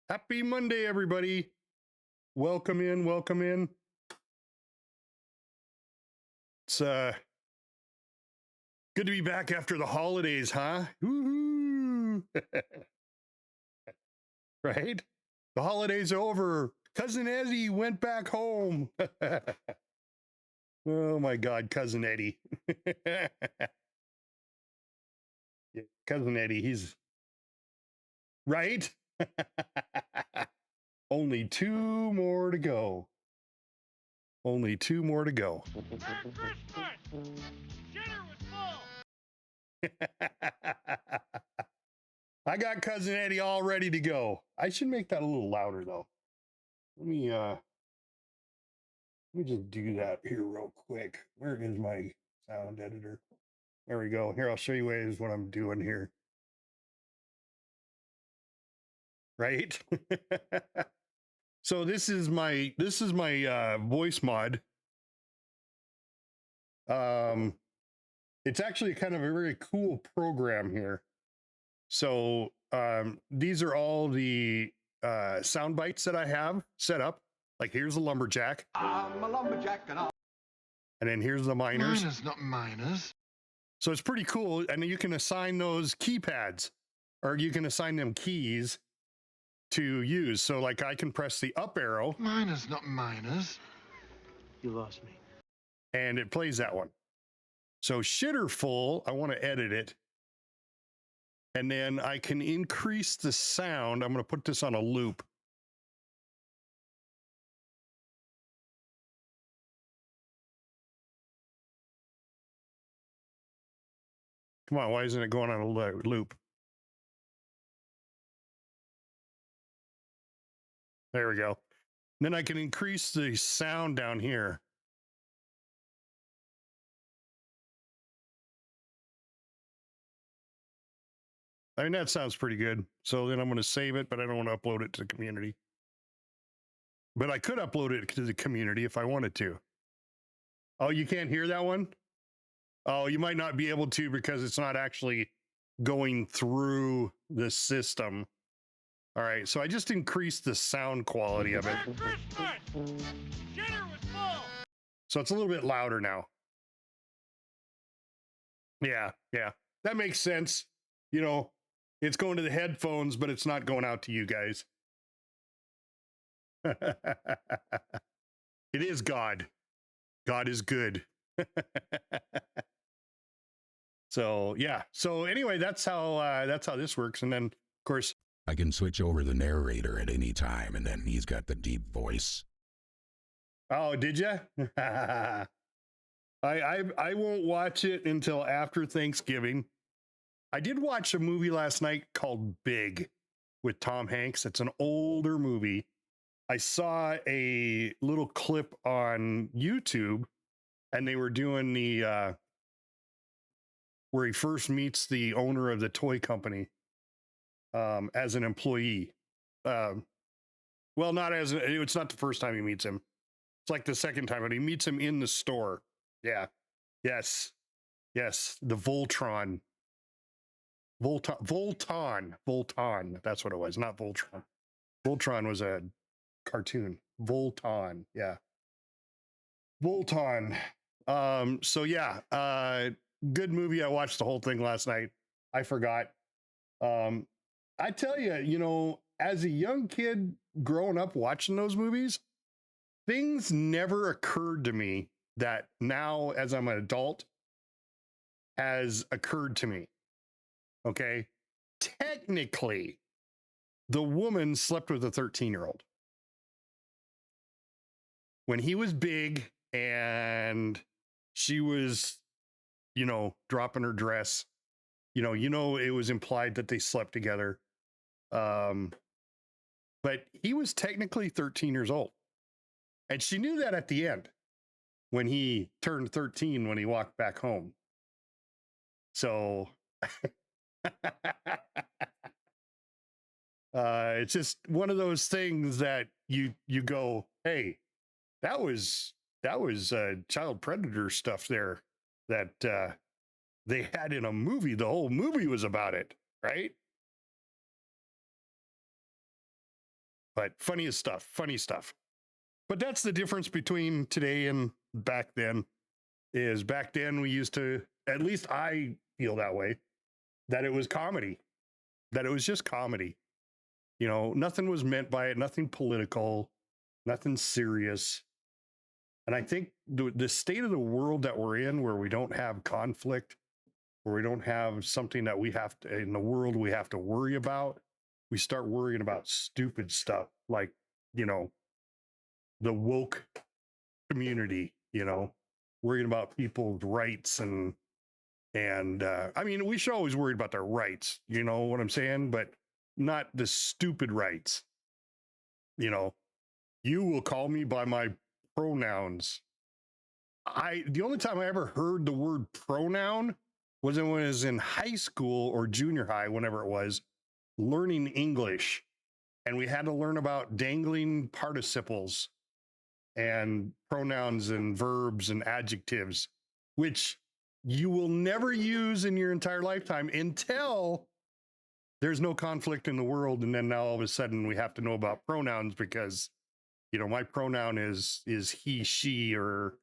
Happy Monday, everybody. Welcome in, welcome in. It's good to be back after the holidays, huh? Woohoo! Right? The holidays are over. Cousin Eddie went back home. Oh my God, Cousin Eddie. Yeah, Cousin Eddie, he's right. Only two more to go. Only two more to go. Merry Christmas! Dinner was full! I got Cousin Eddie all ready to go. I should make that a little louder though. Let me just do that here real quick. Where is my sound editor? There we go. Here, I'll show you guys what I'm doing here. Right? So this is my voice mod. It's actually kind of a very cool program here. So these are all the sound bites that I have set up. Like here's the lumberjack. I'm a lumberjack and then here's the miners. Miners, not miners. So it's pretty cool. And you can assign those keypads, or you can assign them keys to use. So like I can press the up arrow. Miners, not miners. You lost me. And it plays that one. So shitter full, I want to edit it. And then I can increase the sound. I'm going to put this on a loop. Come on, why isn't it going on a loop? There we go. Then I can increase the sound down here. I mean, that sounds pretty good. So then I'm going to save it, but I don't want to upload it to the community. But I could upload it to the community if I wanted to. Oh, you can't hear that one? Oh, you might not be able to because it's not actually going through the system. All right, so I just increased the sound quality of it. Merry Christmas! Dinner was full! So it's a little bit louder now. Yeah, that makes sense. You know, it's going to the headphones, but it's not going out to you guys. It is God. God is good. So yeah. So anyway, that's how this works. And then of course I can switch over the narrator at any time, and then he's got the deep voice. Oh, did you? I won't watch it until after Thanksgiving. I did watch a movie last night called Big with Tom Hanks. It's an older movie. I saw a little clip on YouTube, and they were doing the where he first meets the owner of the toy company as an employee. Well, not as it's not the first time he meets him. It's like the second time, but he meets him in the store. Yeah. Yes. The Voltron. Voltron. That's what it was. Not Voltron. Voltron was a cartoon. Voltron. Yeah. Voltron. So yeah, good movie. I watched the whole thing last night. I forgot. I tell you, you know, as a young kid growing up watching those movies, things never occurred to me that now as I'm an adult has occurred to me. Okay. Technically, the woman slept with a 13-year-old. When he was big and she was, you know, dropping her dress, you know, it was implied that they slept together. But he was technically 13 years old. And she knew that at the end when he turned 13, when he walked back home. So it's just one of those things that you go, hey, that was child predator stuff there that they had in a movie. The whole movie was about it, right? But funny stuff. But that's the difference between today and back then. Is back then we used to, at least I feel that way, that it was comedy, that it was just comedy. You know, nothing was meant by it, nothing political, nothing serious. And I think the state of the world that we're in, where we don't have conflict, where we don't have something that we have to, in the world we have to worry about, we start worrying about stupid stuff like, you know, the woke community, you know, worrying about people's rights and I mean, we should always worry about their rights, you know what I'm saying? But not the stupid rights. You know, you will call me by my pronouns. The only time I ever heard the word pronoun was when I was in high school or junior high, whenever it was, learning English. And we had to learn about dangling participles and pronouns and verbs and adjectives, which you will never use in your entire lifetime until there's no conflict in the world. And then now all of a sudden we have to know about pronouns because, you know, my pronoun is he, she, or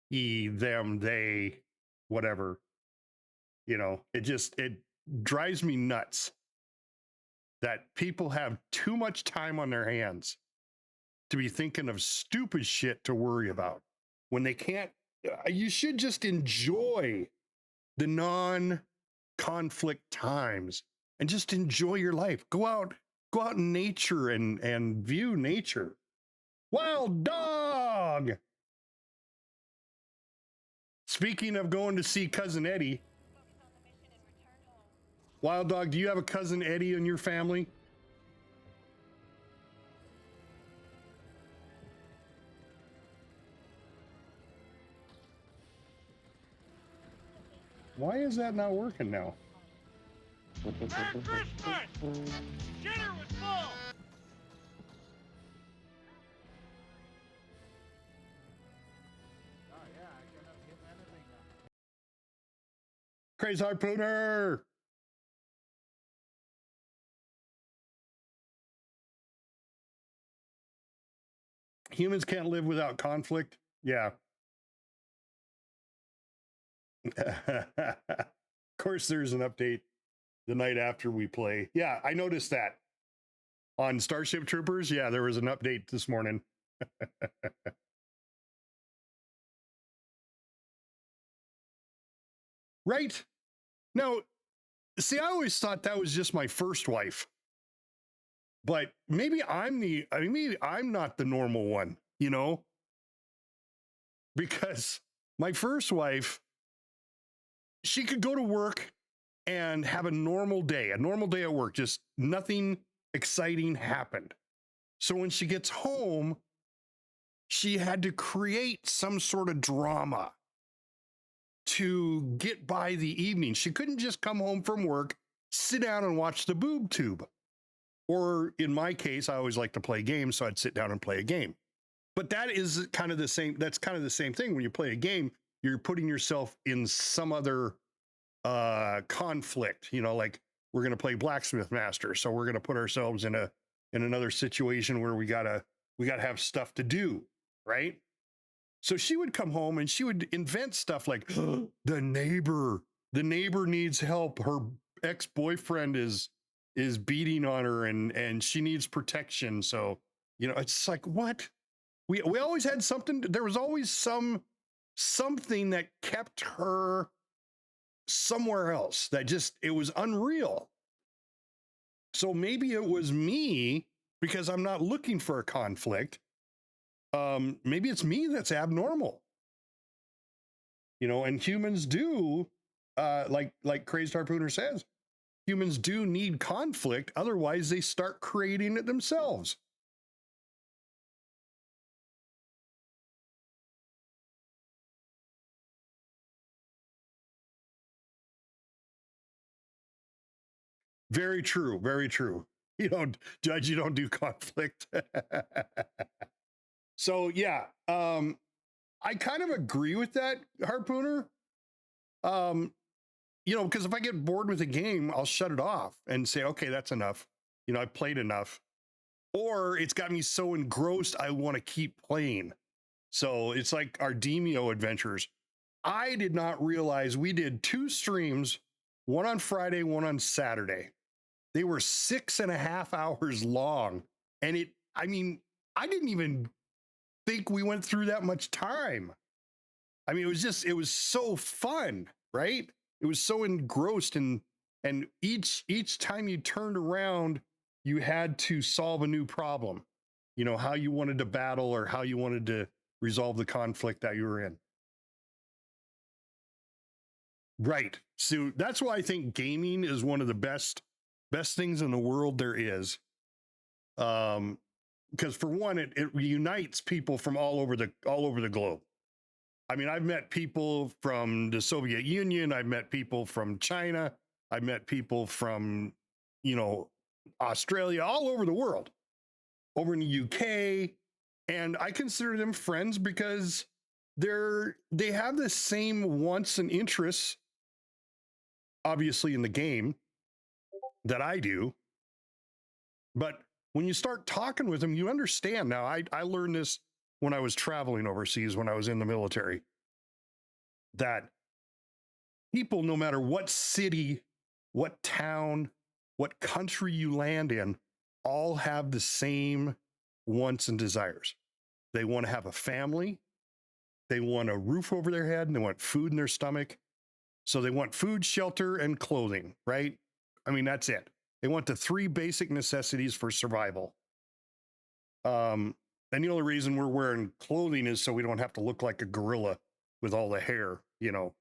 he, them, they, whatever. You know, it drives me nuts that people have too much time on their hands to be thinking of stupid shit to worry about when they can't. You should just enjoy the non-conflict times and just enjoy your life. Go out in nature and view nature. Wild dog. Speaking of going to see Cousin Eddie, Wild dog, do you have a Cousin Eddie in your family? Why is that not working now? Merry Christmas! Dinner was full! Crazy harpooner! Humans can't live without conflict. Yeah. Of course, there's an update the night after we play. Yeah, I noticed that on Starship Troopers. Yeah, there was an update this morning. Right? Now, see, I always thought that was just my first wife. But maybe maybe I'm not the normal one, you know? Because my first wife, she could go to work and have a normal day at work, just nothing exciting happened. So when she gets home, she had to create some sort of drama to get by the evening. She couldn't just come home from work, sit down and watch the boob tube. Or in my case, I always like to play games, so I'd sit down and play a game. But that is kind of the same. That's kind of the same thing. When you play a game, you're putting yourself in some other conflict. You know, like we're going to play Blacksmith Master, so we're going to put ourselves in another situation where we gotta have stuff to do, right? So she would come home and she would invent stuff like the neighbor needs help. Her ex-boyfriend is beating on her and she needs protection. So, you know, it's like, what? We always had something. There was always something that kept her somewhere else that just, it was unreal. So maybe it was me because I'm not looking for a conflict. Maybe it's me that's abnormal. You know, and humans do, like Crazed Harpooner says, humans do need conflict. Otherwise, they start creating it themselves. Very true. Very true. You don't judge, you don't do conflict. So yeah, I kind of agree with that, Harpooner. You know, because if I get bored with a game, I'll shut it off and say, okay, that's enough. You know, I've played enough. or it's got me so engrossed I want to keep playing. So it's like our Demio adventures. I did not realize we did 2 streams, one on Friday, one on Saturday. They were 6.5 hours long. And I mean, I didn't even think we went through that much time. I mean, it was so fun, right? It was so engrossed, and each time you turned around, you had to solve a new problem. You know, how you wanted to battle or how you wanted to resolve the conflict that you were in. Right. So that's why I think gaming is one of the best things in the world there is. Because for one, it unites people from all over the globe. I mean, I've met people from the Soviet Union, I've met people from China, I've met people from, you know, Australia, all over the world, over in the UK, and I consider them friends because they have the same wants and interests, obviously, in the game that I do. But when you start talking with them, you understand. Now, I learned this when I was traveling overseas, when I was in the military, that people, no matter what city, what town, what country you land in, all have the same wants and desires. They want to have a family, they want a roof over their head, and they want food in their stomach. So they want food, shelter, and clothing, right? I mean, that's it. They want the 3 basic necessities for survival. And the only reason we're wearing clothing is so we don't have to look like a gorilla with all the hair, you know.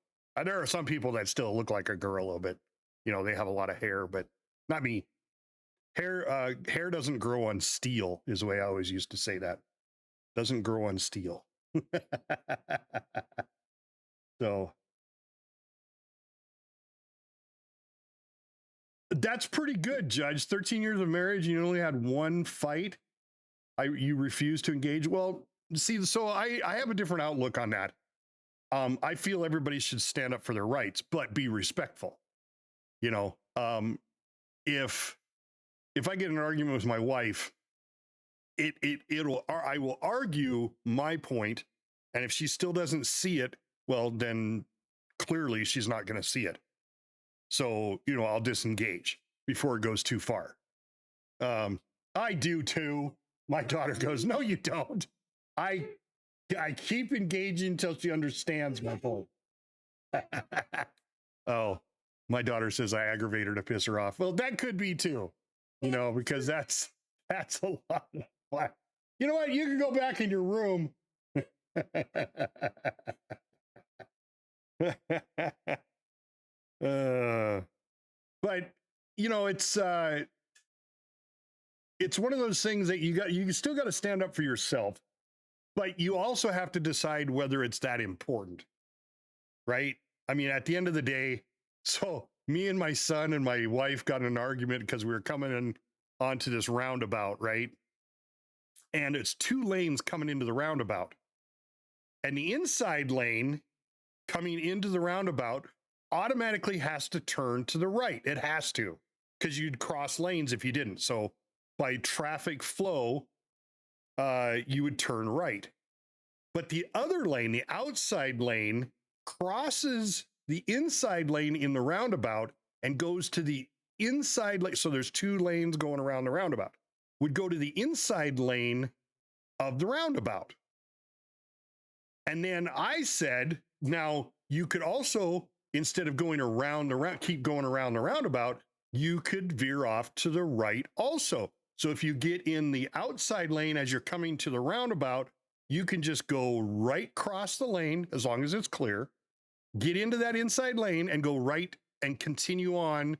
There are some people that still look like a gorilla, but, you know, they have a lot of hair, but not me. Hair doesn't grow on steel, is the way I always used to say that. Doesn't grow on steel. So that's pretty good, Judge. 13 years of marriage, you only had 1 fight. You refuse to engage. Well, see, so I have a different outlook on that. I feel everybody should stand up for their rights, but be respectful. You know, if I get in an argument with my wife, I will argue my point, and if she still doesn't see it, well, then clearly she's not going to see it. So, you know, I'll disengage before it goes too far. I do too. My daughter goes, "No, you don't." I keep engaging until she understands my point. Oh, my daughter says I aggravate her to piss her off. Well, that could be too, you know, because that's a lot of fun. You know what? You can go back in your room. But you know, it's one of those things that you still got to stand up for yourself, but you also have to decide whether it's that important, right? I mean, at the end of the day, so me and my son and my wife got in an argument because we were coming in onto this roundabout, right? And it's 2 lanes coming into the roundabout. And the inside lane coming into the roundabout automatically has to turn to the right. It has to, because you'd cross lanes if you didn't. So by traffic flow, you would turn right. But the other lane, the outside lane, crosses the inside lane in the roundabout and goes to the inside lane. So there's 2 lanes going around the roundabout. Would go to the inside lane of the roundabout. And then I said, now you could also, instead of going around keep going around the roundabout, you could veer off to the right also. So if you get in the outside lane as you're coming to the roundabout, you can just go right across the lane as long as it's clear, get into that inside lane and go right and continue on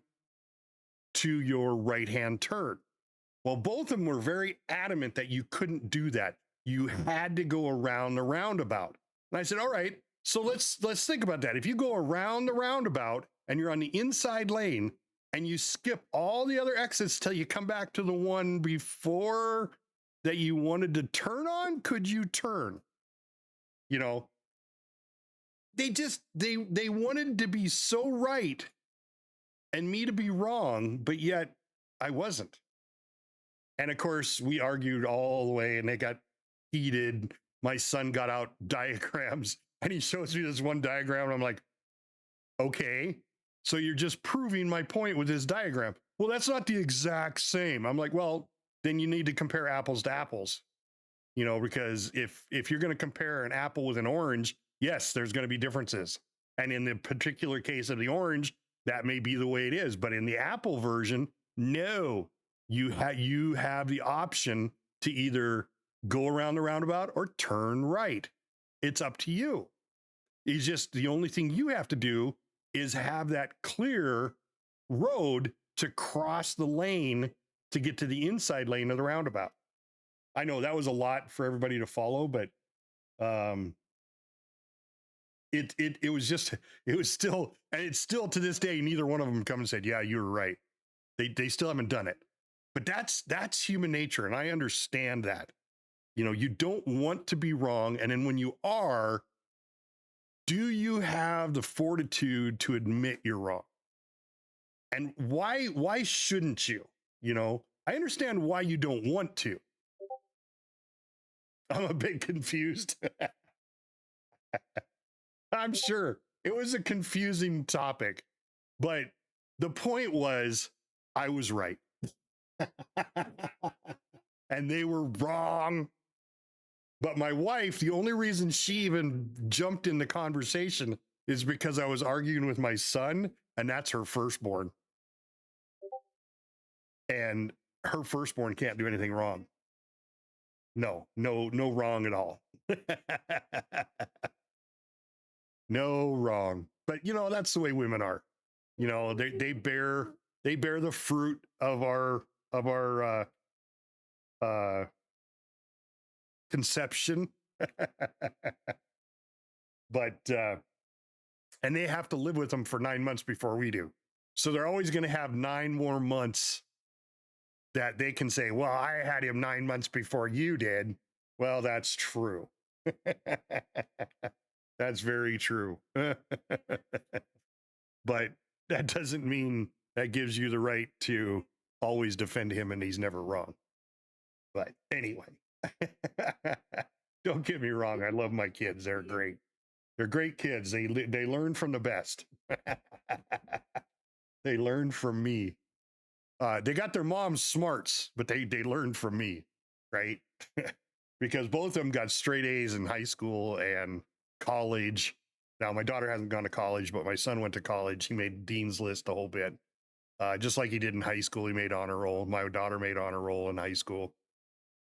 to your right-hand turn. Well, both of them were very adamant that you couldn't do that. You had to go around the roundabout. And I said, all right, so let's think about that. If you go around the roundabout and you're on the inside lane and you skip all the other exits till you come back to the one before that you wanted to turn on, could you turn? You know, they wanted to be so right and me to be wrong, but yet I wasn't. And of course, we argued all the way and they got heated. My son got out diagrams and he shows me this one diagram. And I'm like, okay, so you're just proving my point with this diagram. Well, that's not the exact same. I'm like, well, then you need to compare apples to apples, you know, because if you're going to compare an apple with an orange, yes, there's going to be differences. And in the particular case of the orange, that may be the way it is. But in the apple version, no, you have the option to either go around the roundabout or turn right. It's up to you. It's just the only thing you have to do is have that clear road to cross the lane to get to the inside lane of the roundabout. I know that was a lot for everybody to follow, but it was just, it was still, and it's still to this day, neither one of them come and said, yeah, you were right. They still haven't done it. But that's human nature, and I understand that. You know, you don't want to be wrong, and then when you are, do you have the fortitude to admit you're wrong? And why shouldn't you? You know, I understand why you don't want to. I'm a bit confused. I'm sure it was a confusing topic, but the point was I was right. And they were wrong. But my wife, the only reason she even jumped in the conversation is because I was arguing with my son, and that's her firstborn. And her firstborn can't do anything wrong. No wrong at all. No wrong. But you know, that's the way women are. You know, they bear the fruit of our conception. But and they have to live with them for 9 months before we do. So they're always going to have 9 more months that they can say, well, I had him 9 months before you did. Well, that's true. That's very true. But that doesn't mean that gives you the right to always defend him and he's never wrong. But anyway, don't get me wrong. I love my kids. They're great. They're great kids. They learn from the best. They learn from me. They got their mom's smarts, but they learned from me, right? Because both of them got straight A's in high school and college. Now, my daughter hasn't gone to college, but my son went to college. He made dean's list a whole bit. Just like he did in high school, he made honor roll. My daughter made honor roll in high school.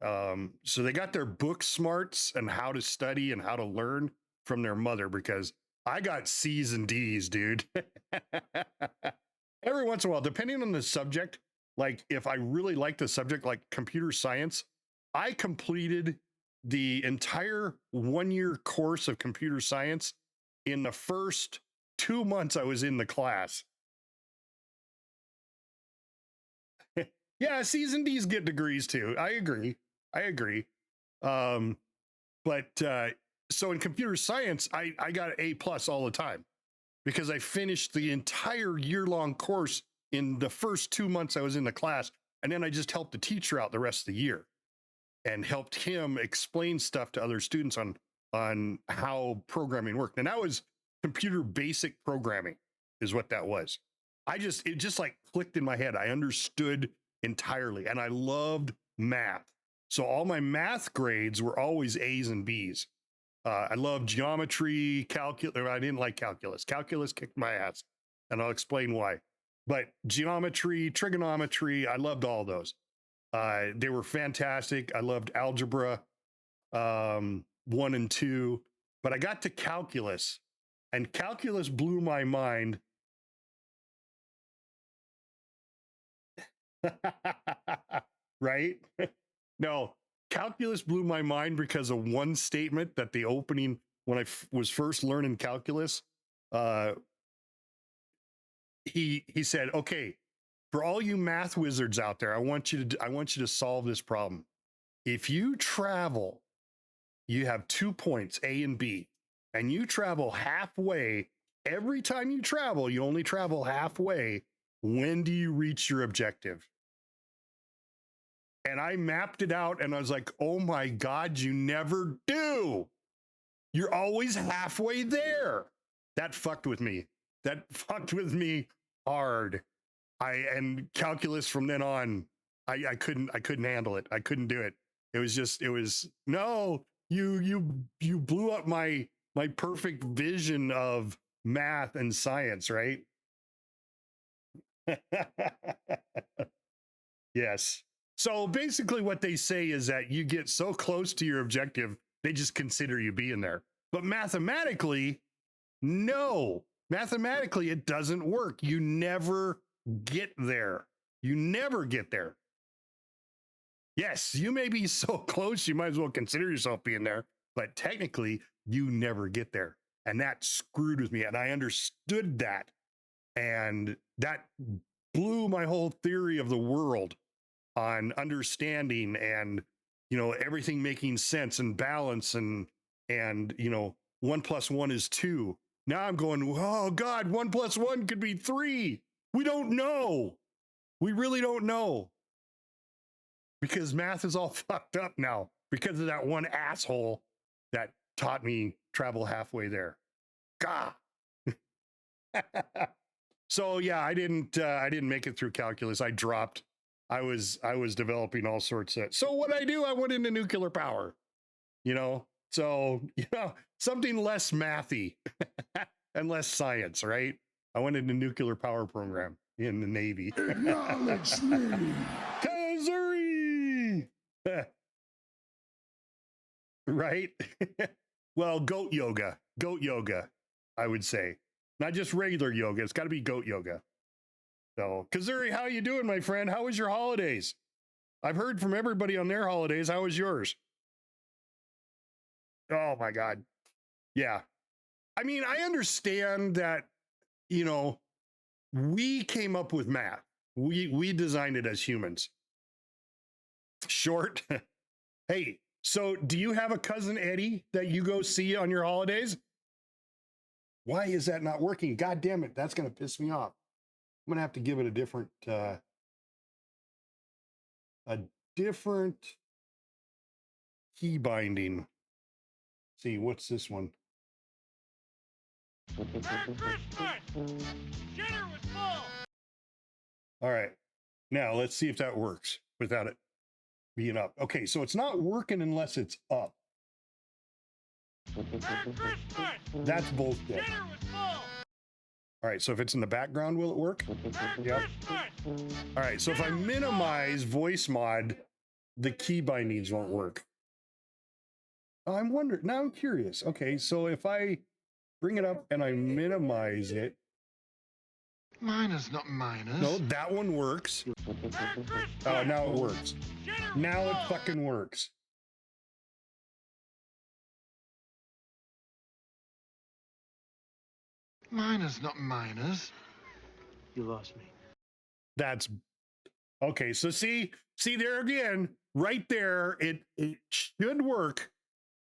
So they got their book smarts and how to study and how to learn from their mother, because I got C's and D's, dude. Every once in a while, depending on the subject, like if I really like the subject, like computer science, I completed the entire 1-year course of computer science in the first 2 months I was in the class. Yeah, C's and D's get degrees too. I agree. So in computer science, I got an A+ all the time because I finished the entire year-long course in the first 2 months I was in the class. And then I just helped the teacher out the rest of the year and helped him explain stuff to other students on how programming worked. And that was computer basic programming is what that was. It just like clicked in my head. I understood entirely. And I loved math. So all my math grades were always A's and B's. I loved geometry, calculus. I didn't like calculus. Calculus kicked my ass, and I'll explain why. But geometry, trigonometry, I loved all those. They were fantastic. I loved algebra 1 and 2. But I got to calculus, and calculus blew my mind. Right? No, calculus blew my mind because of one statement that the opening, when I was first learning calculus, he said, okay, for all you math wizards out there, I want you to solve this problem. If you travel, you have 2 points, A and B, and you travel halfway. Every time you travel, you only travel halfway. When do you reach your objective? And I mapped it out and I was like, oh my God, you never do. You're always halfway there. That fucked with me. That fucked with me hard. And calculus from then on, I couldn't handle it. I couldn't do it. It was no, you blew up my perfect vision of math and science, right? Yes. So basically what they say is that you get so close to your objective, they just consider you being there. But mathematically, no. Mathematically, it doesn't work. You never get there. You never get there. Yes, you may be so close, you might as well consider yourself being there, but technically, you never get there. And that screwed with me. And I understood that. And that blew my whole theory of the world on understanding and, you know, everything making sense and balance and, you know, 1 + 1 is 2. Now I'm going, oh God, 1 + 1 could be 3. We don't know. We really don't know. Because math is all fucked up now because of that one asshole that taught me travel halfway there. God. So yeah, I didn't make it through calculus. I dropped. I was developing all sorts of. So what I do, I went into nuclear power. You know, so you know, something less mathy and less science, right? I went into nuclear power program in the Navy. Acknowledge me. Kazuri! Right? Well, goat yoga, I would say. Not just regular yoga. It's got to be goat yoga. So, Kazuri, how you doing, my friend? How was your holidays? I've heard from everybody on their holidays. How was yours? Oh my God. Yeah. I mean, I understand that, you know, we came up with math. We designed it as humans. Short. Hey, so do you have a cousin Eddie that you go see on your holidays? Why is that not working? God damn it. That's going to piss me off. I'm going to have to give it a different key binding. See, what's this one? Merry Christmas! Dinner was full! All right. Now let's see if that works without it being up. Okay, so it's not working unless it's up. Merry Christmas! That's bullshit. Dinner was full! All right, so if it's in the background, will it work? Merry Yep. Christmas! All right, so if I minimize voice mod, the key bindings won't work. I'm wondering, now I'm curious. Okay, so if I bring it up and I minimize it. Minors, not minors. No, that one works. Merry Christmas! Oh, now it works. Dinner was Now it full! fucking works. Minors, not minors. You lost me. That's okay. So see there again, right there, it should work,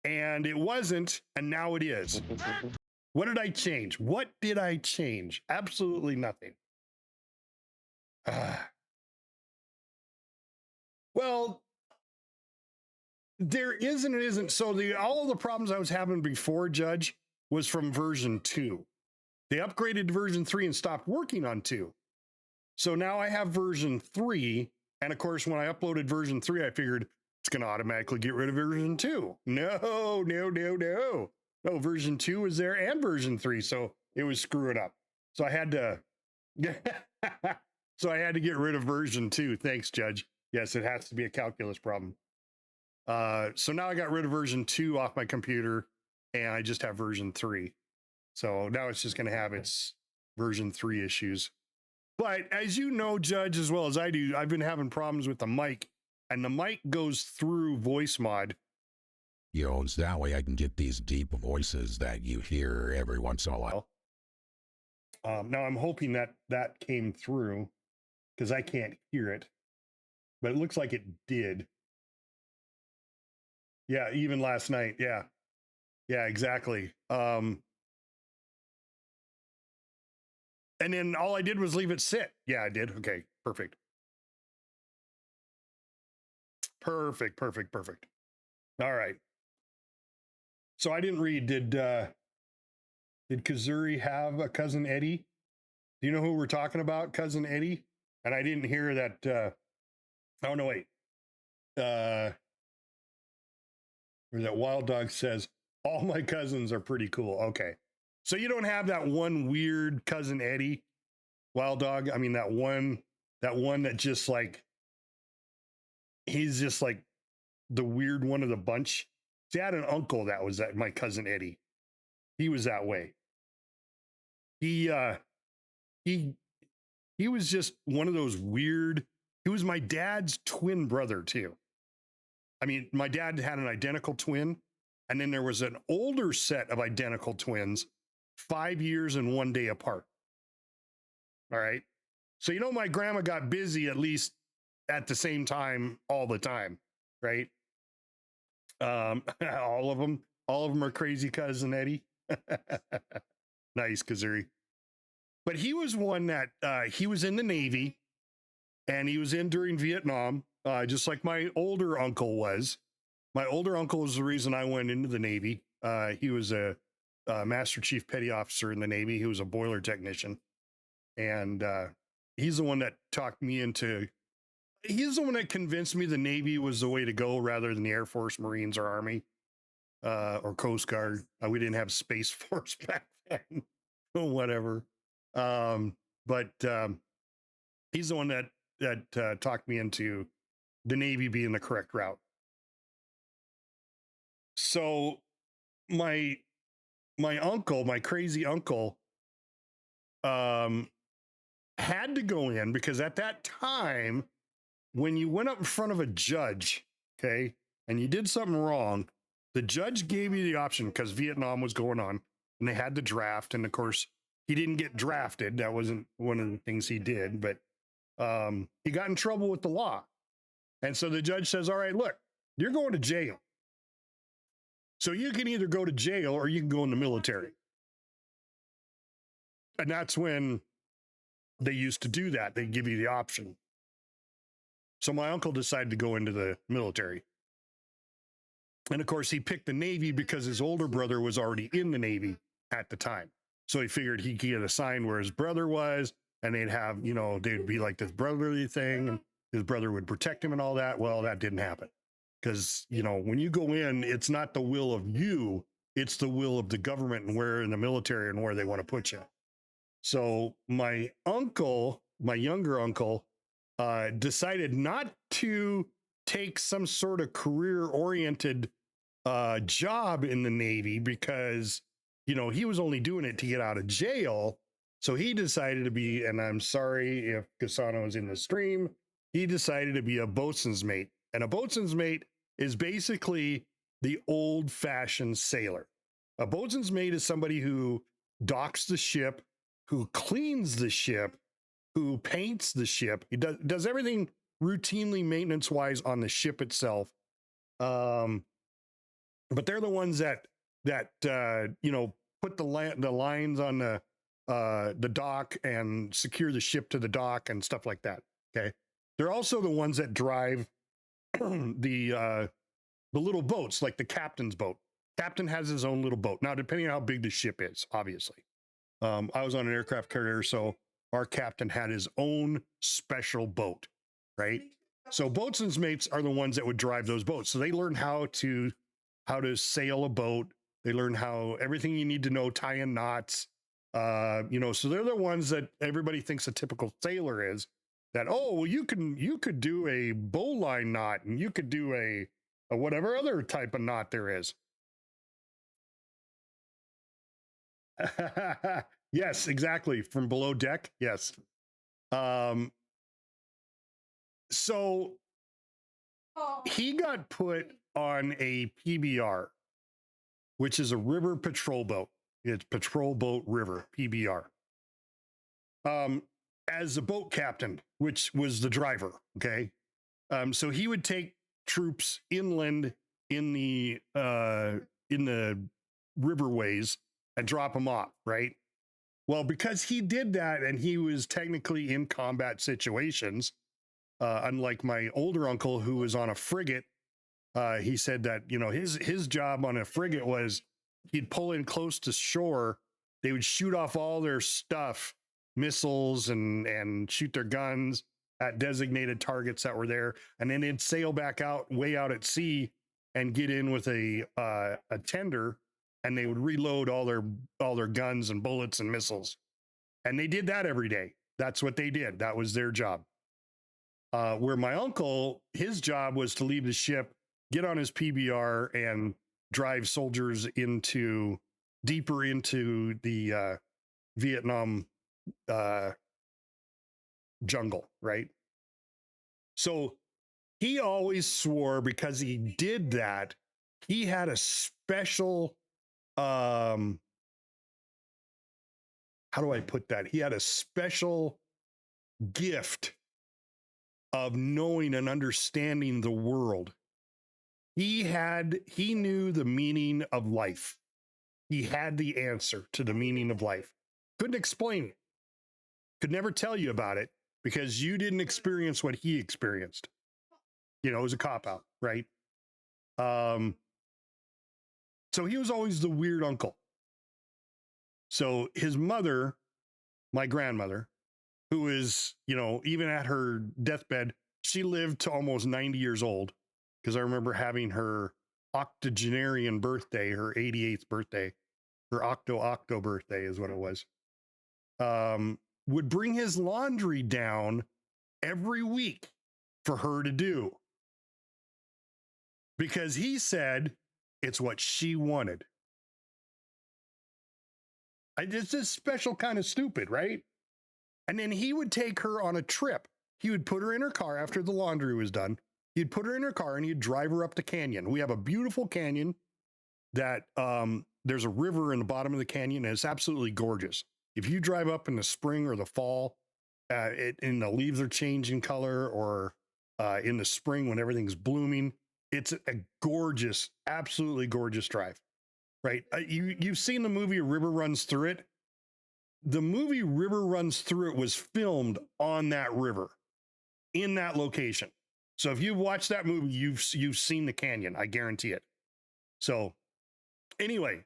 and it wasn't, and now it is. What did I change? What did I change? Absolutely nothing. Well, there is and it isn't. So all of the problems I was having before, Judge, was from version 2. They upgraded to version 3 and stopped working on 2. So now I have version 3. And of course, when I uploaded version 3, I figured it's going to automatically get rid of version 2. No. No, version 2 was there and version 3. So it was screwing up. So I had to, get rid of version 2. Thanks, Judge. Yes, it has to be a calculus problem. So now I got rid of version 2 off my computer and I just have version 3. So now it's just going to have its version 3 issues. But as you know, Judge, as well as I do, I've been having problems with the mic, and the mic goes through voice mod. You know, so that way I can get these deep voices that you hear every once in a while. Now I'm hoping that came through because I can't hear it, but it looks like it did. Yeah, even last night. Yeah, exactly. And then all I did was leave it sit. Yeah, I did. Okay, perfect. Perfect. All right. So I didn't read. Did Kazuri have a cousin Eddie? Do you know who we're talking about, cousin Eddie? And I didn't hear that. Oh no, wait. Where that Wild Dog says all my cousins are pretty cool. Okay, so you don't have that one weird cousin Eddie, Wild Dog. I mean that one that just like he's just like the weird one of the bunch. See, I had an uncle that was that my cousin Eddie. He was that way. He was just one of those weird. He was my dad's twin brother too. I mean, my dad had an identical twin, and then there was an older set of identical twins, 5 years and 1 day apart. All right. So, you know, my grandma got busy at least at the same time all the time, right? All of them are crazy cousin Eddie. Nice, Kazuri. But he was one that he was in the Navy, and he was in during Vietnam, just like my older uncle was. My older uncle was the reason I went into the Navy. He was a Master Chief Petty Officer in the Navy. He was a boiler technician. And he's the one that talked me into, he's the one that convinced me the Navy was the way to go rather than the Air Force, Marines, or Army, or Coast Guard. We didn't have Space Force back then. Whatever. But he's the one that talked me into the Navy being the correct route. So my uncle, my crazy uncle, had to go in because at that time, when you went up in front of a judge, okay, and you did something wrong, the judge gave you the option because Vietnam was going on and they had the draft. And of course, he didn't get drafted. That wasn't one of the things he did, but he got in trouble with the law. And so the judge says, all right, look, you're going to jail. So you can either go to jail or you can go in the military. And that's when they used to do that. They give you the option. So my uncle decided to go into the military. And of course, he picked the Navy because his older brother was already in the Navy at the time. So he figured he could get assigned where his brother was, and they'd have, you know, they'd be like this brotherly thing, and his brother would protect him and all that. Well, that didn't happen. Because, you know, when you go in, it's not the will of you, it's the will of the government and where in the military and where they want to put you. So my uncle, my younger uncle, decided not to take some sort of career-oriented job in the Navy because, you know, he was only doing it to get out of jail. So he decided to be, and I'm sorry if Cassano is in the stream, he decided to be a boatswain's mate. And a boatswain's mate is basically the old-fashioned sailor. A boatswain's mate is somebody who docks the ship, who cleans the ship, who paints the ship. He does everything routinely maintenance-wise on the ship itself. But they're the ones that you know, put the lines on the dock and secure the ship to the dock and stuff like that. Okay, they're also the ones that drive the little boats, like the captain's boat. Captain has his own little boat. Now, depending on how big the ship is, obviously. I was on an aircraft carrier, so our captain had his own special boat, right? So boatswain's mates are the ones that would drive those boats. So they learn how to sail a boat. They learn how everything you need to know, tie in knots, you know, so they're the ones that everybody thinks a typical sailor is. That, oh, well, you could do a bowline knot, and you could do a whatever other type of knot there is. Yes, exactly. From below deck. Yes. So he got put on a PBR, which is a river patrol boat. It's Patrol Boat River, PBR. As a boat captain, which was the driver. Okay. So he would take troops inland in the riverways and drop them off, right? Well, because he did that and he was technically in combat situations, Unlike my older uncle who was on a frigate, he said that, you know, his job on a frigate was he'd pull in close to shore. They would shoot off all their stuff, missiles and shoot their guns at designated targets that were there. And then they'd sail back out way out at sea and get in with a tender, and they would reload all their guns and bullets and missiles. And they did that every day. That's what they did. That was their job. Where my uncle, his job was to leave the ship, get on his PBR, and drive soldiers deeper into the Vietnam jungle, right? So he always swore, because he did that, he had a special, how do I put that? He had a special gift of knowing and understanding the world. He knew the meaning of life. He had the answer to the meaning of life. Couldn't explain it. Could never tell you about it because you didn't experience what he experienced. You know, it was a cop-out, right? So he was always the weird uncle. So his mother, my grandmother, who is, you know, even at her deathbed, she lived to almost 90 years old, because I remember having her octogenarian birthday, her 88th birthday, her octo birthday is what it was, would bring his laundry down every week for her to do, because he said it's what she wanted. It's this special kind of stupid, right? And then he would take her on a trip. He would put her in her car after the laundry was done. He'd put her in her car and he'd drive her up the canyon. We have a beautiful canyon that there's a river in the bottom of the canyon, and it's absolutely gorgeous. If you drive up in the spring or the fall, and the leaves are changing color, or in the spring when everything's blooming, it's a gorgeous, absolutely gorgeous drive, right? You've seen the movie River Runs Through It. The movie River Runs Through It was filmed on that river, in that location. So if you've watched that movie, you've seen the canyon, I guarantee it. So anyway,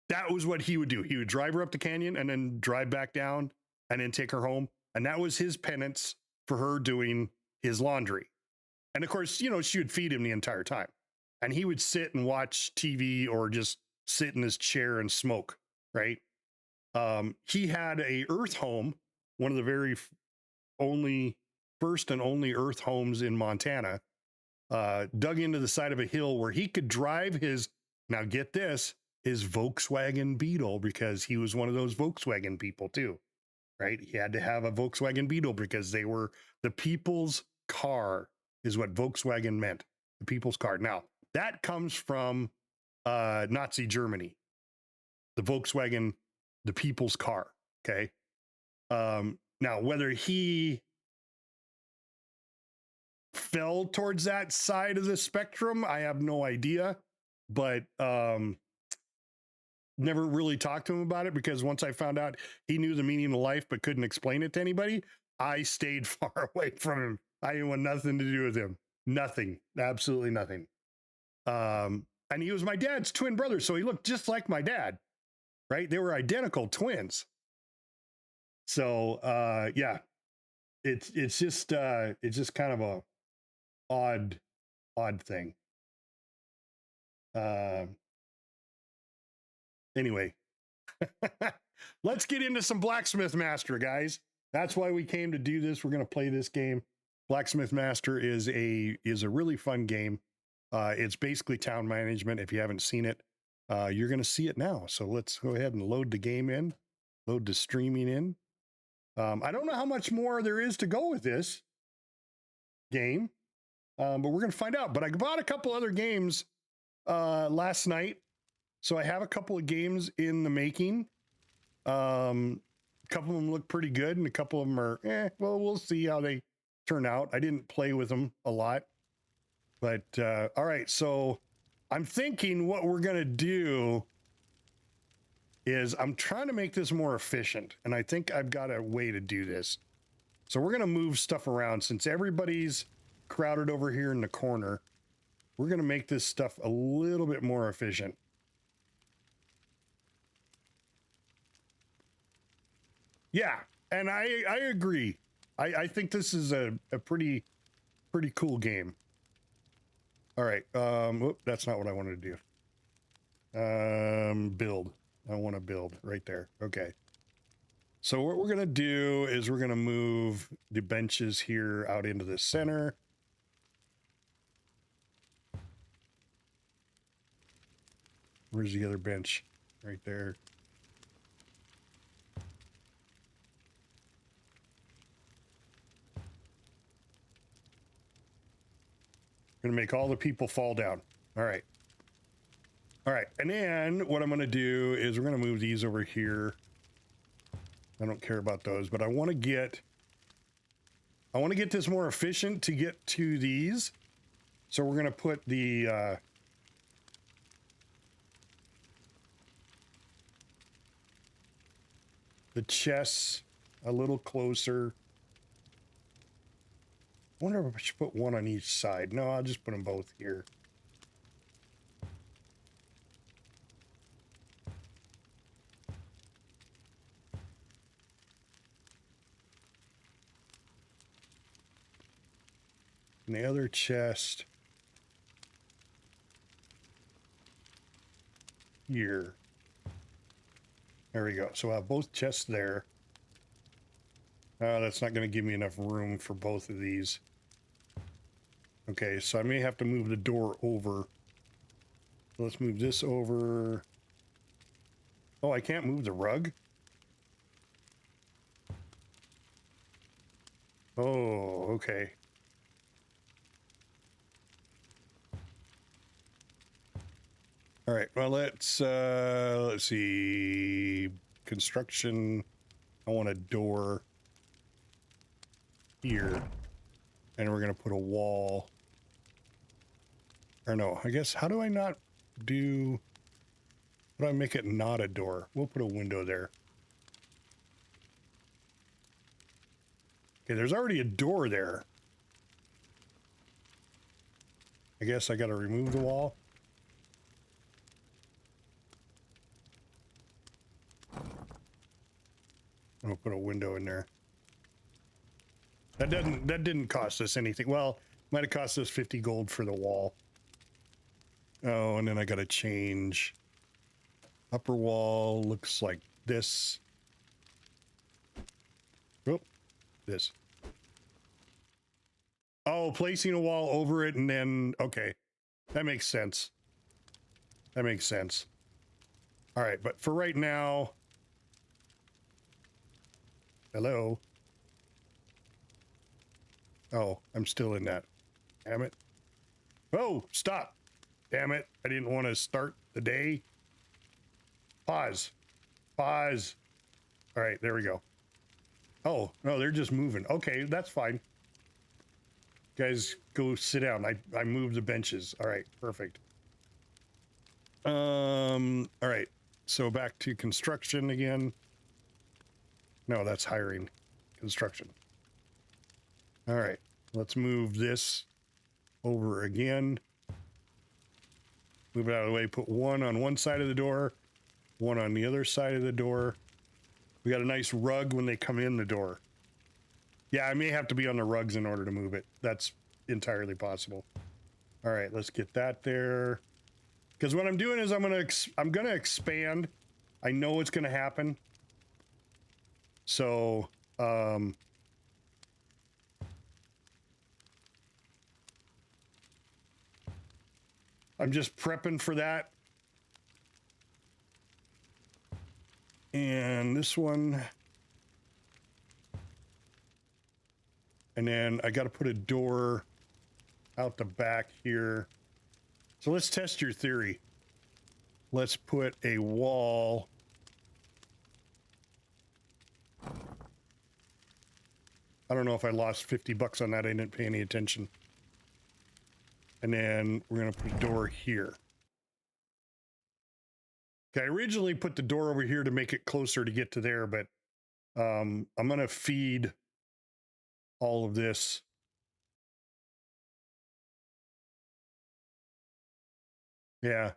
that was what he would do. He would drive her up the canyon and then drive back down and then take her home. And that was his penance for her doing his laundry. And of course, you know, she would feed him the entire time. And he would sit and watch TV or just sit in his chair and smoke, right? He had a earth home, one of the very first and only earth homes in Montana, dug into the side of a hill where he could drive his, now get this, his Volkswagen Beetle, because he was one of those Volkswagen people too, right? He had to have a Volkswagen Beetle because they were the people's car, is what Volkswagen meant, the people's car. Now, that comes from Nazi Germany, the Volkswagen, the people's car, okay? Now, whether he fell towards that side of the spectrum, I have no idea, but never really talked to him about it, because once I found out he knew the meaning of life but couldn't explain it to anybody, I stayed far away from him. I didn't want nothing to do with him. Nothing. Absolutely nothing. And he was my dad's twin brother, so he looked just like my dad, right? They were identical twins. So yeah, it's just kind of a odd thing. Anyway, let's get into some Blacksmith Master, guys. That's why we came to do this. We're going to play this game. Blacksmith Master is a really fun game. It's basically town management. If you haven't seen it, you're going to see it now. So let's go ahead and load the game in, load the streaming in. I don't know how much more there is to go with this game, but we're going to find out. But I bought a couple other games last night. So I have a couple of games in the making. A couple of them look pretty good, and a couple of them are, well, we'll see how they turn out. I didn't play with them a lot. But, all right, so I'm thinking what we're going to do is I'm trying to make this more efficient, and I think I've got a way to do this. So we're going to move stuff around since everybody's crowded over here in the corner. We're going to make this stuff a little bit more efficient. Yeah, and I agree. I think this is a pretty cool game. All right. Whoop, that's not what I wanted to do. Build. I want to build right there. Okay. So what we're going to do is we're going to move the benches here out into the center. Where's the other bench? Right there. Going to make all the people fall down. All right. All right. And then what I'm going to do is we're going to move these over here. I don't care about those, but I want to get this more efficient to get to these. So we're going to put the chests a little closer. I wonder if I should put one on each side. No, I'll just put them both here. And the other chest here. There we go. So I have both chests there. That's not going to give me enough room for both of these. Okay, so I may have to move the door over. Let's move this over. Oh, I can't move the rug? Oh, okay. All right, well, let's see. Construction. I want a door here. And we're going to put a wall. Or no, I guess, how do I not do... How do I make it not a door? We'll put a window there. Okay, there's already a door there. I guess I got to remove the wall. I'll put a window in there. That didn't cost us anything. Well, might have cost us 50 gold for the wall. Oh, and then I got to change. Upper wall looks like this. Oh, this. Oh, placing a wall over it and then, okay. That makes sense. That makes sense. All right, but for right now... Hello? Oh, I'm still in that. Damn it. Oh, stop. Damn it. I didn't want to start the day. Pause. Pause. All right, there we go. Oh, no, they're just moving. Okay, that's fine. Guys, go sit down. I moved the benches. All right, perfect. All right. So back to construction again. No, that's hiring. Construction. All right, let's move this over again. Move it out of the way, put one on one side of the door, one on the other side of the door. We got a nice rug when they come in the door. Yeah, I may have to be on the rugs in order to move it. That's entirely possible. All right, let's get that there. Because what I'm doing is I'm gonna expand. I know it's gonna happen. So, I'm just prepping for that. And this one. And then I got to put a door out the back here. So let's test your theory. Let's put a wall. I don't know if I lost 50 bucks on that. I didn't pay any attention. And then we're going to put a door here. Okay, I originally put the door over here to make it closer to get to there, but I'm going to feed all of this. Yeah.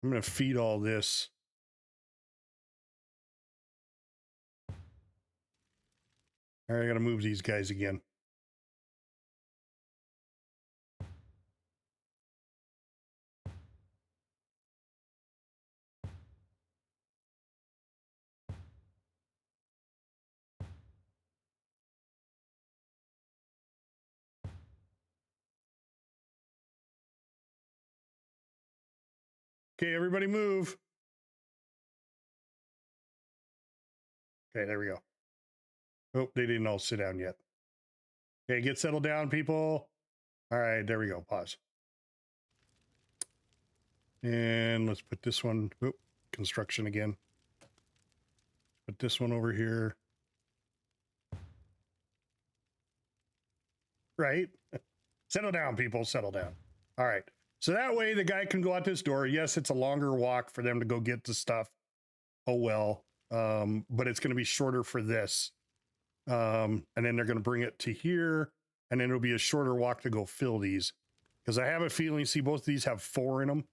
I'm going to feed all this. All right, I got to move these guys again. Okay, everybody move. Okay, there we go. Oh, they didn't all sit down yet. Okay, get settled down, people. All right, there we go. Pause. And let's put this one, construction again. Put this one over here. Right? Settle down, people, settle down. All right. So that way the guy can go out this door. Yes, it's a longer walk for them to go get the stuff. Oh, well. But it's going to be shorter for this. And then they're going to bring it to here. And then it'll be a shorter walk to go fill these. Because I have a feeling, see, both of these have 4 in them.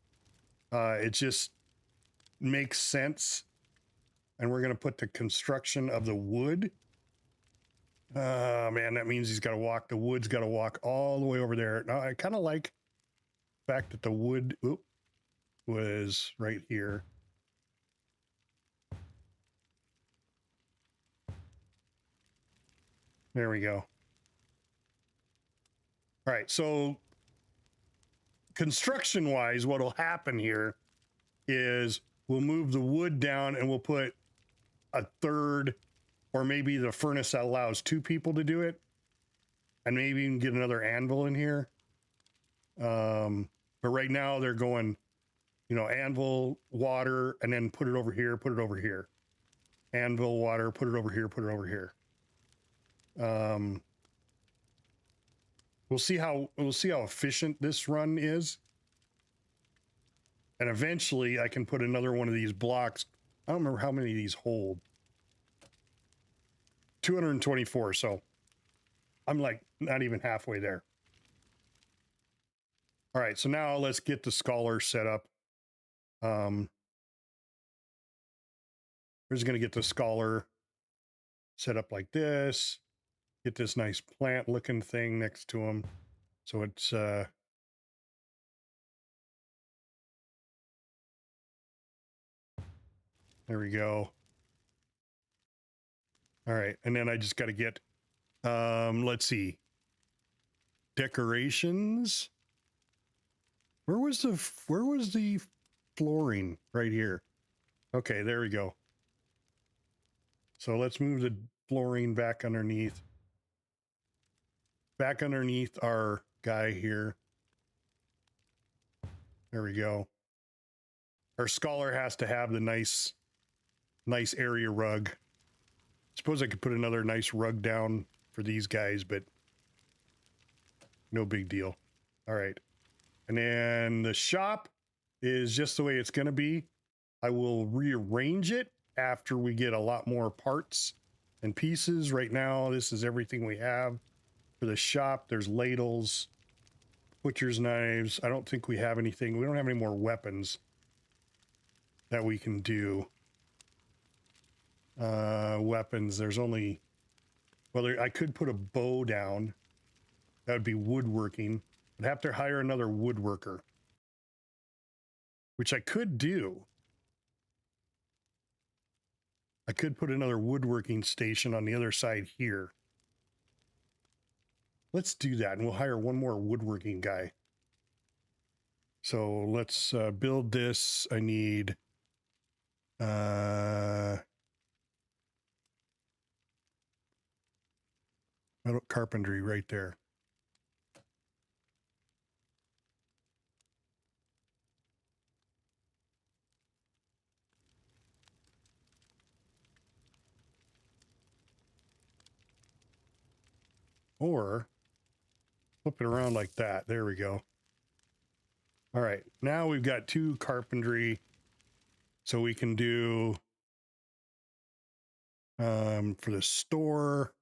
It just makes sense. And we're going to put the construction of the wood. Man, that means he's got to walk. The wood's got to walk all the way over there. Now, I kind of like the fact that the wood was right here. There we go. All right, so construction-wise, what will happen here is we'll move the wood down and we'll put a third, or maybe the furnace that allows 2 people to do it. And maybe even get another anvil in here. But right now they're going, you know, anvil, water, and then put it over here, put it over here. Anvil, water, put it over here, put it over here. We'll see how efficient this run is. And eventually I can put another one of these blocks. I don't remember how many of these hold. 224, so I'm like not even halfway there. All right, so now let's get the scholar set up. We're just going to get the scholar set up like this. Get this nice plant looking thing next to him. So it's there we go. All right, and then I just got to get let's see. Decorations. Where was the flooring? Right here. Okay, there we go. So let's move the flooring back underneath. Back underneath our guy here. There we go. Our scholar has to have the nice area rug. Suppose I could put another nice rug down for these guys, but no big deal. All right. And then the shop is just the way it's going to be. I will rearrange it after we get a lot more parts and pieces. Right now, this is everything we have for the shop. There's ladles, butcher's knives. I don't think we have anything. We don't have any more weapons that we can do. Weapons, there's only, well, I could put a bow down. That would be woodworking. I'd have to hire another woodworker, which I could do. I could put another woodworking station on the other side here. Let's do that, and we'll hire one more woodworking guy. So let's build this. I need metal carpentry right there. Or flip it around like that. There we go. All right, now we've got 2 carpentry, so we can do For the store,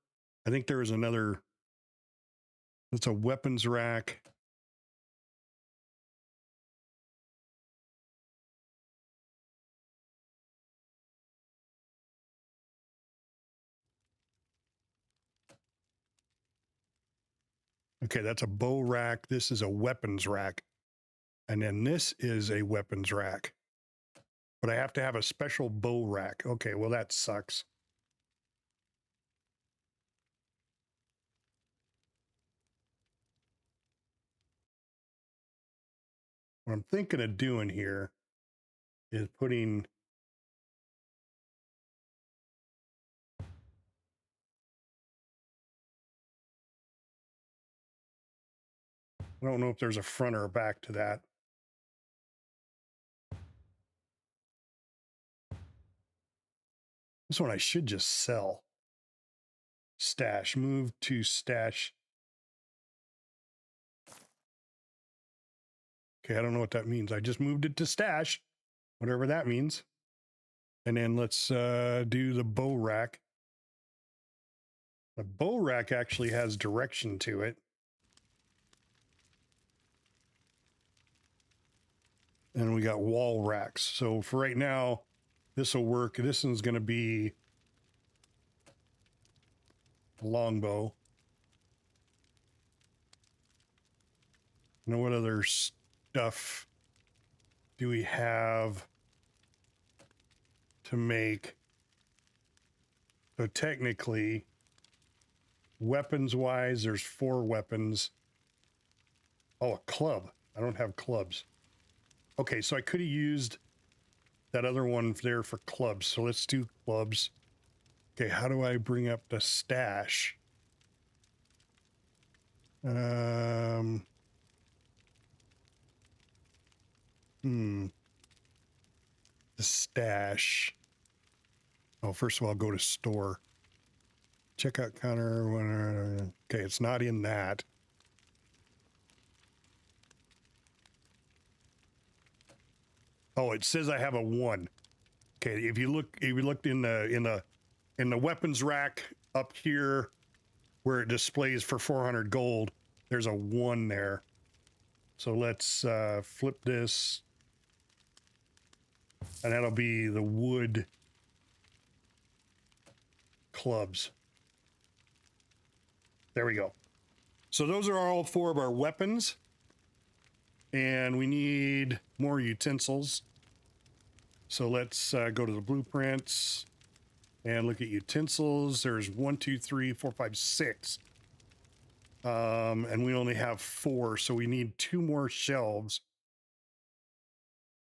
I think there is another. It's a weapons rack. Okay, that's a bow rack. This is a weapons rack. And then this is a weapons rack. But I have to have a special bow rack. Okay, well, that sucks. What I'm thinking of doing here is putting I don't know if there's a front or a back to that. This one I should just sell. Stash, move to stash. Okay, I don't know what that means. I just moved it to stash, whatever that means. And then let's do the bow rack. The bow rack actually has direction to it. And we got wall racks. So for right now, this will work. This one's going to be a longbow. Now, what other stuff do we have to make? So technically, weapons-wise, there's 4 weapons. Oh, a club. I don't have clubs. Okay, so I could have used that other one there for clubs. So let's do clubs. Okay, how do I bring up the stash? The stash. Oh, first of all, I'll go to store. Checkout counter. Okay, it's not in that. Oh, it says I have a 1. Okay, if you looked in the weapons rack up here where it displays for 400 gold, there's a 1 there. So let's flip this, and that'll be the wood clubs. There we go. So those are all 4 of our weapons, and we need more utensils. So let's go to the blueprints and look at utensils. There's 1, 2, 3, 4, 5, 6. And we only have 4, so we need 2 more shelves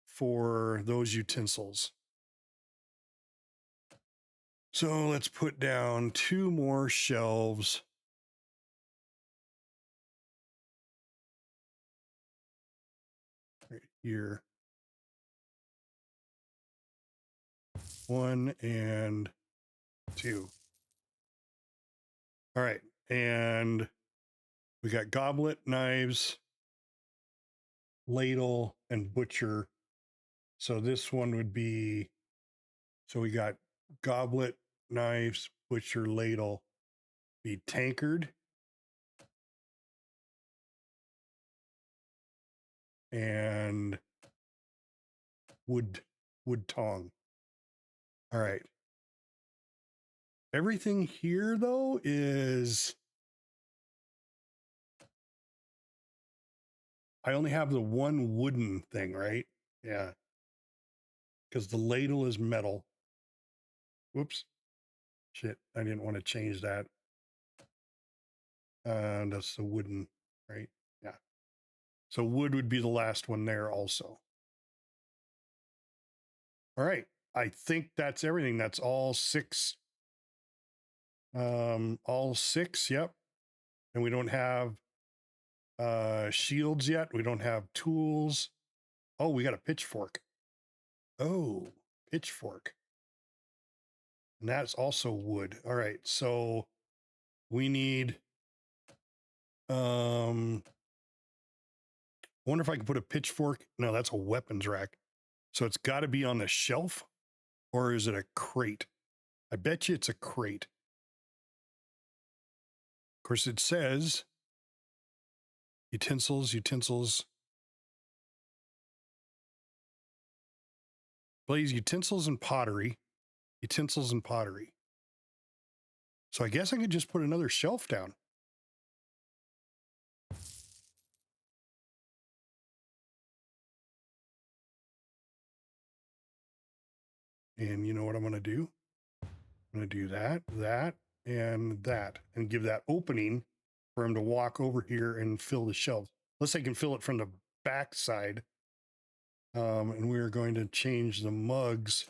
for those utensils. So let's put down 2 more shelves. Right here. 1 and 2. All right, and we got goblet, knives, ladle, and butcher. So this one would be, so we got goblet, knives, butcher, ladle, be tankard, and wood tong. All right. Everything here though is, I only have the 1 wooden thing, right? Yeah. Because the ladle is metal. Whoops. Shit, I didn't want to change that. That's the wooden, right? Yeah. So wood would be the last one there also. All right. I think that's everything. That's all 6. All 6, yep. And we don't have shields yet. We don't have tools. Oh, we got a pitchfork. Oh, pitchfork. And that's also wood. All right. So we need I wonder if I can put a pitchfork. No, that's a weapons rack. So it's got to be on the shelf, or is it a crate? I bet you it's a crate. Of course, it says utensils. Blaze utensils and pottery. So I guess I could just put another shelf down. And you know what I'm going to do? I'm going to do that, and give that opening for him to walk over here and fill the shelves. Unless I can fill it from the back side. And we're going to change the mugs.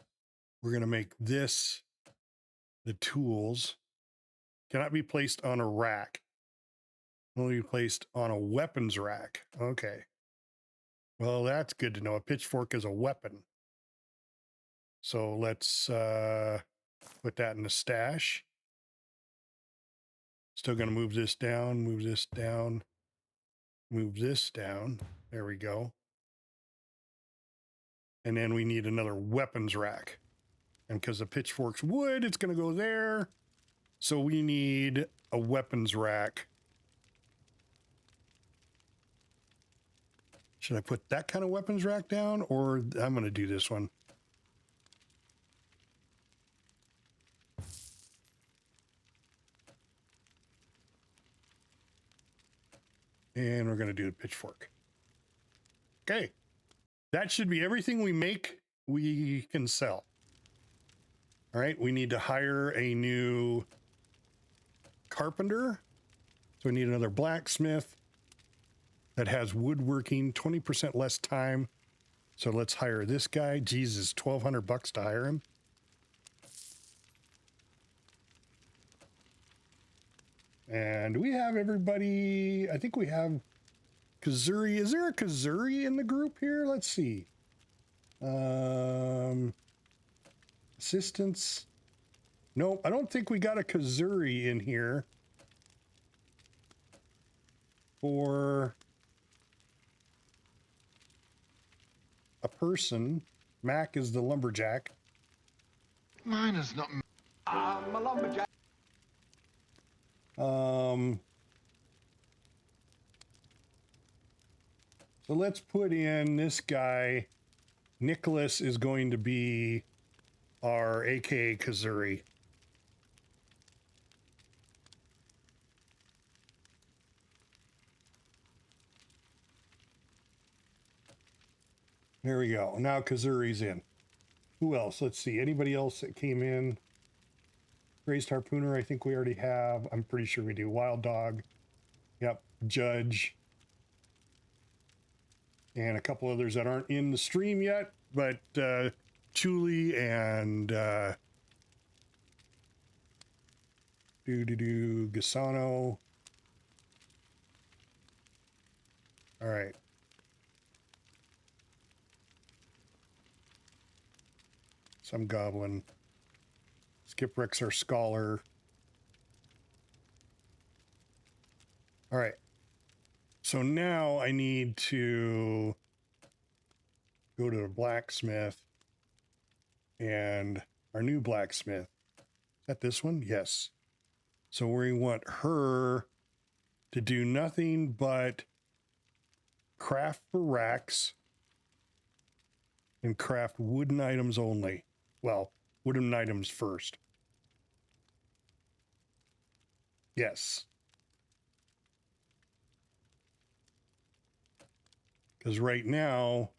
We're going to make this the tools. Cannot be placed on a rack. Only be placed on a weapons rack. Okay. Well, that's good to know. A pitchfork is a weapon. So let's put that in the stash. Still going to move this down, move this down. There we go. And then we need another weapons rack. And because the pitchfork's wood, it's going to go there. So we need a weapons rack. Should I put that kind of weapons rack down, or I'm going to do this one? And we're going to do the pitchfork. Okay. That should be everything we make, we can sell. All right. We need to hire a new carpenter. So we need another blacksmith that has woodworking, 20% less time. So let's hire this guy. Jesus, $1,200 to hire him. And we have everybody. I think we have Kazuri. Is there a Kazuri in the group here? Let's see. Assistants. Nope, I don't think we got a Kazuri in here for a person. Mac is the lumberjack. Miner's not. I'm a lumberjack. So let's put in this guy. Nicholas is going to be our AKA Kazuri. There we go. Now Kazuri's in. Who else? Let's see. Anybody else that came in? Raised Harpooner, I think we already have. I'm pretty sure we do. Wild Dog. Yep. Judge. And a couple others that aren't in the stream yet, but Chuli and Gasano. All right. Some goblin. Skipwreck's our scholar. All right. So now I need to go to the blacksmith and our new blacksmith. Is that this one? Yes. So we want her to do nothing but craft for racks and craft wooden items only. Well, wooden items first. Yes. Because right now,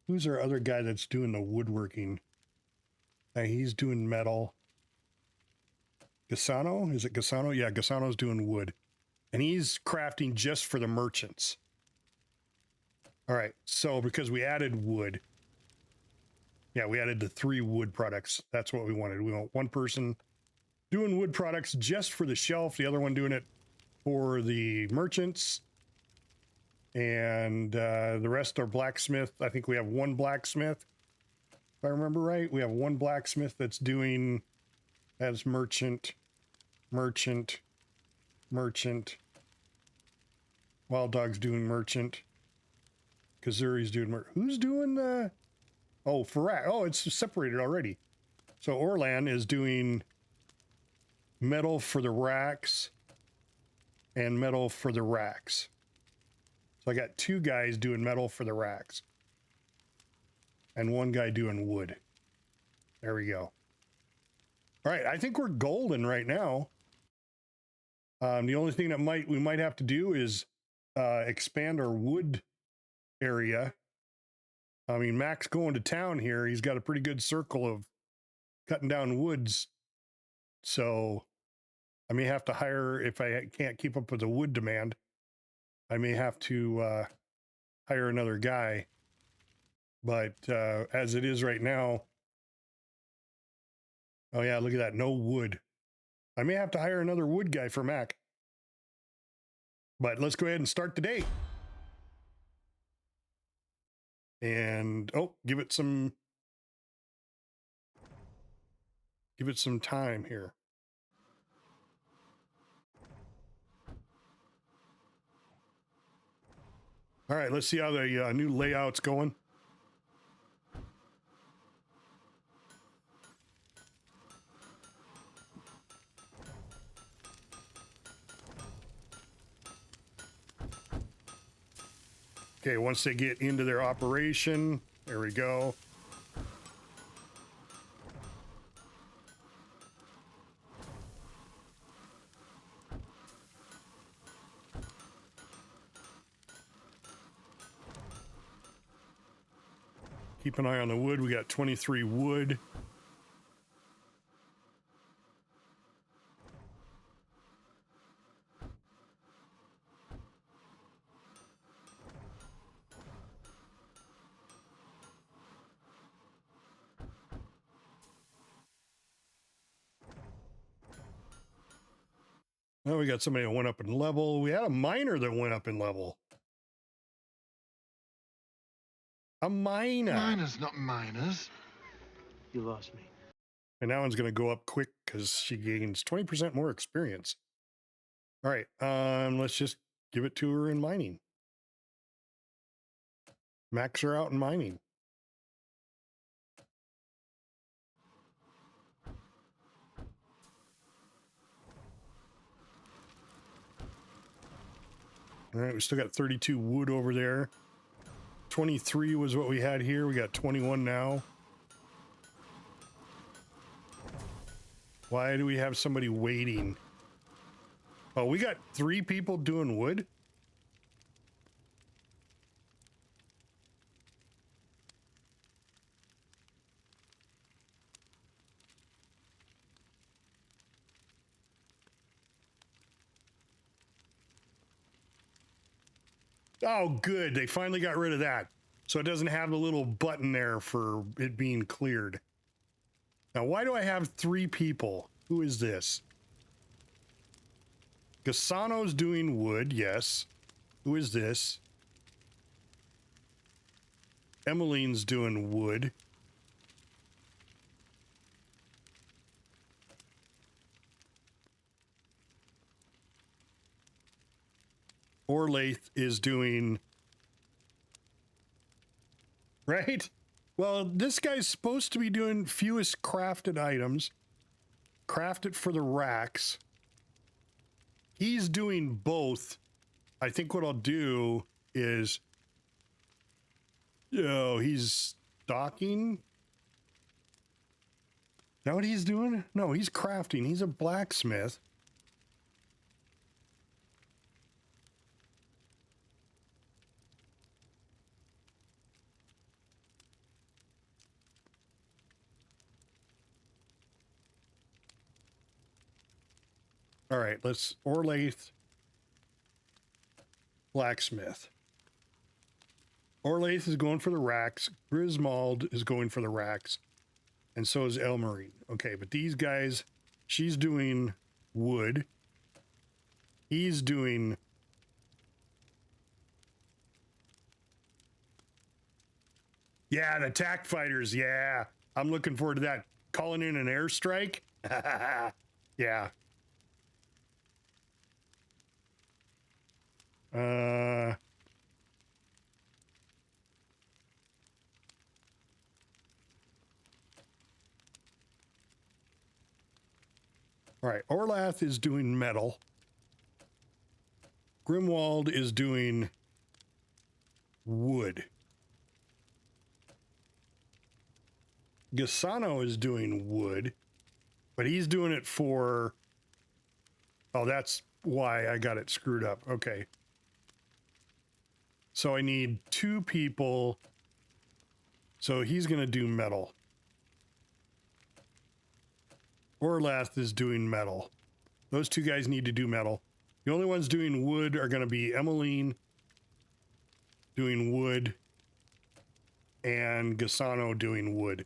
who's our other guy that's doing the woodworking? He's doing metal. Gasano? Is it Gasano? Yeah, Gasano's doing wood. And he's crafting just for the merchants. All right, so because we added wood. Yeah, we added the 3 wood products. That's what we wanted. We want one person doing wood products just for the shelf, the other one doing it for the merchants. And the rest are blacksmith. I think we have one blacksmith. If I remember right, we have one blacksmith that's doing as merchant. Wild Dog's doing merchant. Kazuri's doing who's doing the... Oh, for rack. Oh, it's separated already. So Orlan is doing metal for the racks and metal for the racks. So I got 2 guys doing metal for the racks and 1 guy doing wood. There we go. All right, I think we're golden right now. The only thing that we might have to do is expand our wood area. I mean, Mac's going to town here. He's got a pretty good circle of cutting down woods. So I may have to hire, if I can't keep up with the wood demand, I may have to hire another guy. But as it is right now, oh yeah, look at that, no wood. I may have to hire another wood guy for Mac. But let's go ahead and start the day. And give it some time here. All right, let's see how the new layout's going. Okay, once they get into their operation, there we go. Keep an eye on the wood. We got 23 wood. Now we got somebody that went up in level. We had a miner that went up in level. A miner. Miners, not miners. You lost me. And that one's going to go up quick because she gains 20% more experience. All right, let's just give it to her in mining. Max her out in mining. All right, we still got 32 wood over there. 23 was what we had here. We got 21 now. Why do we have somebody waiting? Oh, we got 3 people doing wood? Oh, good. They finally got rid of that. So it doesn't have the little button there for it being cleared. Now, why do I have 3 people? Who is this? Gasano's doing wood, yes. Who is this? Emmeline's doing wood. Orlaith is doing... Right? Well, this guy's supposed to be doing fewest crafted items. Craft it for the racks. He's doing both. I think what I'll do is... he's stocking? Is that what he's doing? No, he's crafting. He's a blacksmith. All right, let's Orlaith, blacksmith. Orlaith is going for the racks. Griswold is going for the racks. And so is Elmarine. Okay, but these guys, she's doing wood. He's doing... Yeah, the attack fighters, yeah. I'm looking forward to that. Calling in an airstrike? Yeah. All right, Orlath is doing metal. Grimwald is doing wood. Gasano is doing wood, but he's doing it for... Oh, that's why I got it screwed up. Okay. So I need 2 people. So he's going to do metal. Orlath is doing metal. Those 2 guys need to do metal. The only ones doing wood are going to be Emmeline doing wood and Gasano doing wood.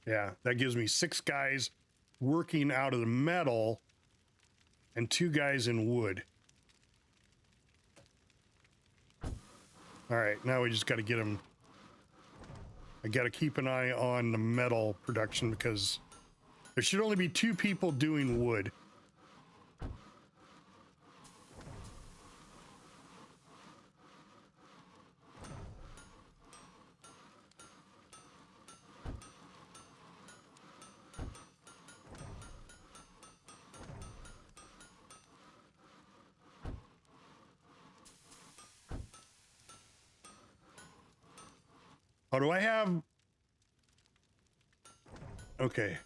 Yeah, that gives me 6 guys working out of the metal and 2 guys in wood. All right, now we just got to get them. I got to keep an eye on the metal production because there should only be 2 people doing wood. Oh, do I have... Okay.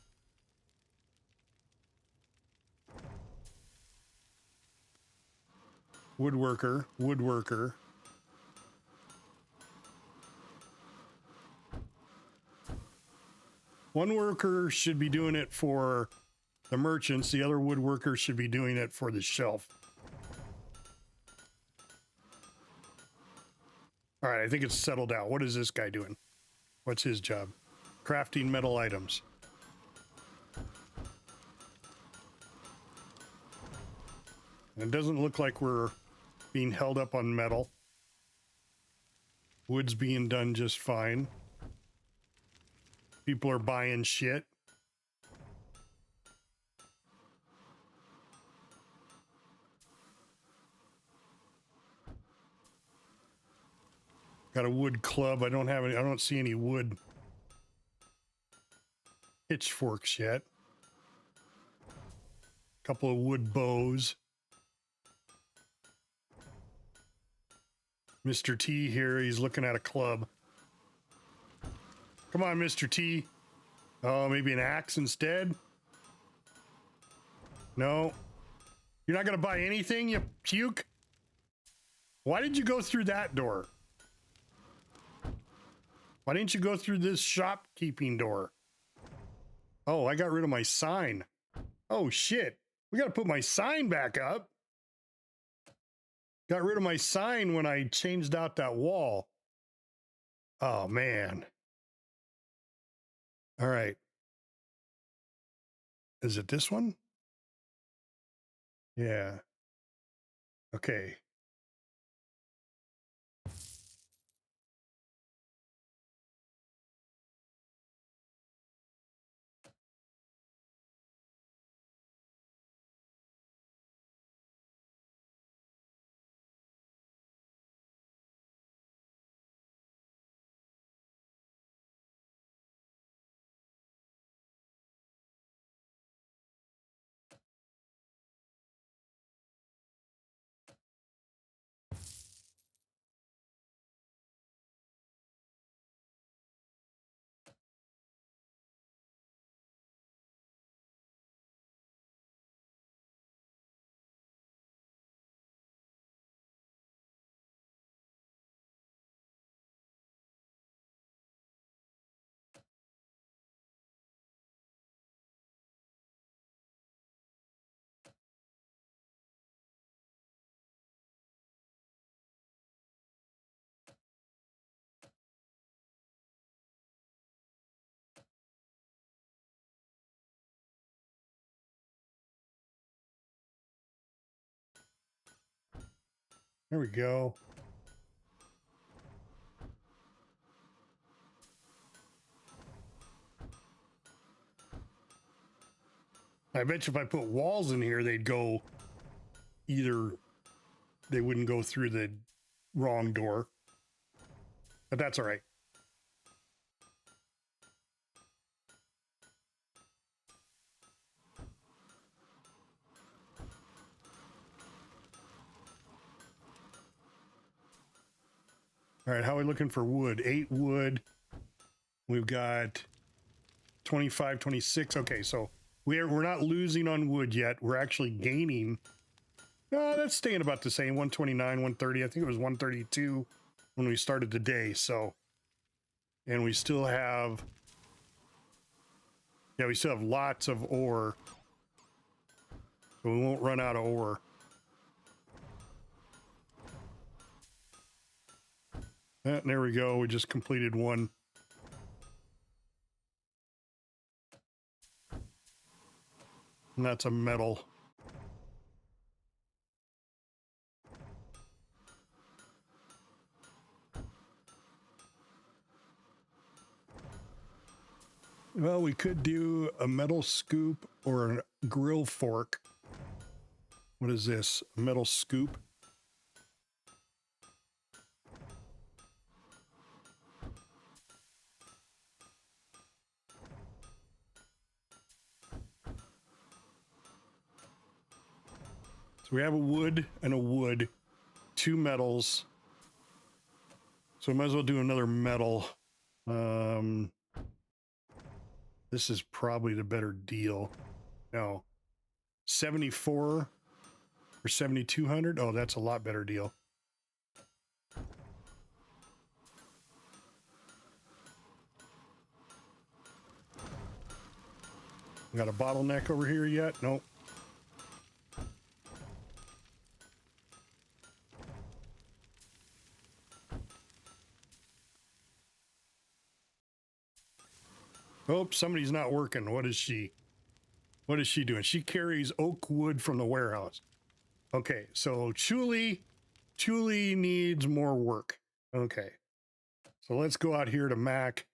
Woodworker, woodworker. One worker should be doing it for the merchants. The other woodworker should be doing it for the shelf. All right, I think it's settled out. What is this guy doing? What's his job? Crafting metal items. And it doesn't look like we're being held up on metal. Wood's being done just fine. People are buying shit. Got a wood club. I don't see any wood pitchforks yet. Couple of wood bows. Mr. T here, he's looking at a club. Come on, Mr. T. Oh, maybe an axe instead? No. You're not going to buy anything, you puke? Why did you go through that door? Why didn't you go through this shopkeeping door? Oh, I got rid of my sign. Oh, shit. We got to put my sign back up. Got rid of my sign when I changed out that wall. Oh, man. All right. Is it this one? Yeah. Okay. There we go. I bet you if I put walls in here, they'd go either, they wouldn't go through the wrong door. But that's all right. All right, how are we looking for wood? 8 wood. We've got 25, 26. Okay, so we're not losing on wood yet. We're actually gaining. No, that's staying about the same. 129, 130. I think it was 132 when we started the day. So, and we still have, yeah, we still have lots of ore. So we won't run out of ore. And there we go. We just completed one. And that's a metal. Well, we could do a metal scoop or a grill fork. What is this? A metal scoop? So we have a wood and a wood, 2 metals. So we might as well do another metal. This is probably the better deal. No, 74 or 7,200. Oh, that's a lot better deal. Got a bottleneck over here yet? Nope. Oh, somebody's not working. What is she? What is she doing? She carries oak wood from the warehouse. Okay, so Chuli needs more work. Okay, so let's go out here to Mac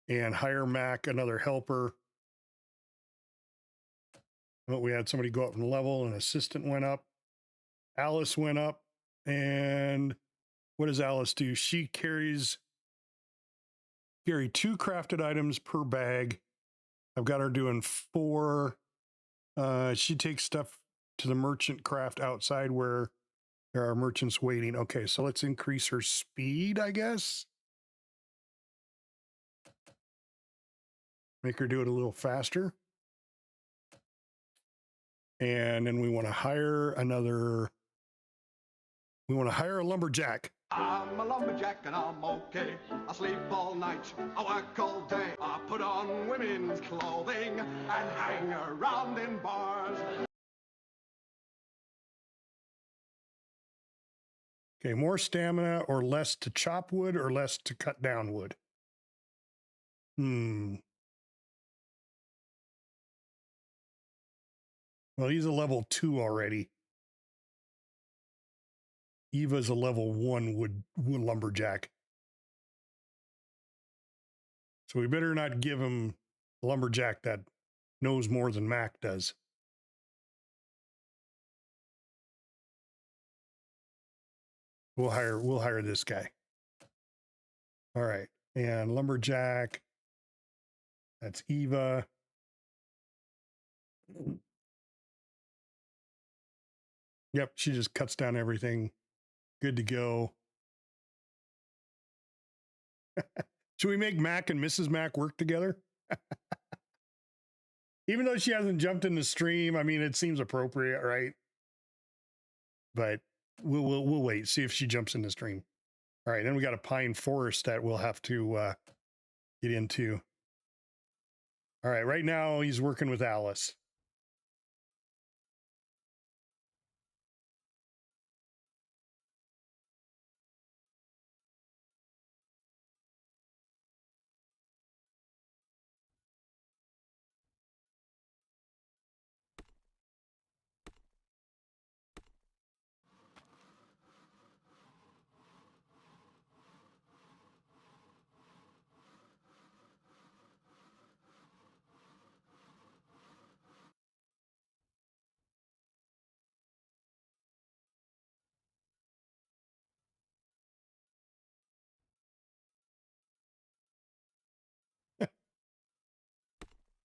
and hire Mac, another helper. Oh, we had somebody go up in level, an assistant went up. Alice went up, and what does Alice do? She carry 2 crafted items per bag. I've got her doing 4. She takes stuff to the merchant craft outside where there are merchants waiting. Okay, so let's increase her speed, I guess. Make her do it a little faster. And then we want to hire another. We want to hire a lumberjack. I'm a lumberjack and I'm okay. I sleep all night, I work all day. I put on women's clothing and hang around in bars. Okay, more stamina or less to chop wood or less to cut down wood? Well, he's a level 2 already. Eva's a level 1 wood lumberjack. So we better not give him a lumberjack that knows more than Mac does. We'll hire this guy. All right. And lumberjack. That's Eva. Yep, she just cuts down everything. Good to go. Should we make Mac and Mrs. Mac work together? Even though she hasn't jumped in the stream, I mean, it seems appropriate, right? But we'll wait, see if she jumps in the stream. All right, then we got a pine forest that we'll have to get into. All right, right now he's working with Alice.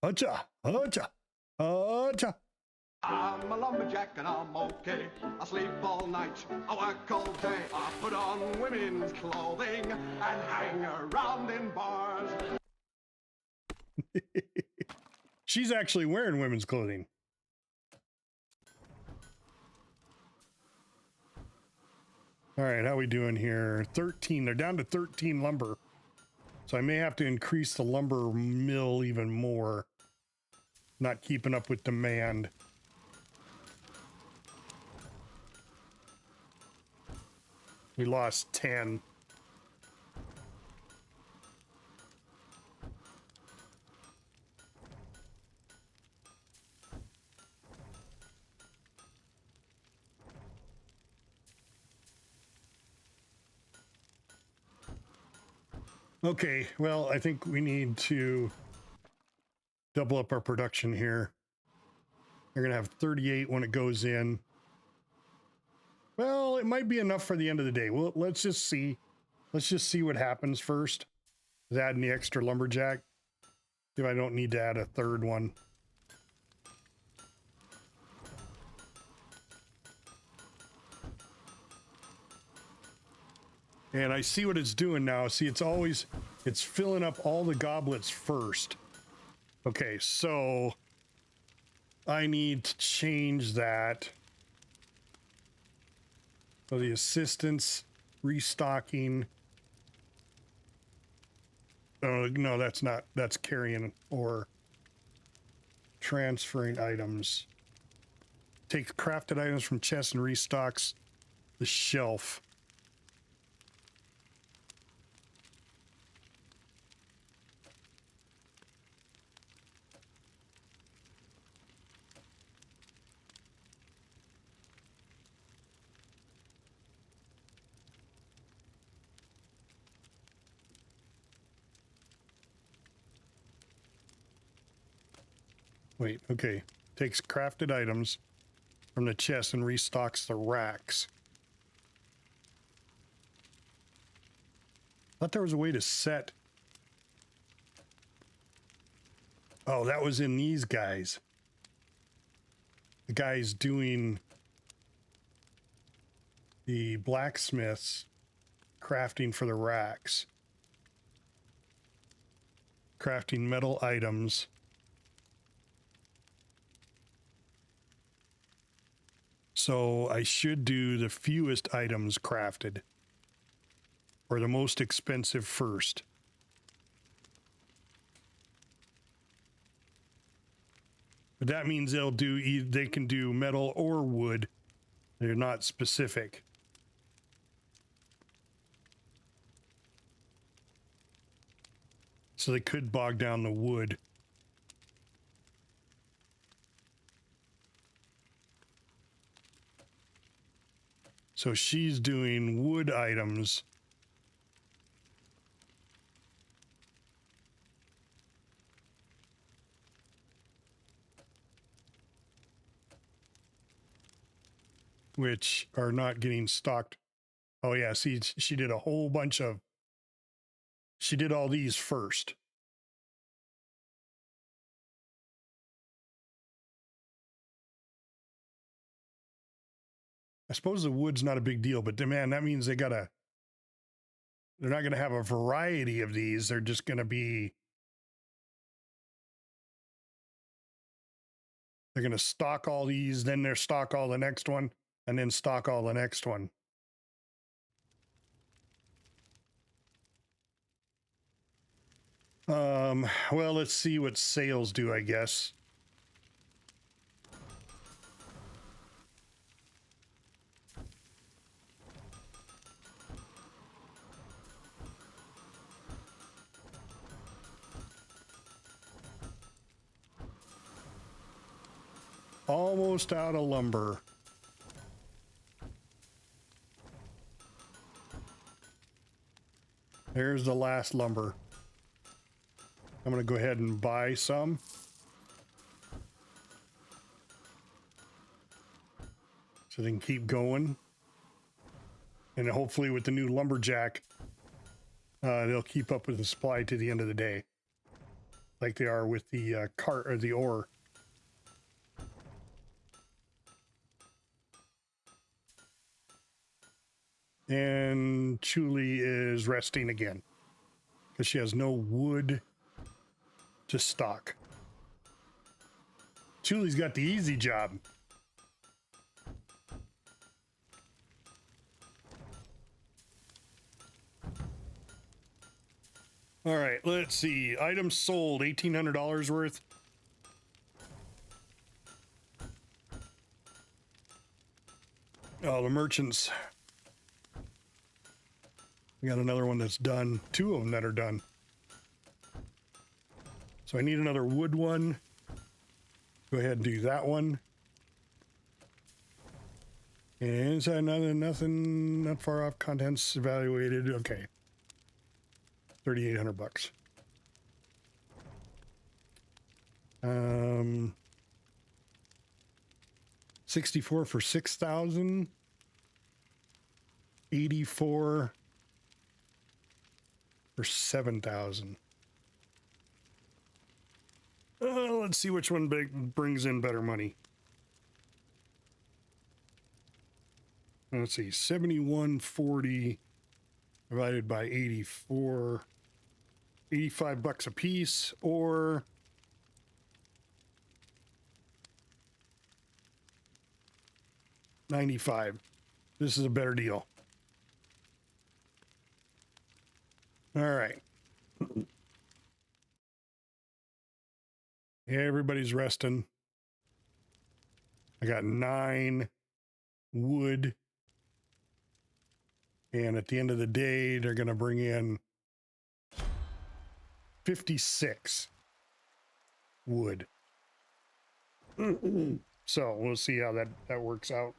Acha, acha, acha. I'm a lumberjack and I'm okay. I sleep all night, I work all day. I put on women's clothing and hang around in bars. She's actually wearing women's clothing. All right, how we doing here? 13. They're down to 13 lumber. So I may have to increase the lumber mill even more. Not keeping up with demand. We lost 10. Okay, well, I think we need to double up our production here. They're going to have 38 when it goes in. Well, it might be enough for the end of the day. Well, let's just see. Let's just see what happens first. Adding the extra lumberjack. See if I don't need to add a third one. And I see what it's doing now. See, it's filling up all the goblets first. Okay, so I need to change that. So the assistance, restocking. Oh, no, that's not. That's carrying or transferring items. Takes crafted items from chests and restocks the shelf. Wait, okay. Takes crafted items from the chest and restocks the racks. Thought there was a way to set. Oh, that was in these guys. The guys doing the blacksmiths crafting for the racks. Crafting metal items. So I should do the fewest items crafted, or the most expensive first. But that means they can do metal or wood. They're not specific. So they could bog down the wood. So she's doing wood items. Which are not getting stocked. Oh yeah, see, she did a whole bunch of, she did all these first. I suppose the wood's not a big deal, but man, that means they're not gonna have a variety of these. They're just gonna be, they're gonna stock all these, then they're stock all the next one, and then stock all the next one. Well, let's see what sales do, I guess. Almost out of lumber. There's the last lumber. I'm going to go ahead and buy some. So they can keep going. And hopefully with the new lumberjack, they'll keep up with the supply to the end of the day. Like they are with the cart or the ore. And Chuli is resting again because she has no wood to stock. Chuli's got the easy job. All right, let's see. Items sold, $1,800 worth. Oh, the merchants. We got another one that's done. Two of them that are done. So I need another wood one. Go ahead and do that one. And inside another, nothing, not far off, contents evaluated. Okay. 3,800 bucks. 64 for 6,000. 84 for 7,000. Let's see which one brings in better money. Let's see, 71.40 divided by 84, 85 bucks a piece, or $95. This is a better deal. All right. Yeah, everybody's resting. I got 9 wood. And at the end of the day, they're going to bring in 56 wood. So we'll see how that works out.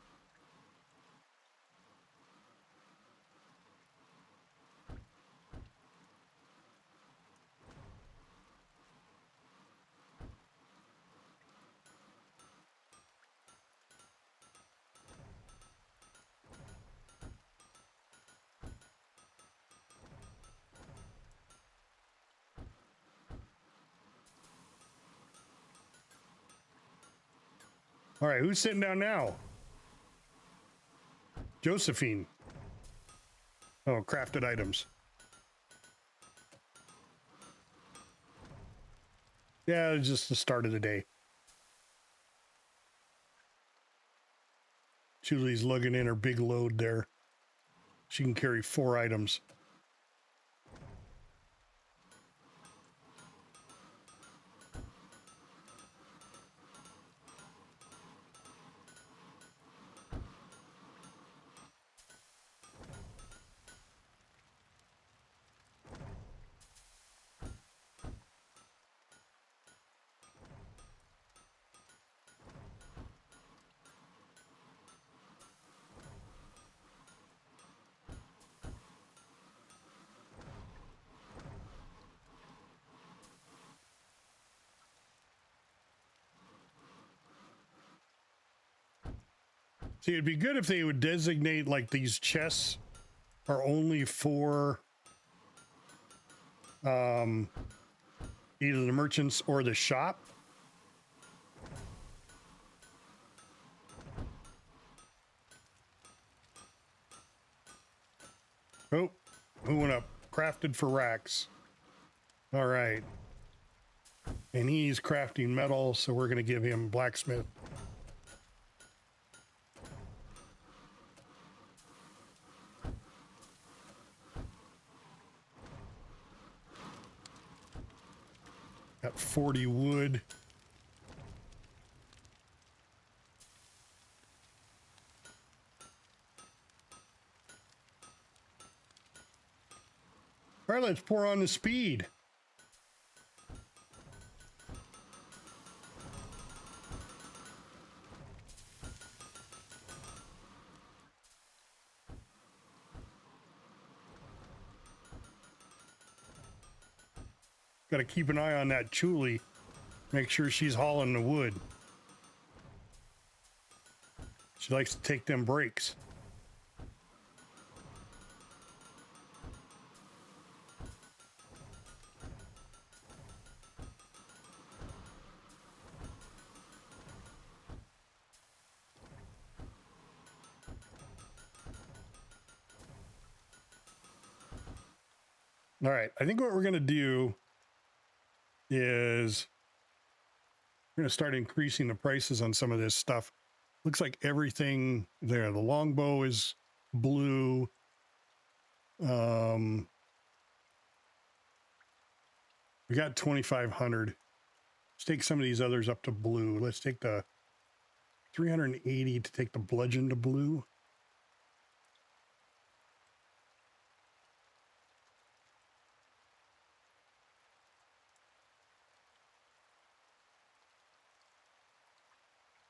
All right, who's sitting down now? Josephine. Oh, crafted items. Yeah, it's just the start of the day. Julie's lugging in her big load there. She can carry 4 items. See, it'd be good if they would designate like these chests are only for either the merchants or the shop. Oh, who went up? Crafted for racks. All right. And he's crafting metal, so we're going to give him blacksmith. Got 40 wood. All right, let's pour on the speed. Got to keep an eye on that Chuli. Make sure she's hauling the wood. She likes to take them breaks. All right. I think what we're going to do is we're going to start increasing the prices on some of this stuff. Looks like everything there. The longbow is blue. We got 2,500. Let's take some of these others up to blue. Let's take the 380 to take the bludgeon to blue.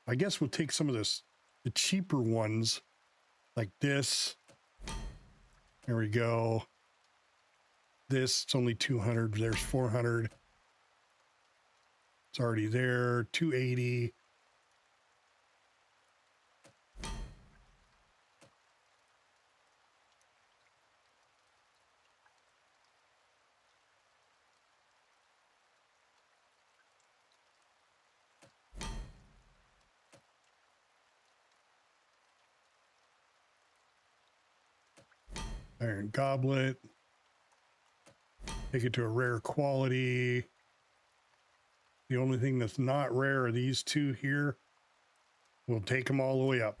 I guess we'll take some of the cheaper ones like this. There we go. This, it's only 200. There's 400. It's already there. 280. Iron goblet. Take it to a rare quality. The only thing that's not rare are these two here. We'll take them all the way up.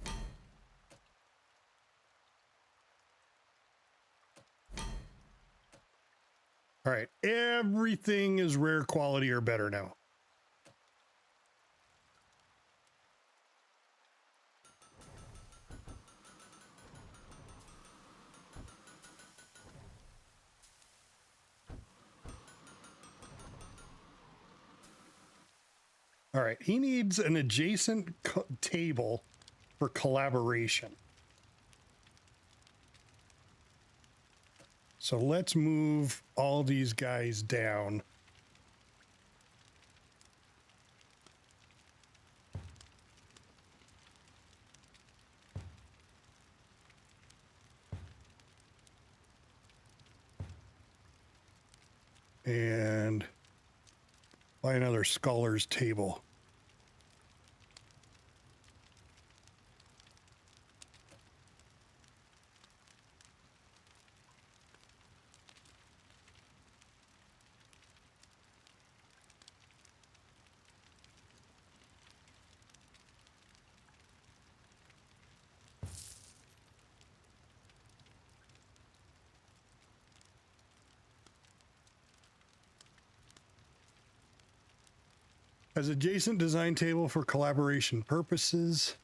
All right, everything is rare quality or better now. All right, he needs an adjacent table for collaboration. So let's move all these guys down. And buy another scholar's table. As adjacent design table for collaboration purposes.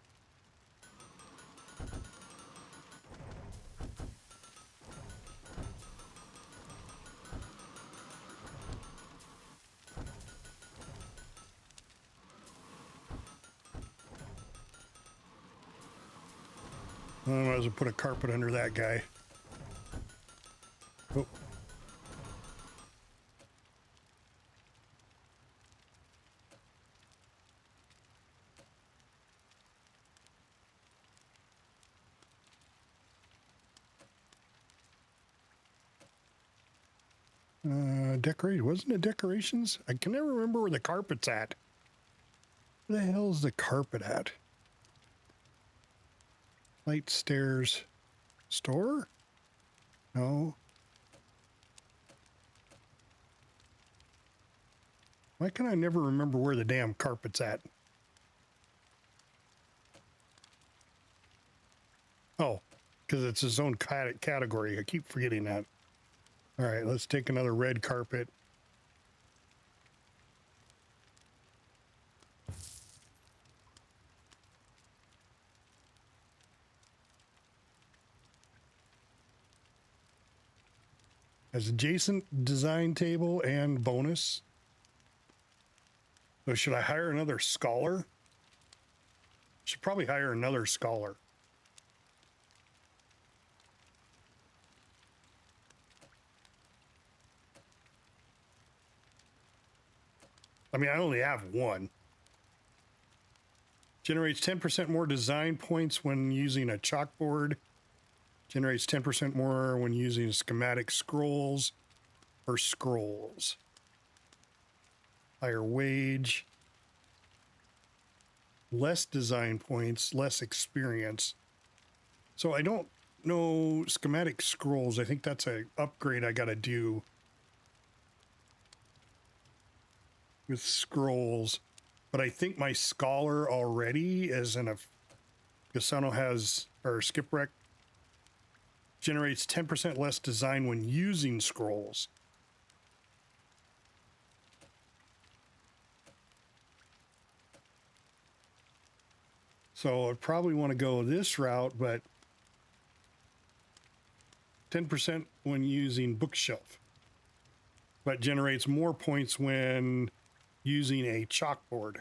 I might as well put a carpet under that guy. Oh. Decorate. Wasn't it decorations? I can never remember where the carpet's at. Where the hell's the carpet at? Light stairs. Store? No. Why can I never remember where the damn carpet's at? Oh, because it's its own category. I keep forgetting that. All right, let's take another red carpet. As adjacent design table and bonus. So should I hire another scholar? Should probably hire another scholar. I mean, I only have one. Generates 10% more design points when using a chalkboard. Generates 10% more when using schematic scrolls or scrolls. Higher wage. Less design points, less experience. So I don't know schematic scrolls. I think that's an upgrade I got to do with scrolls, but I think my scholar already is in a Gasano has, or Skipwreck generates 10% less design when using scrolls. So I'd probably want to go this route, but 10% when using bookshelf, but generates more points when using a chalkboard.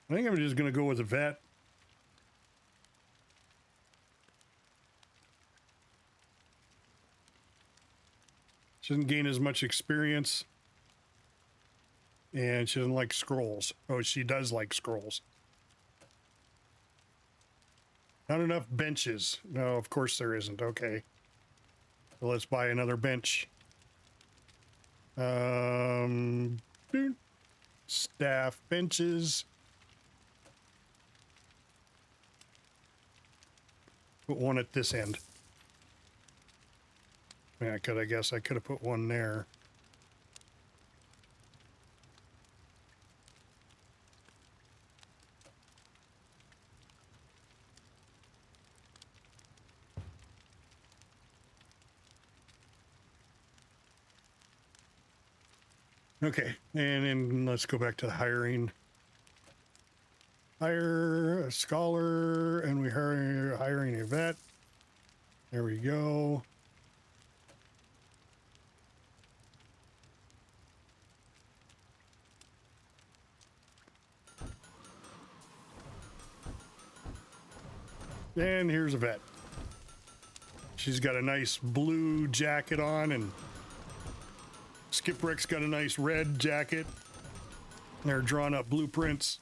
I think I'm just going to go with a vet. She doesn't gain as much experience. And she doesn't like scrolls. Oh, she does like scrolls. Not enough benches. No, of course there isn't. Okay. So let's buy another bench. Staff benches. Put one at this end. Yeah, I guess I could have put one there. Okay, and then let's go back to the hiring. Hire a scholar, and we hiring a vet. There we go. And here's a vet. She's got a nice blue jacket on, and Skipwreck's got a nice red jacket. They're drawing up blueprints.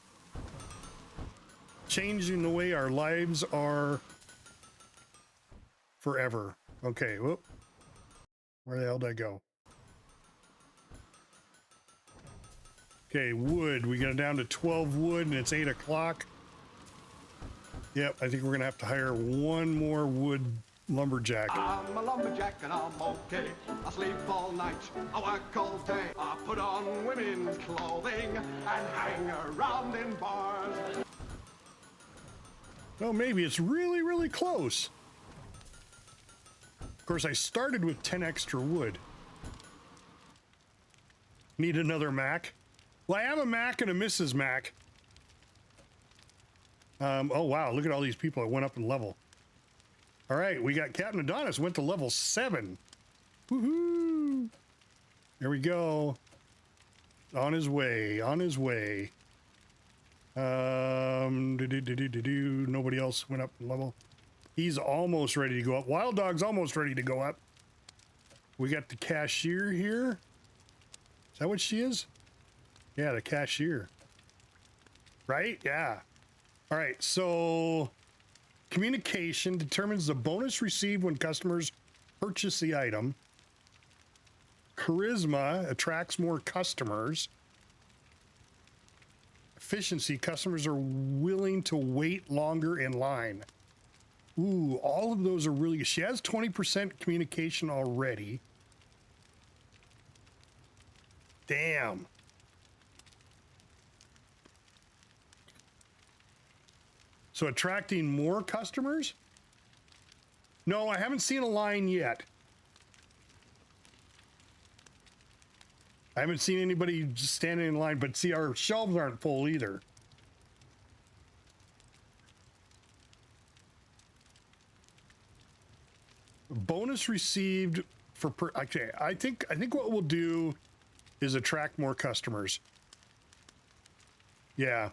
Changing the way our lives are forever. Okay, whoop. Where the hell did I go? Okay, wood. We got down to 12 wood, and it's 8 o'clock. Yep, I think we're gonna have to hire one more wood lumberjack. I'm a lumberjack and I'm okay. I sleep all night, I work all day. I put on women's clothing and hang around in bars. Oh, maybe it's really, really close. Of course, I started with 10 extra wood. Need another Mac? Well, I have a Mac and a Mrs. Mac. Oh, wow, look at all these people that went up in level. All right, we got Captain Adonis went to level 7. Woohoo! There we go. On his way, on his way. Nobody else went up in level. He's almost ready to go up. Wild Dog's almost ready to go up. We got the cashier here. Is that what she is? Yeah, the cashier. Right? Yeah. All right, so communication determines the bonus received when customers purchase the item. Charisma attracts more customers. Efficiency, customers are willing to wait longer in line. Ooh, all of those are really good. She has 20% communication already. Damn. So attracting more customers? No, I haven't seen a line yet. I haven't seen anybody just standing in line, but see, our shelves aren't full either. Bonus received for okay, I think what we'll do is attract more customers. Yeah.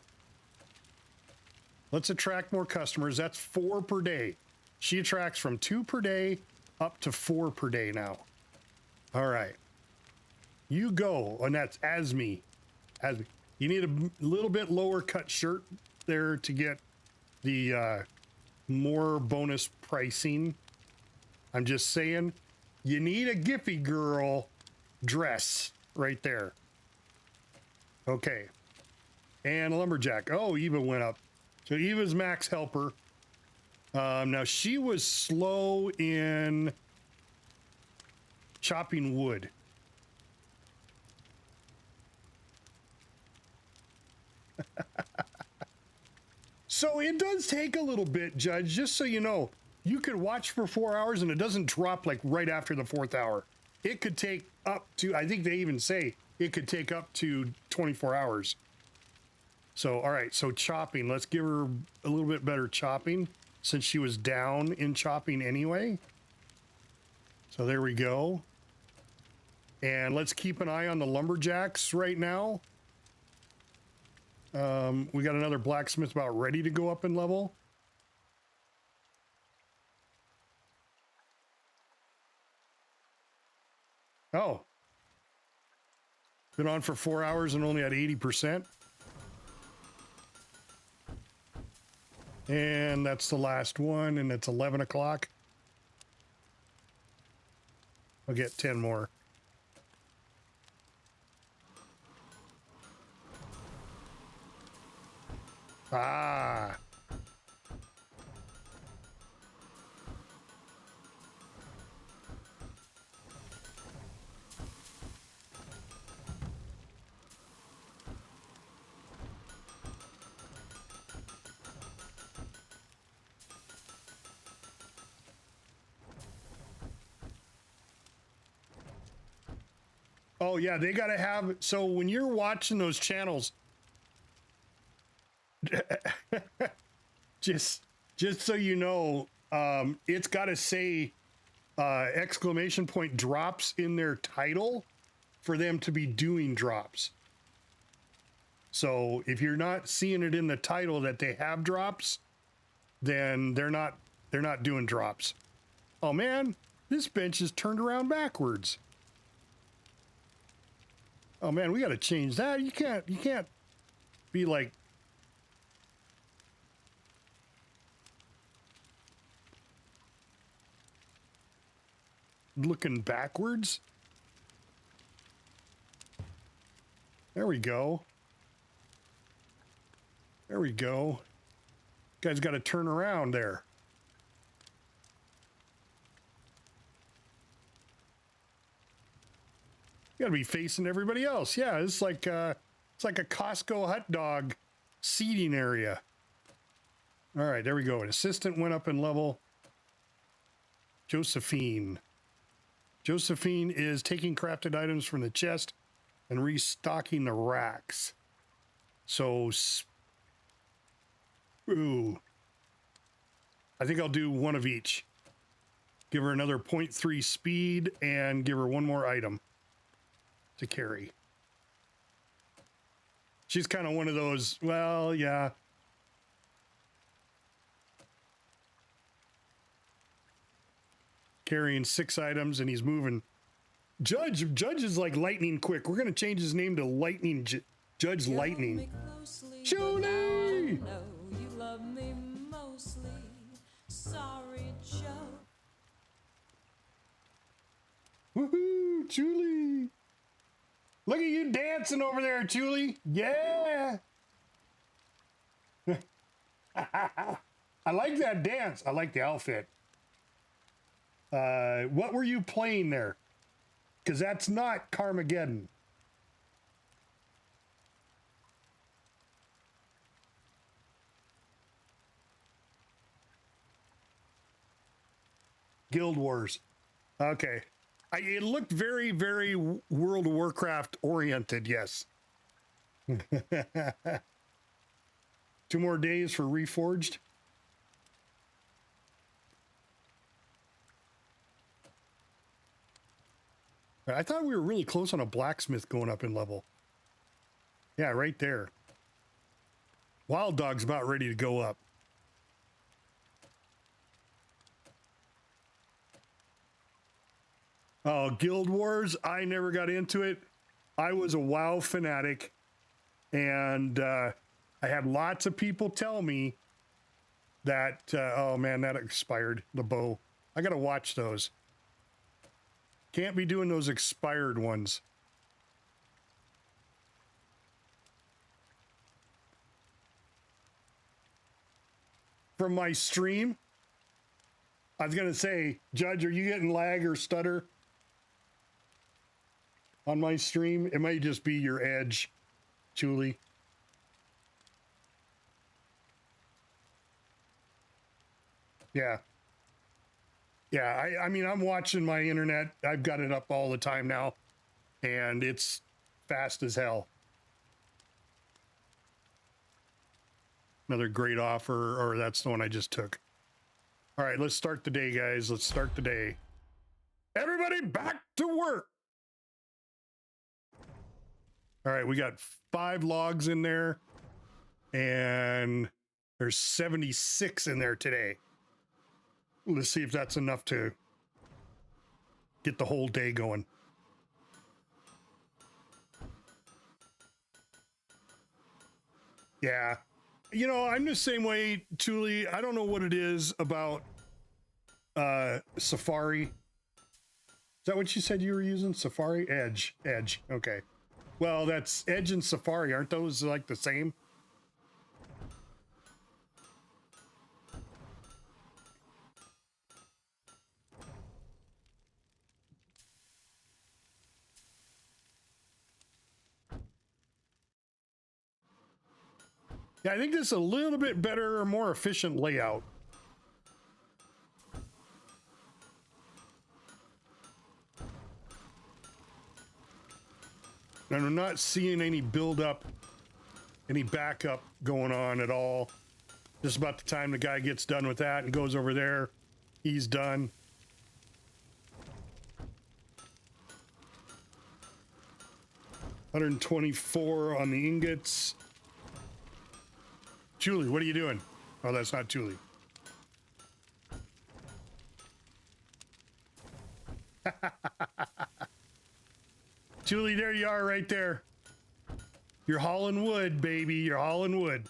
Let's attract more customers. That's 4 per day. She attracts from 2 per day up to 4 per day now. All right. You go, and that's Asmi. Asmi. You need a little bit lower cut shirt there to get the more bonus pricing. I'm just saying, you need a Giphy girl dress right there. Okay. And a lumberjack. Oh, Eva went up. So Eva's max helper. Now she was slow in chopping wood. So it does take a little bit, Judge, just so you know. You could watch for 4 hours and it doesn't drop like right after the 4th hour. It could take up to, I think they even say it could take up to 24 hours. So, all right, so chopping, let's give her a little bit better chopping since she was down in chopping anyway. So there we go. And let's keep an eye on the lumberjacks right now. We got another blacksmith about ready to go up in level. Oh. Been on for 4 hours and only at 80%. And that's the last one, and it's 11 o'clock. I'll get 10 more. Ah. Oh yeah, they gotta have, so when you're watching those channels, just so you know, it's gotta say exclamation point drops in their title for them to be doing drops. So if you're not seeing it in the title that they have drops, then they're not doing drops. Oh man, this bench is turned around backwards. Oh man, we got to change that. You can't be like looking backwards. There we go. There we go. Guys got to turn around there. You gotta be facing everybody else. Yeah, it's like a Costco hot dog seating area. All right, there we go. An assistant went up in level. Josephine. Josephine is taking crafted items from the chest and restocking the racks. So, ooh. I think I'll do one of each. Give her another 0.3 speed and give her one more item to carry. She's kind of one of those, well, yeah. Carrying 6 items and he's moving. Judge is like lightning quick. We're going to change his name to Lightning Judge Lightning. Julie! You love me mostly. Sorry, Joe. Woohoo, Julie! Look at you dancing over there, Julie. Yeah. I like that dance. I like the outfit. What were you playing there? Because that's not Carmageddon. Guild Wars. Okay. It looked very, very World of Warcraft oriented, yes. 2 more days for Reforged. I thought we were really close on a blacksmith going up in level. Yeah, right there. Wild Dog's about ready to go up. Oh, Guild Wars, I never got into it. I was a WoW fanatic, and I had lots of people tell me that, oh man, that expired, the bow. I gotta watch those. Can't be doing those expired ones. From my stream, I was gonna say, Judge, are you getting lag or stutter on my stream? It might just be your edge, Julie. Yeah. Yeah, I mean, I'm watching my internet. I've got it up all the time now, and it's fast as hell. Another great offer, or that's the one I just took. All right, let's start the day, guys. Let's start the day. Everybody back to work. All right, we got 5 logs in there, and there's 76 in there today. Let's see if that's enough to get the whole day going. Yeah. You know, I'm the same way, Julie. I don't know what it is about Safari. Is that what you said you were using? Safari? Edge. Okay. Well, that's Edge and Safari. Aren't those like the same? Yeah, I think this is a little bit better or more efficient layout. And I'm not seeing any build-up, any backup going on at all. Just about the time the guy gets done with that and goes over there, he's done. $124 on the ingots. Julie, what are you doing? Oh, that's not Julie. Julie, there you are right there. You're hauling wood, baby. You're hauling wood.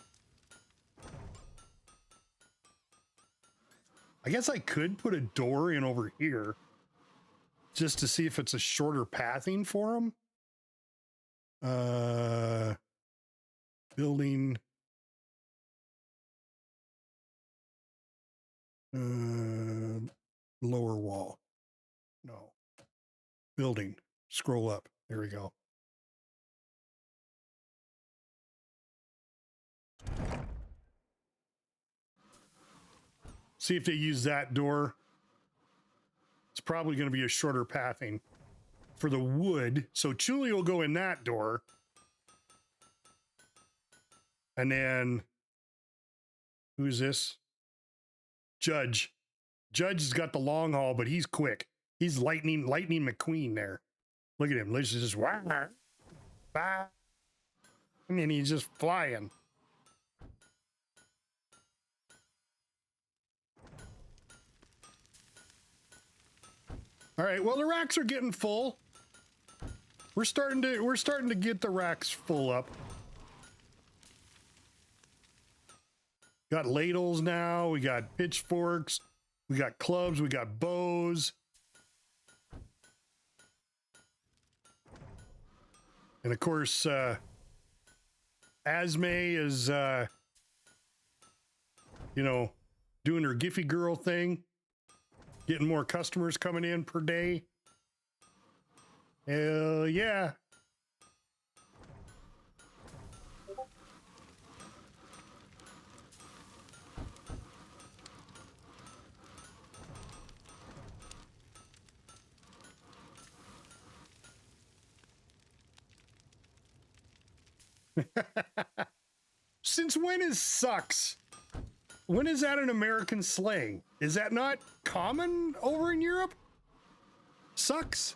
I guess I could put a door in over here just to see if it's a shorter pathing for them. Building. Lower wall. No. Building. Scroll up. There we go. See if they use that door. It's probably going to be a shorter pathing for the wood. So Julie will go in that door. And then who's this? Judge. Judge has got the long haul, but he's quick. He's Lightning McQueen there. Look at him. Let's just wah, bah, and then he's just flying. All right. Well, the racks are getting full. We're starting to get the racks full up. Got ladles now. We got pitchforks. We got clubs. We got bows. And of course, Asme is, you know, doing her Giphy girl thing, getting more customers coming in per day. Hell yeah. Since when is sucks? When is that an American slang? Is that not common over in Europe? Sucks?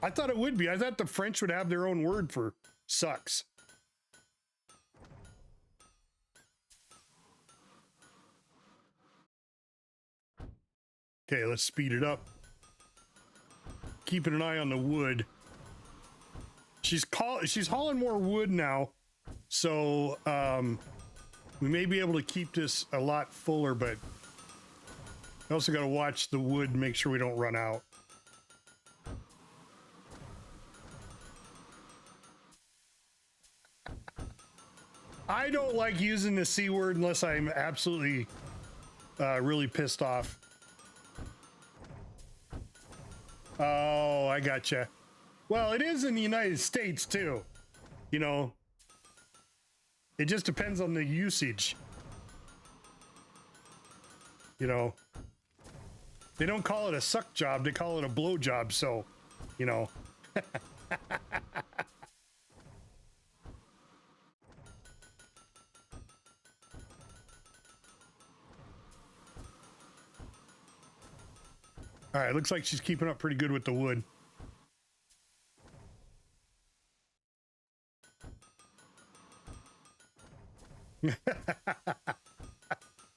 I thought it would be. I thought the French would have their own word for sucks. Okay, let's speed it up. Keeping an eye on the wood. She's hauling more wood now, so we may be able to keep this a lot fuller, but I also got to watch the wood and make sure we don't run out. I don't like using the C word unless I'm absolutely really pissed off. Oh, I gotcha. Well, it is in the United States too. You know, it just depends on the usage. You know, they don't call it a suck job, they call it a blow job. So, you know. All right, looks like she's keeping up pretty good with the wood.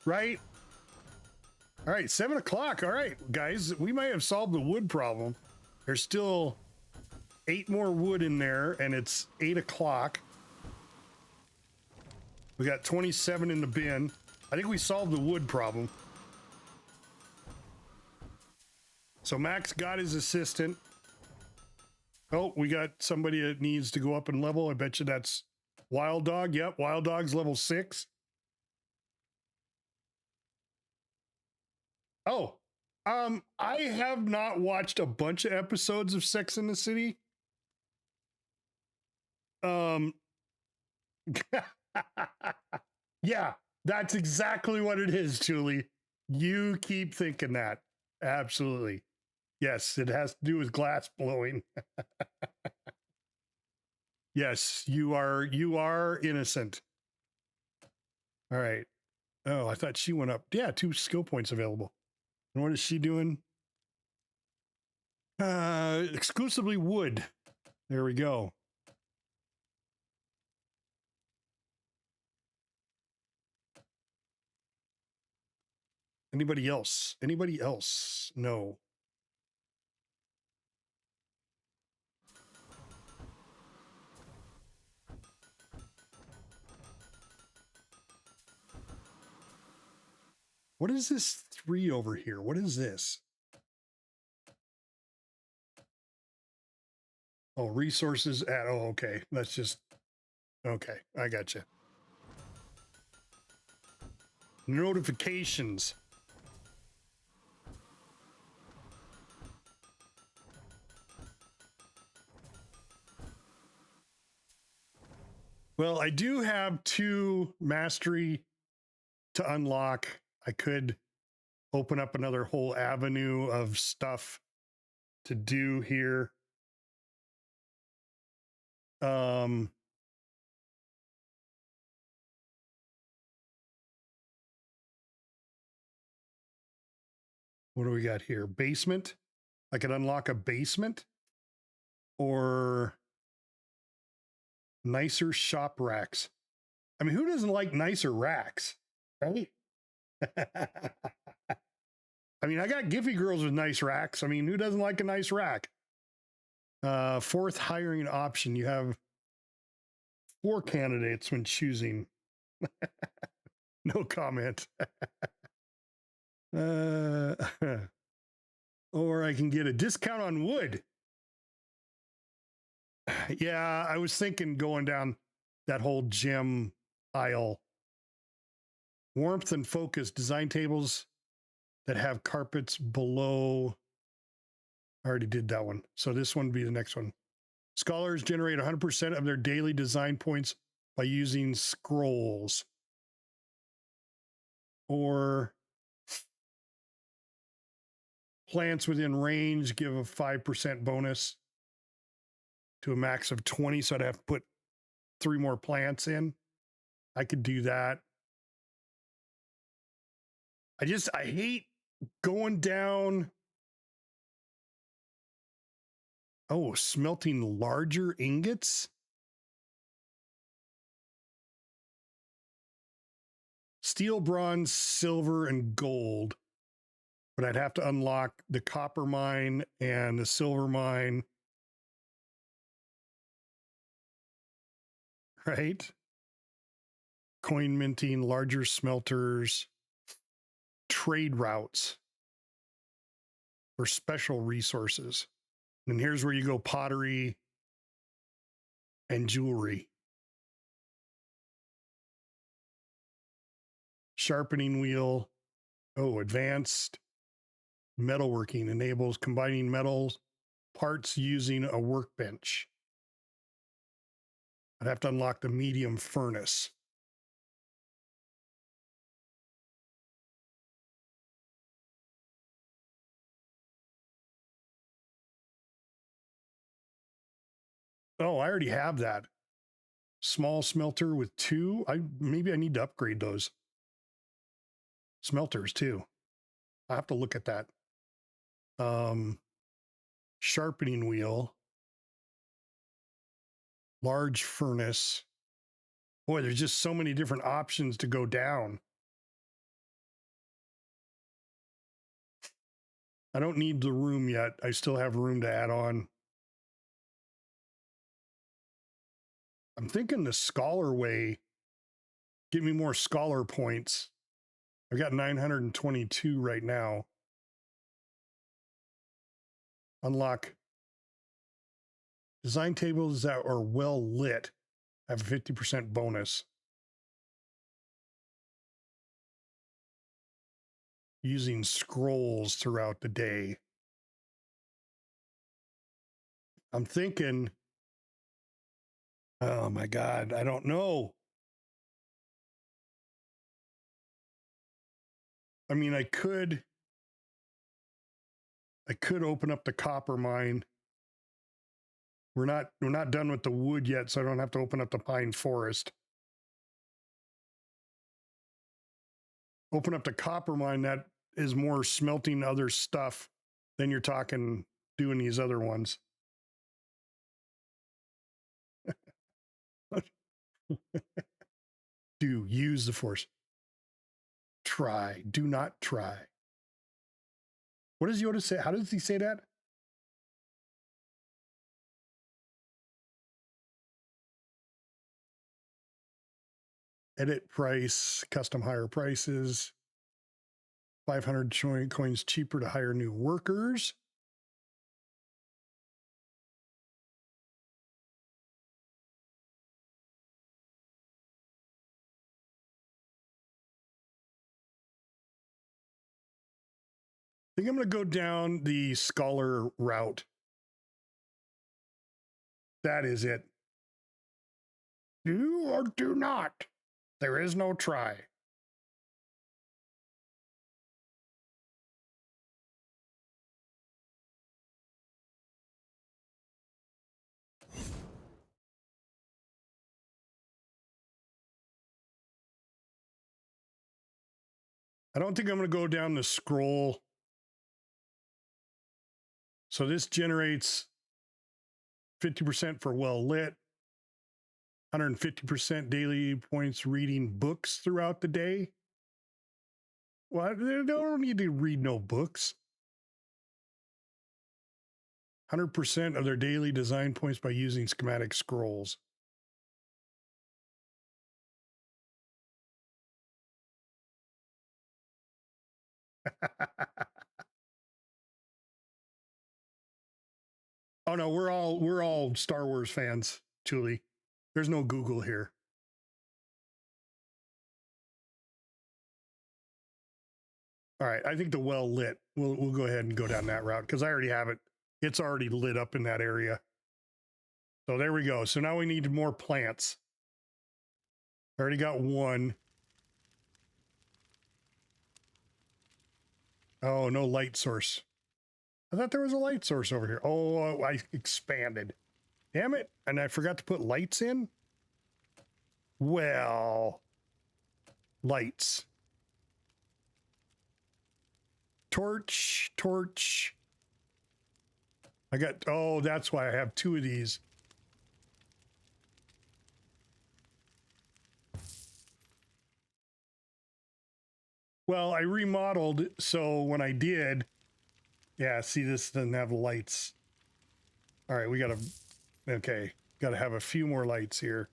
Right? All right, 7 o'clock. All right, guys, we might have solved the wood problem. There's still 8 more wood in there, and it's 8 o'clock. We got 27 in the bin. I think we solved the wood problem. So Max got his assistant. Oh, we got somebody that needs to go up in level. I bet you that's Wild Dog. Yep, Wild Dog's level 6. Oh, I have not watched a bunch of episodes of Sex in the City. Yeah, that's exactly what it is, Julie. You keep thinking that. Absolutely. Yes, it has to do with glass blowing. Yes, you are innocent. All right. Oh, I thought she went up. Yeah, 2 skill points available. And what is she doing? Exclusively wood. There we go. Anybody else? Anybody else? No. What is this 3 over here? What is this? Oh, resources at, oh, okay. That's just, okay. I got you. Notifications. Well, I do have 2 mastery to unlock. I could open up another whole avenue of stuff to do here. What do we got here? Basement. I could unlock a basement or nicer shop racks. I mean, who doesn't like nicer racks, right? I mean, I got Giffy girls with nice racks. I mean, who doesn't like a nice rack? 4th hiring option. You have 4 candidates when choosing. No comment. Or I can get a discount on wood. Yeah, I was thinking going down that whole gem aisle. Warmth and focus. Design tables that have carpets below. I already did that one. So this one would be the next one. Scholars generate 100% of their daily design points by using scrolls. Or plants within range give a 5% bonus to a max of 20. So I'd have to put 3 more plants in. I could do that. I hate going down. Oh, smelting larger ingots. Steel, bronze, silver, and gold. But I'd have to unlock the copper mine and the silver mine. Right? Coin minting, larger smelters, trade routes for special resources. And here's where you go pottery and jewelry. Sharpening wheel. Oh, advanced metalworking enables combining metals parts using a workbench. I'd have to unlock the medium furnace. Oh, I already have that. Small smelter with 2. Maybe I need to upgrade those smelters too. I have to look at that. Sharpening wheel. Large furnace. Boy, there's just so many different options to go down. I don't need the room yet. I still have room to add on. I'm thinking the scholar way, give me more scholar points. I've got 922 right now. Unlock design tables that are well lit have a 50% bonus. Using scrolls throughout the day. I'm thinking, oh my God, I don't know. I mean, I could open up the copper mine. We're not done with the wood yet, so I don't have to open up the pine forest. Open up the copper mine, that is more smelting other stuff than you're talking doing these other ones. Do use the force. Try. Do not try. What does Yoda say? How does he say that? Edit price, custom higher prices. 500 coins cheaper to hire new workers. I think I'm going to go down the scholar route. That is it. Do or do not. There is no try. I don't think I'm going to go down the scroll. So this generates 50% for well lit, 150% daily points reading books throughout the day. Well, they don't need to read no books. 100% of their daily design points by using schematic scrolls. Oh no, we're all Star Wars fans, Julie. There's no Google here. All right, I think the well lit. We'll go ahead and go down that route because I already have it. It's already lit up in that area. So there we go. So now we need more plants. I already got one. Oh, no light source. I thought there was a light source over here. Oh, I expanded. Damn it. And I forgot to put lights in? Well, lights. Torch, torch. I got, oh, that's why I have 2 of these. Well, I remodeled, so when I did, yeah, see, this doesn't have lights. All right, we gotta, okay, gotta have a few more lights here.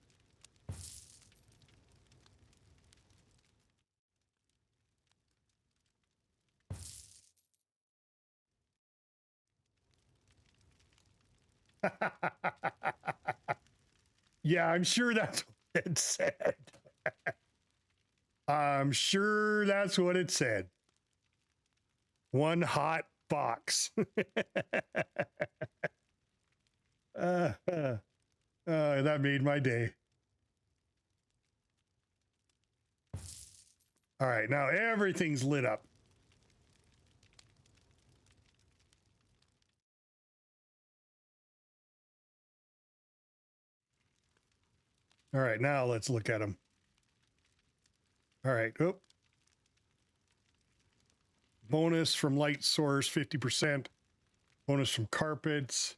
Yeah, I'm sure that's what it said. I'm sure that's what it said. One hot box. That made my day. All right, now everything's lit up. All right, now let's look at them. All right, oh. Bonus from light source, 50%. Bonus from carpets.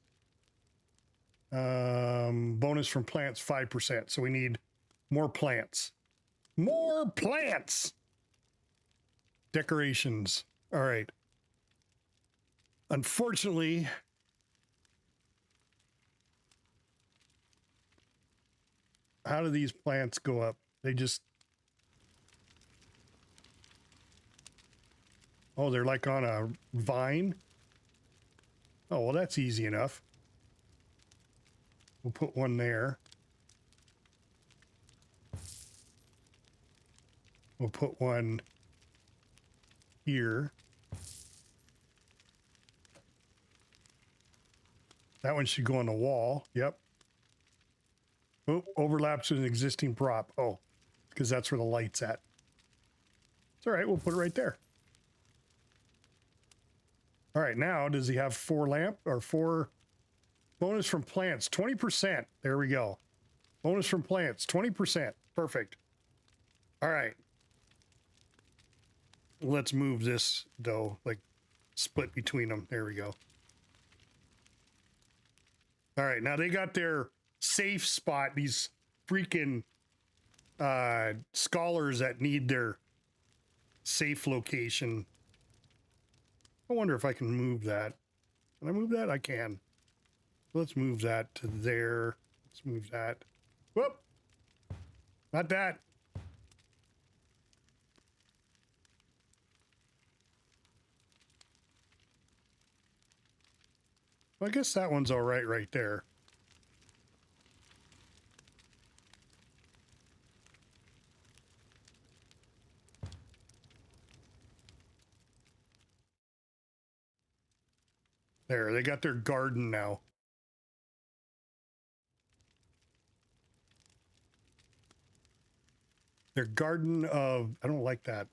Bonus from plants, 5%. So we need more plants. More plants! Decorations. All right. Unfortunately, how do these plants go up? They just... Oh, they're like on a vine? Oh, well, that's easy enough. We'll put one there. We'll put one here. That one should go on the wall. Yep. Oh, overlaps with an existing prop. Oh, because that's where the light's at. It's all right. We'll put it right there. All right. Now, does he have 4 lamp or 4 bonus from plants? 20%. There we go. Bonus from plants. 20%. Perfect. All right. Let's move this, though, like split between them. There we go. All right. Now they got their safe spot. These freaking scholars that need their safe location. I wonder if I can move that. Can I move that? I can. Let's move that to there. Let's move that. Whoop! Not that. Well, I guess that one's all right there. There, they got their garden now. Their garden of... I don't like that.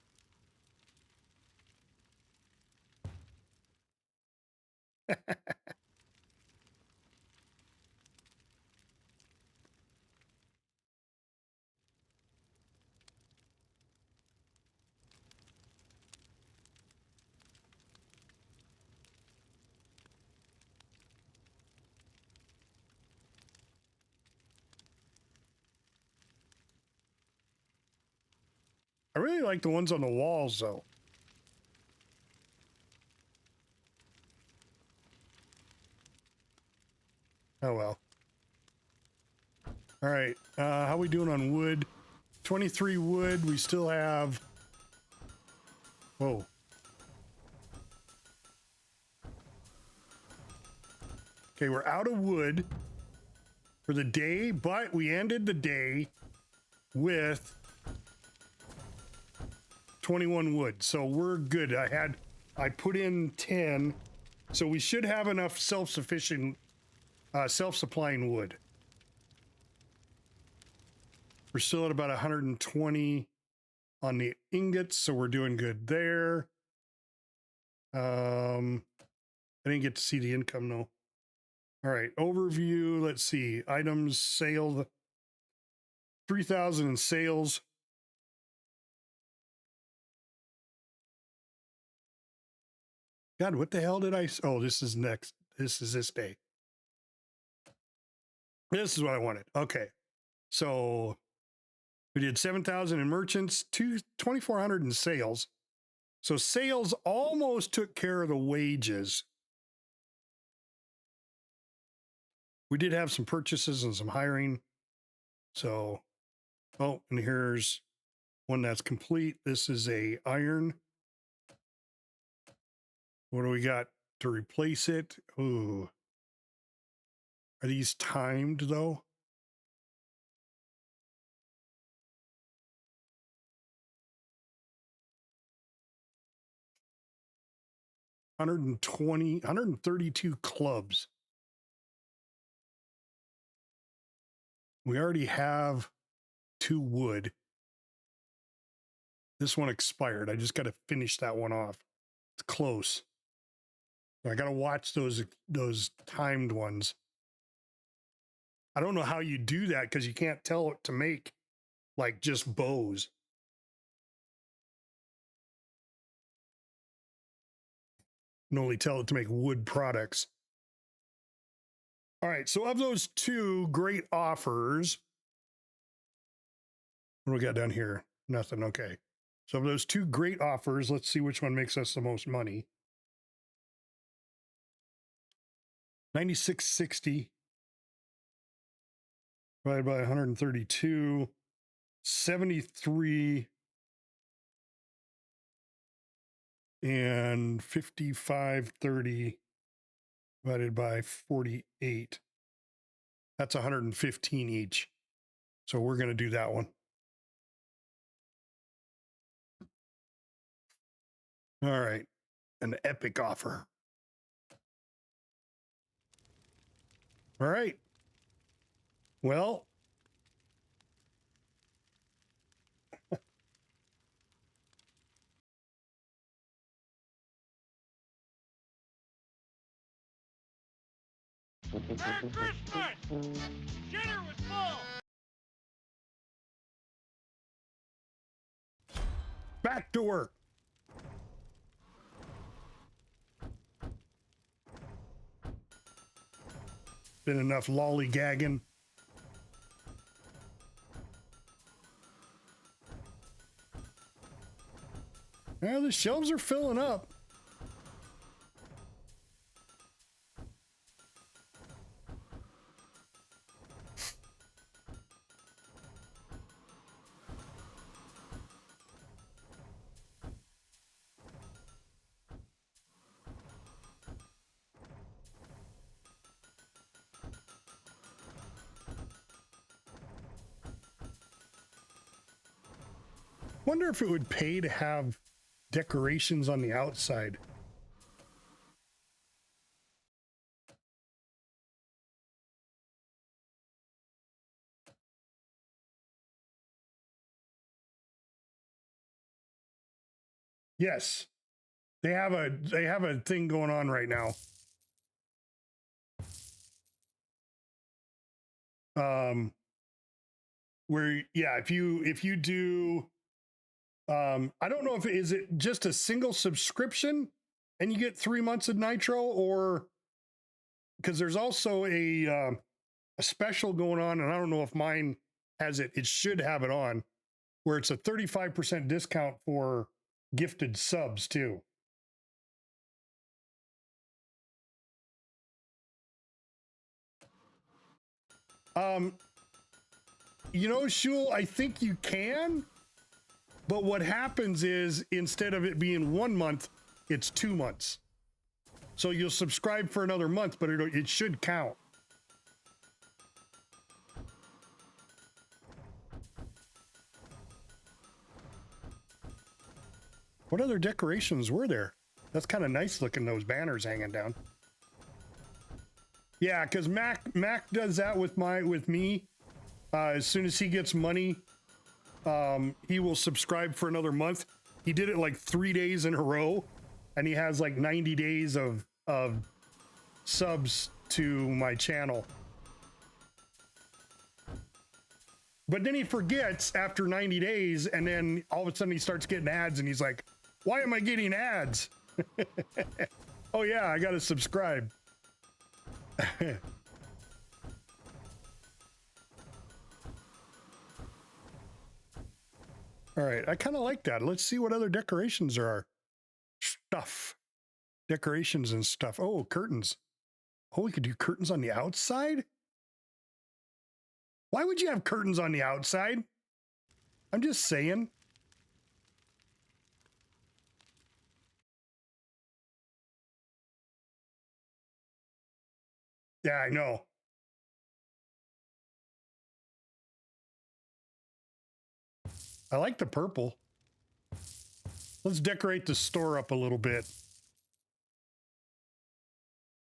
I really like the ones on the walls, though. Oh, well. All right. How we doing on wood? 23 wood. We still have... Whoa. Okay, we're out of wood for the day, but we ended the day with 21 wood. So we're good. I put in 10. So we should have enough self-sufficient, self-supplying wood. We're still at about 120 on the ingots, so we're doing good there. I didn't get to see the income though. All right, overview. Let's see. Items, sales. 3,000 in sales. God, what the hell did I... Oh, this is next. This is this day. This is what I wanted. Okay. So we did 7,000 in merchants, 2,400 in sales. So sales almost took care of the wages. We did have some purchases and some hiring. So, oh, and here's one that's complete. This is a iron. What do we got to replace it? Ooh. Are these timed though? 132 clubs. We already have 2 wood. This one expired. I just got to finish that one off. It's close. I got to watch those timed ones. I don't know how you do that because you can't tell it to make like just bows. You can only tell it to make wood products. All right, so of those 2 great offers, what do we got down here? Nothing. Okay. So of those 2 great offers, let's see which one makes us the most money. 96.60 divided by 132, 73, and 55.30 divided by 48. That's 115 each. So we're going to do that one. All right. An epic offer. All right. Well, Merry Christmas! Dinner was full! back to work. Been enough lollygagging. Yeah, the shelves are filling up. Wonder if it would pay to have decorations on the outside. Yes. They have a thing going on right now. Where yeah, if you do I don't know if is it just a single subscription and you get 3 months of Nitro, or because there's also a special going on, and I don't know if mine has it. It should have it on, where it's a 35% discount for gifted subs too. You know, Shul, I think you can, but what happens is instead of it being 1 month, it's 2 months. So you'll subscribe for another month, but it should count. What other decorations were there? That's kind of nice looking, those banners hanging down. Yeah, because Mac does that with me. As soon as he gets money, he will subscribe for another month. He did it like 3 days in a row, and he has like 90 days of subs to my channel. But then he forgets after 90 days, and then all of a sudden he starts getting ads, and he's like, why am I getting ads? Oh yeah, I gotta subscribe. All right, I kind of like that. Let's see what other decorations there are. Stuff. Decorations and stuff. Oh, curtains. Oh, we could do curtains on the outside? Why would you have curtains on the outside? I'm just saying. Yeah, I know. I like the purple. Let's decorate the store up a little bit.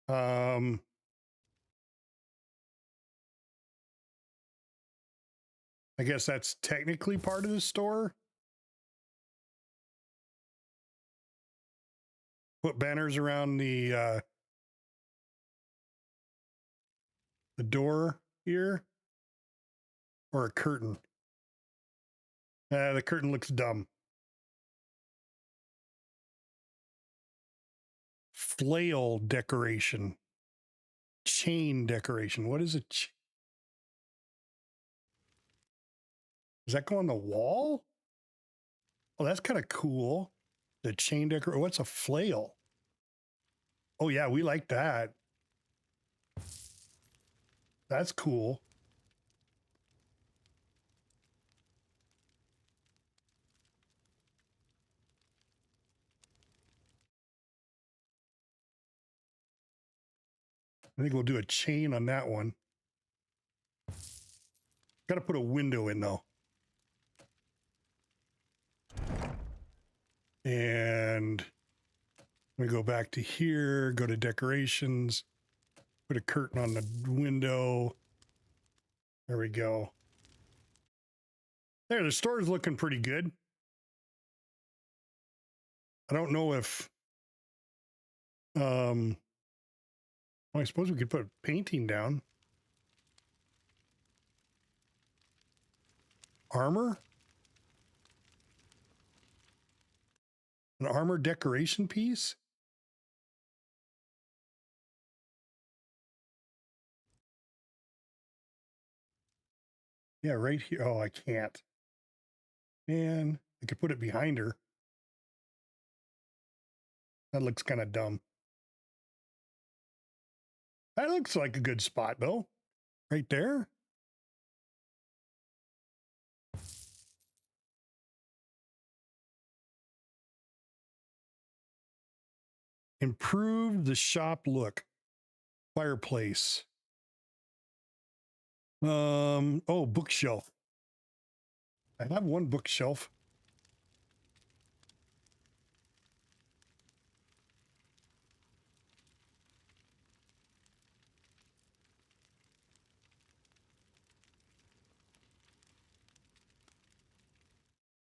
Um, I guess that's technically part of the store. Put banners around the door here, or a curtain. The curtain looks dumb. Flail decoration. Chain decoration. What is it? Does that go on the wall? Oh, that's kind of cool. The chain decoration. What's a flail? Oh, yeah, we like that. That's cool. I think we'll do a chain on that one. Got to put a window in, though. And we go back to here, go to decorations, put a curtain on the window. There we go. There, the store is looking pretty good. I don't know if, well, I suppose we could put painting down. Armor? An armor decoration piece? Yeah, right here. Oh, I can't. Man, I could put it behind her. That looks kind of dumb. That looks like a good spot, though. Right there. Improve the shop look. Fireplace. Oh, bookshelf. I have one bookshelf.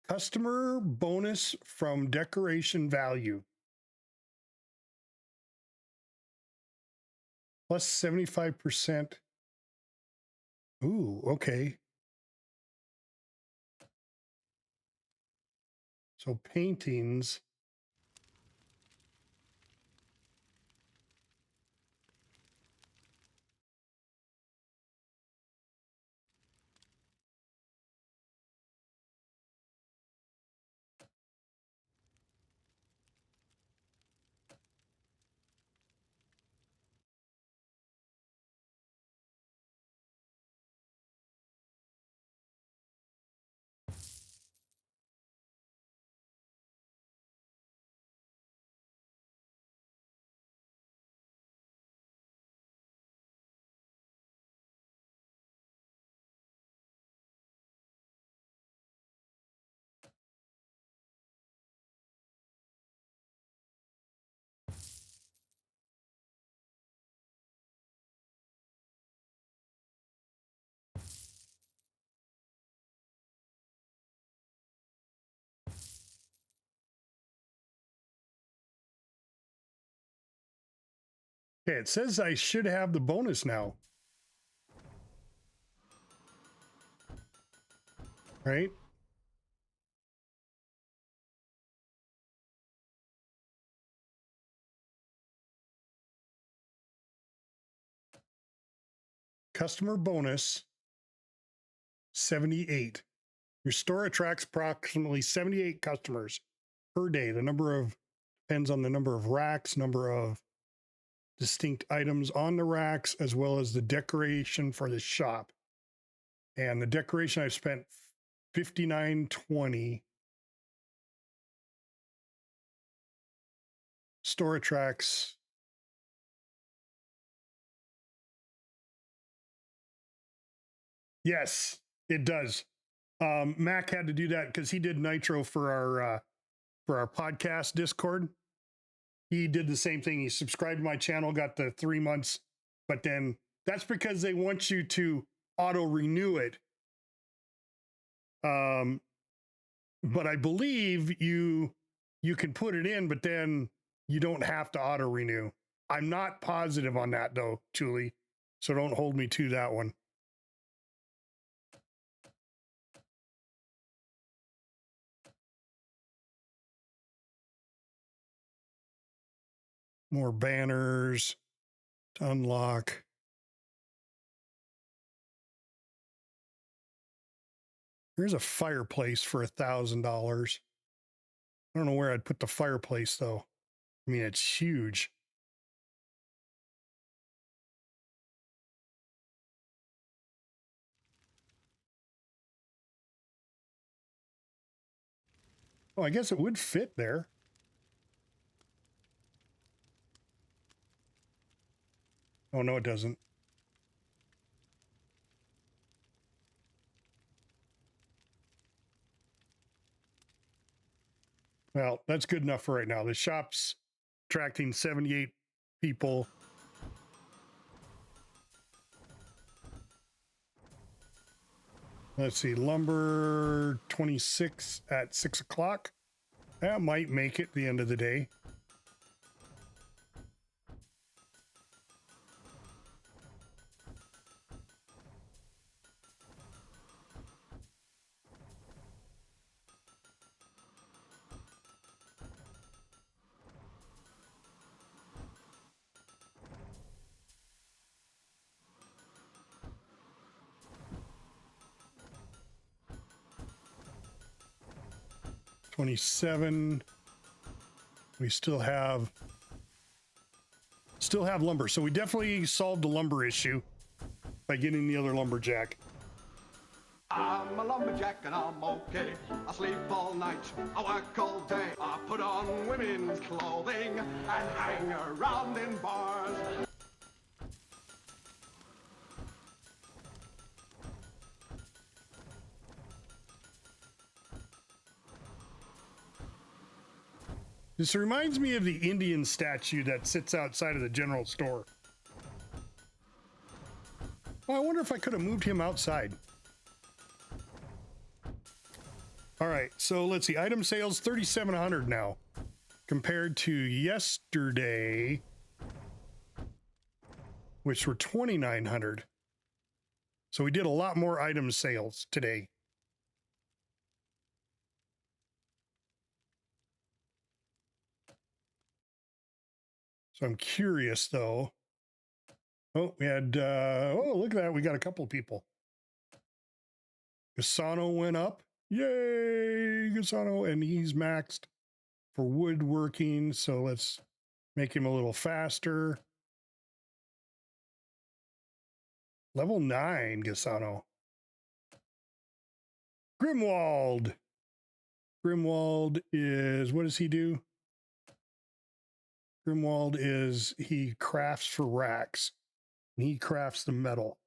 Customer bonus from decoration value. Plus 75%. Ooh, okay. So paintings. Okay, it says I should have the bonus now. Right? Customer bonus 78. Your store attracts approximately 78 customers per day. The number of depends on the number of racks, number of distinct items on the racks, as well as the decoration for the shop. And the decoration I spent $59.20. Store attracts. Yes, it does. Mac had to do that because he did Nitro for our podcast Discord. he did the same thing. He subscribed to my channel, got the 3 months, but then that's because they want you to auto renew it. But I believe you can put it in, but then you don't have to auto renew. I'm not positive on that though, Julie. So don't hold me to that one. More banners to unlock. Here's a fireplace for $1,000. I don't know where I'd put the fireplace though. I mean, it's huge. Oh, I guess it would fit there. Oh, no, it doesn't. Well, that's good enough for right now. The shop's attracting 78 people. Let's see, lumber 26 at 6 o'clock. That might make it the end of the day. $27. We still have lumber. So we definitely solved the lumber issue by getting the other lumberjack. I'm a lumberjack and I'm okay. I sleep all night, I work all day. I put on women's clothing and hang around in bars. This reminds me of the Indian statue that sits outside of the general store. Well, I wonder if I could have moved him outside. All right, so let's see. Item sales 3,700 now, compared to yesterday, which were 2,900. So we did a lot more item sales today. So I'm curious though. Oh, we had, oh, look at that. We got a couple of people. Gasano went up. Yay, Gasano. And he's maxed for woodworking. So let's make him a little faster. Level 9, Gasano. Grimwald. Grimwald is, what does he do? Grimwald is, he crafts for racks. And he crafts the metal.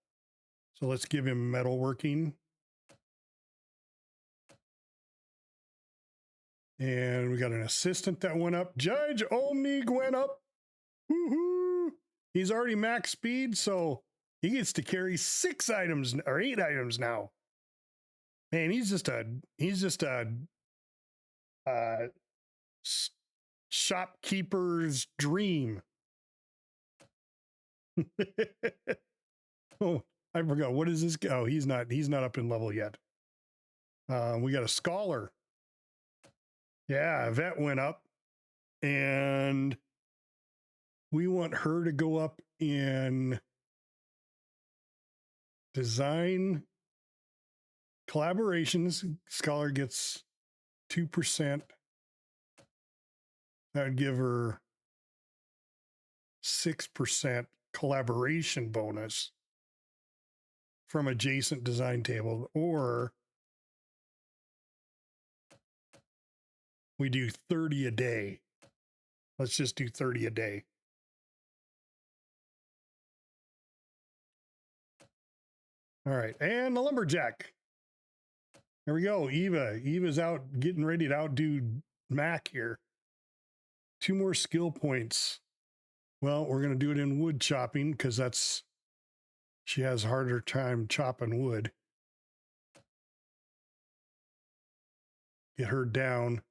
So let's give him metalworking. And we got an assistant that went up. Judge Omnig went up. Woohoo! He's already max speed, so he gets to carry 6 items or 8 items now. Man, he's just a shopkeeper's dream. Oh, I forgot. What is this? Oh, he's not up in level yet. We got a scholar. Yeah, vet went up, and we want her to go up in design collaborations. Scholar gets 2%. That would give her 6% collaboration bonus from adjacent design table, or we do 30 a day. Let's just do 30 a day. All right, and the lumberjack. There we go. Eva's out getting ready to outdo Mac here. 2 more skill points. Well, we're going to do it in wood chopping because she has a harder time chopping wood. Get her down.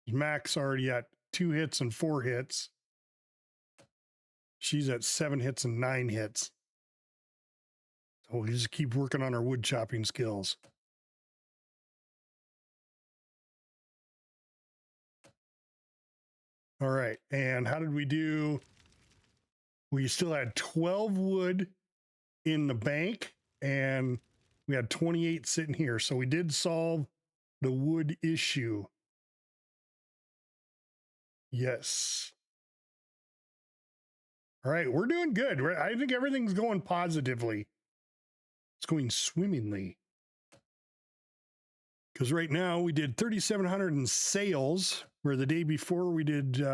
Mac's already at 2 hits and 4 hits. She's at 7 hits and 9 hits. So we just keep working on our wood chopping skills. All right. And how did we do? We still had 12 wood in the bank and we had 28 sitting here. So we did solve the wood issue. Yes. All right. We're doing good. I think everything's going positively. It's going swimmingly. Because right now we did 3,700 in sales, where the day before we did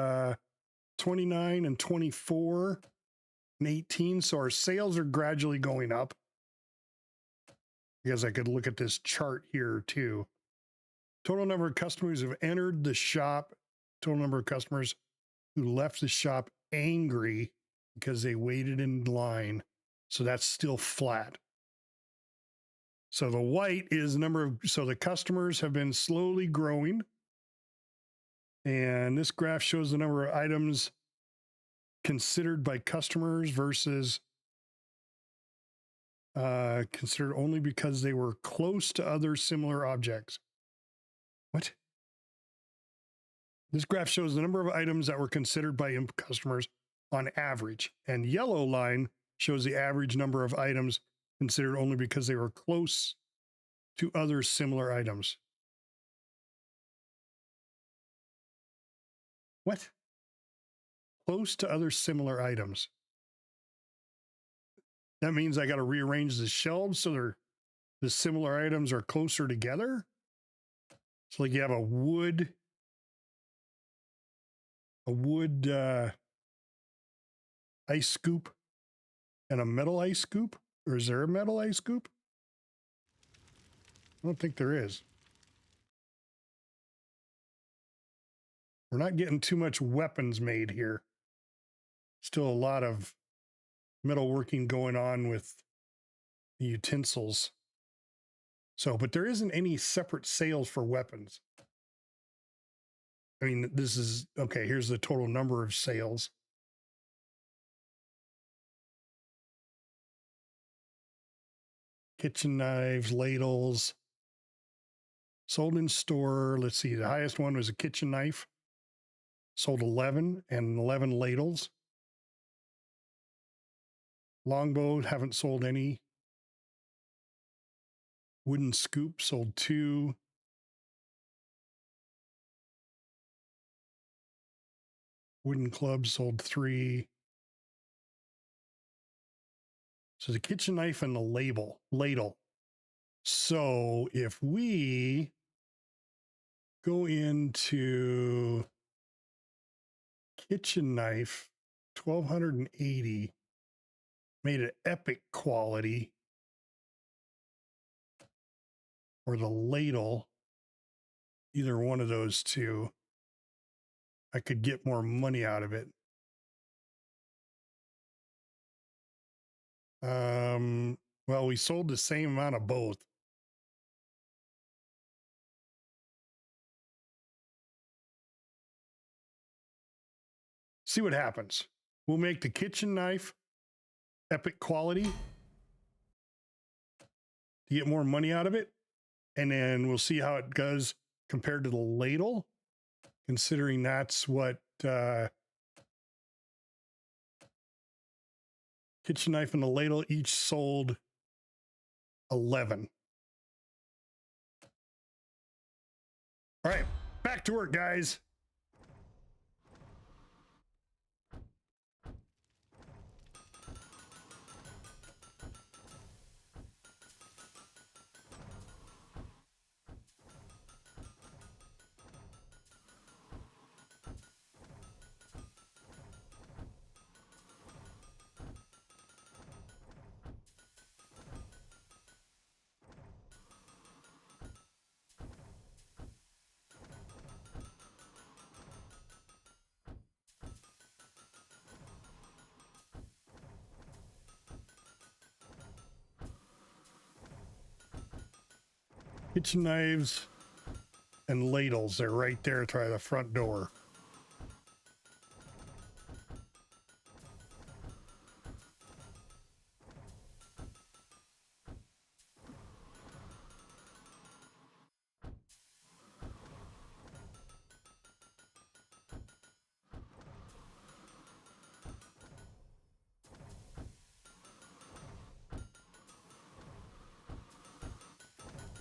29 and 24 and 18. So our sales are gradually going up. I guess I could look at this chart here too. Total number of customers who have entered the shop. Total number of customers who left the shop angry because they waited in line. So that's still flat. So the white is so the customers have been slowly growing. And this graph shows the number of items considered by customers versus considered only because they were close to other similar objects. What? This graph shows the number of items that were considered by customers on average. And yellow line shows the average number of items considered only because they were close to other similar items. What? Close to other similar items. That means I got to rearrange the shelves so the similar items are closer together. So like you have a wood ice scoop and a metal ice scoop? Or is there a metal ice scoop? I don't think there is. We're not getting too much weapons made here. Still a lot of metalworking going on with the utensils. So, but there isn't any separate sales for weapons. I mean, this is, okay, here's the total number of sales. Kitchen knives, ladles, sold in store. Let's see, the highest one was a kitchen knife. Sold 11 and 11 ladles. Longbow, haven't sold any. Wooden scoop, sold 2. Wooden club, sold 3. So the kitchen knife and the ladle. So if we go into kitchen knife, 1,280, made it epic quality, or the ladle, either one of those two, I could get more money out of it. Well, we sold the same amount of both. See what happens. We'll make the kitchen knife epic quality to get more money out of it. And then we'll see how it goes compared to the ladle, considering that's what kitchen knife and the ladle each sold 11. All right, back to work, guys. Kitchen knives and ladles. They're right there by the front door.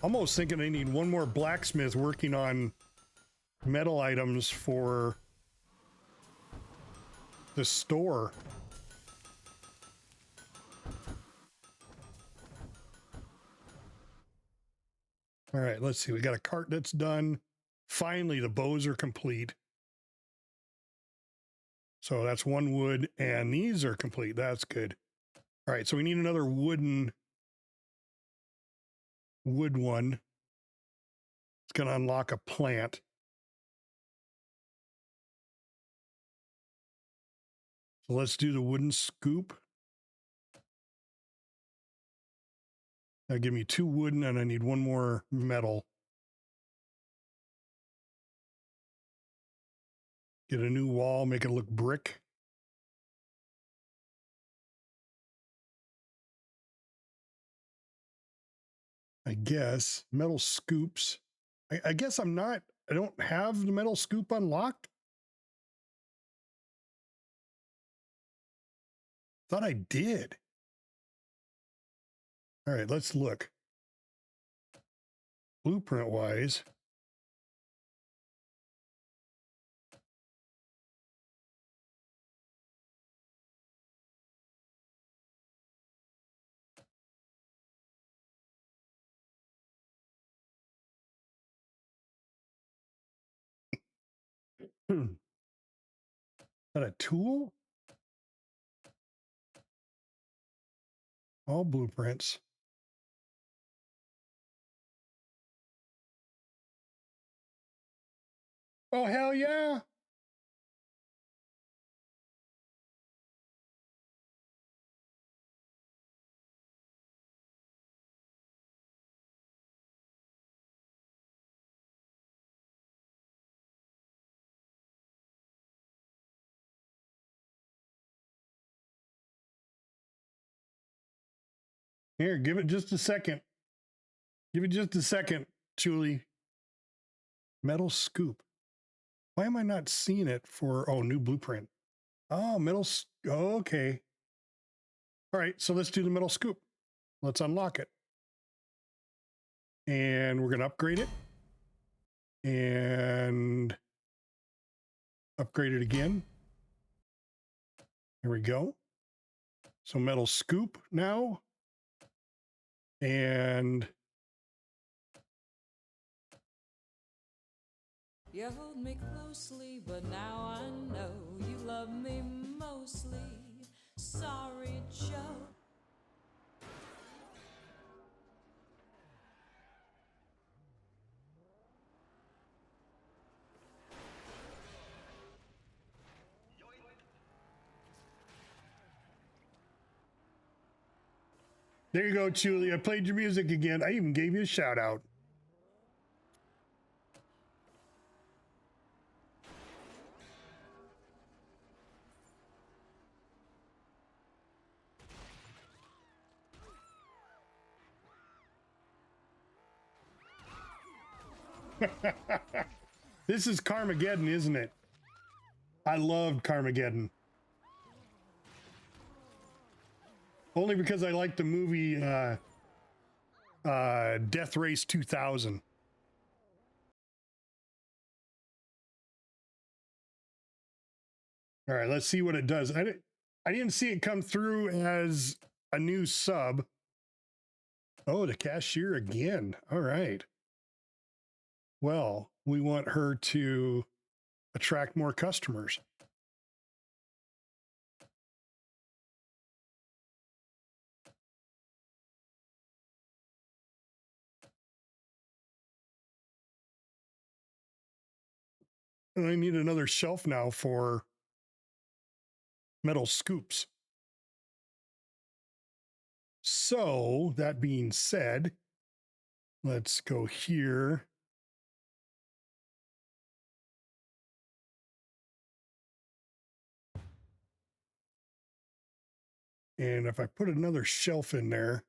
Almost thinking I need one more blacksmith working on metal items for the store. All right, let's see. We got a cart that's done. Finally, the bows are complete. So that's one wood, and these are complete. That's good. All right, so we need another wood one. It's going to unlock a plant. So let's do the wooden scoop. That'll give me 2 wooden, and I need 1 more metal. Get a new wall, make it look brick. I guess metal scoops. I guess I don't have the metal scoop unlocked. Thought I did. All right, let's look. Blueprint wise. Is that a tool? All blueprints. Oh, hell yeah. Here, give it just a second. Give it just a second, Julie. Metal scoop. Why am I not seeing it for, new blueprint? Oh, okay. All right, so let's do the metal scoop. Let's unlock it. And we're going to upgrade it. And upgrade it again. Here we go. So metal scoop now. And You hold me closely, but now I know you love me mostly. Sorry, Joe. there you go, Julie. I played your music again. I even gave you a shout out. This is Carmageddon, isn't it? I loved Carmageddon. Only because I liked the movie Death Race 2000. All right, let's see what it does. I didn't see it come through as a new sub. Oh, the cashier again. All right. Well, we want her to attract more customers. And I need another shelf now for metal scoops. So, that being said, Let's go here. And if I put another shelf in there,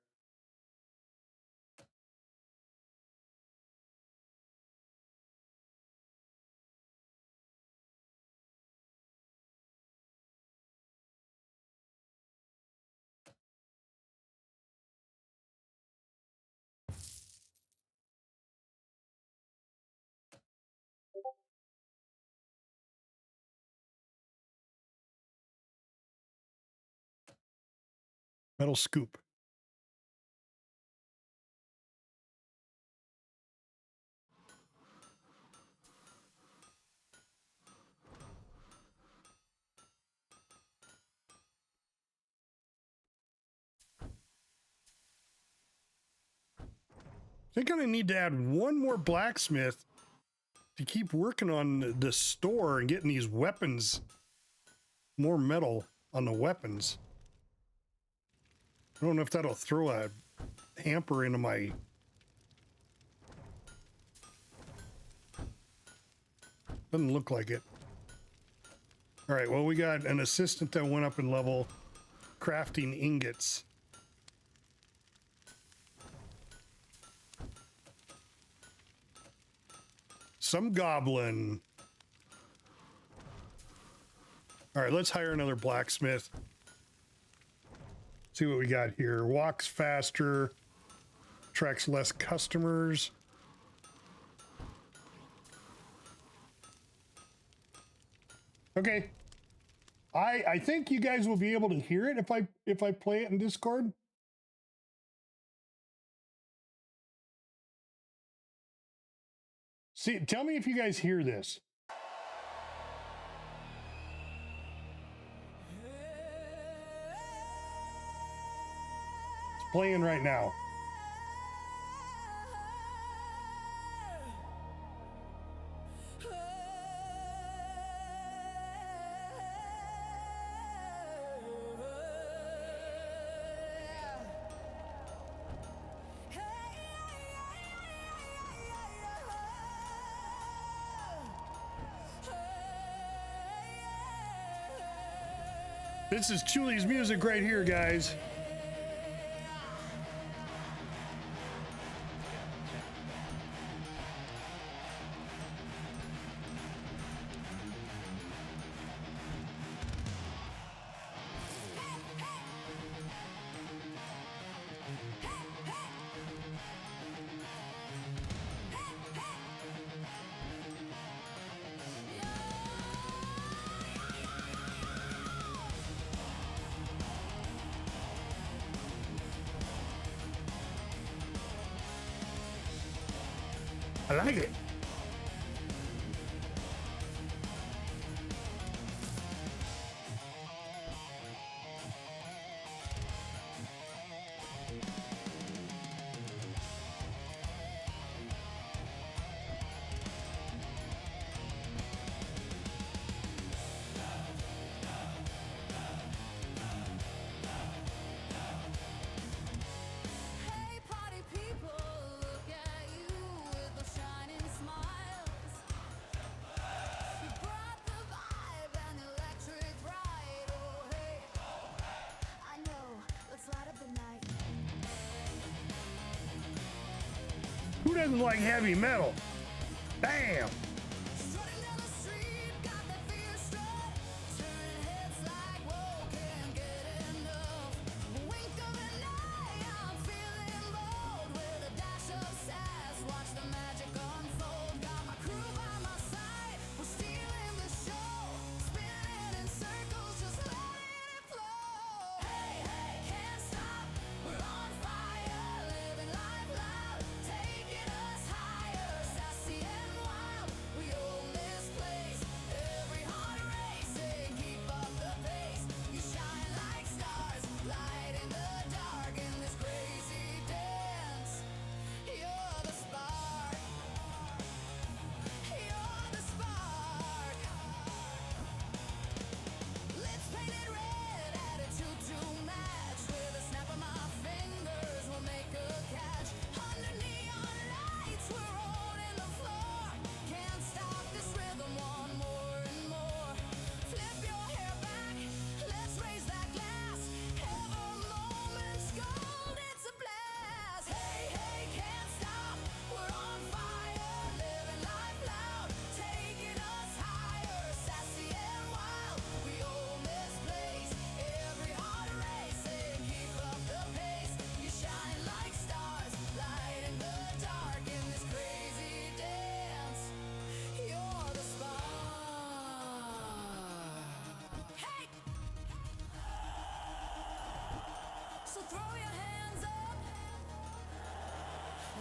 metal scoop. I think I'm gonna need to add one more blacksmith to keep working on the store and getting these weapons, more metal on the weapons. I don't know if that'll throw a hamper into my... Doesn't look like it. All right, well, we got an assistant that went up in level, crafting ingots. Some goblin. All right, let's hire another blacksmith. See what we got here. Walks faster, attracts less customers. Okay. I think you guys will be able to hear it if I play it in Discord. See, tell me if you guys hear this. It's playing right now. This is Chuli's music right here, guys. I like it. Hey, party people, look at you with those shining smiles. You brought the vibe and electric ride. Oh, hey, I know, let's light up the night. Who doesn't like heavy metal? Bam! Strutting down the street, got that fierce strut. Turning heads like, whoa, can't get enough. Wink of an eye, I'm feeling bold. With a dash of sass, watch the magic unfold. Got my crew by my side, we're stealing the show. Spinning in circles, just letting it flow. Hey, hey, can't stop, we're on fire. Living life loud, taking us higher. Sassy and wild, throw your hands up.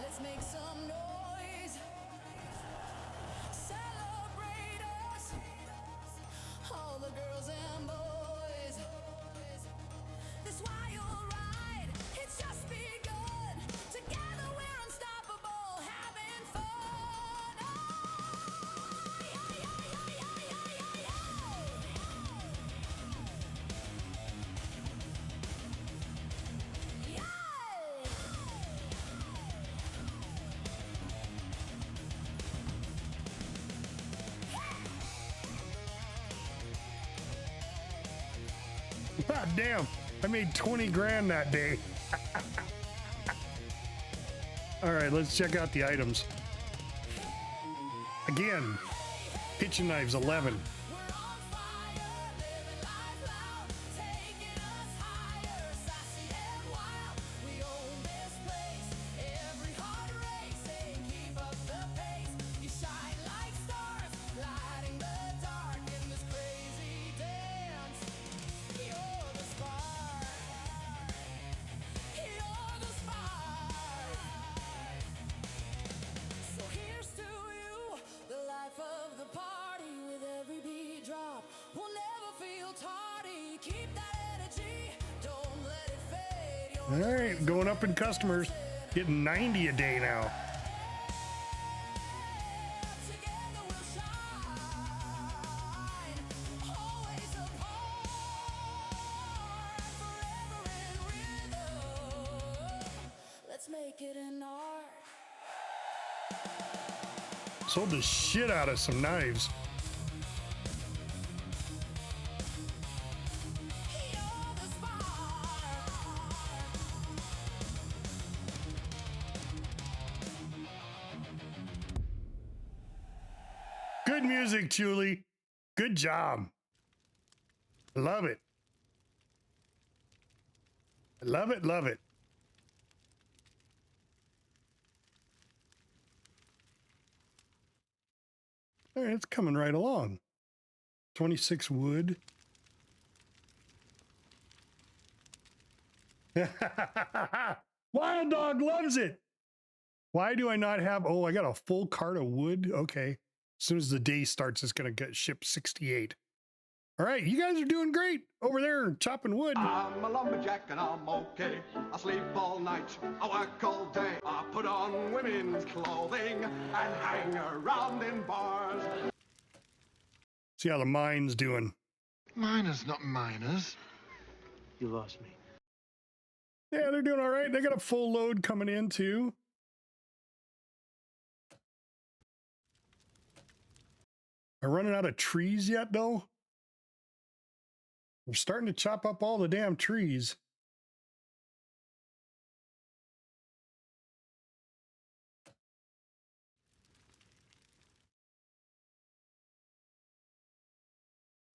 Let's make some noise. Celebrate us, all the girls and boys. This wild ride, it's just begun. Together we're unstoppable, having fun. Oh, yeah, yeah, yeah, yeah, yeah, yeah, yeah. God damn, I made 20 grand that day. All right, let's check out the items. Again, kitchen knives 11. We're on fire, living life loud, taking us higher, sassy and wild. We own this place, every heart racing, keep up the pace. You shine like stars, lighting the dark in this crazy dance. You're the spark, you're the spark. So here's to you, the life of the party. With every beat drop, we'll never feel tardy. Keep that energy, don't let it fade. You're All right, going up in customers, getting 90 a day now. together we'll shine. Always apart, forever in rhythm. Let's make it an art. Sold the shit out of some knives. You're the spark. Good music, Julie. Good job. Love it. Love it, love it. All right, it's coming right along. 26 wood. Wild Dog loves it. Why do I not have, oh, I got a full cart of wood. Okay. As soon as the day starts, it's going to get shipped 68. All right, you guys are doing great over there chopping wood. I'm a lumberjack and I'm okay. I sleep all night, I work all day. I put on women's clothing and hang around in bars. See how the mine's doing. Miners, not miners. You lost me. Yeah, they're doing all right. They got a full load coming in too. Are running out of trees yet though? We're starting to chop up all the damn trees.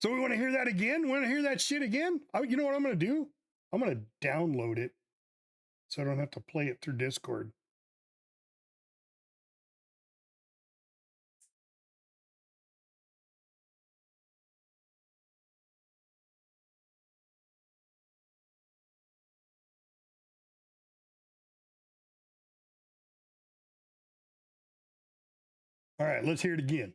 So we want to hear that again? Want to hear that shit again? You know what I'm going to do? I'm going to download it so I don't have to play it through Discord. All right, let's hear it again.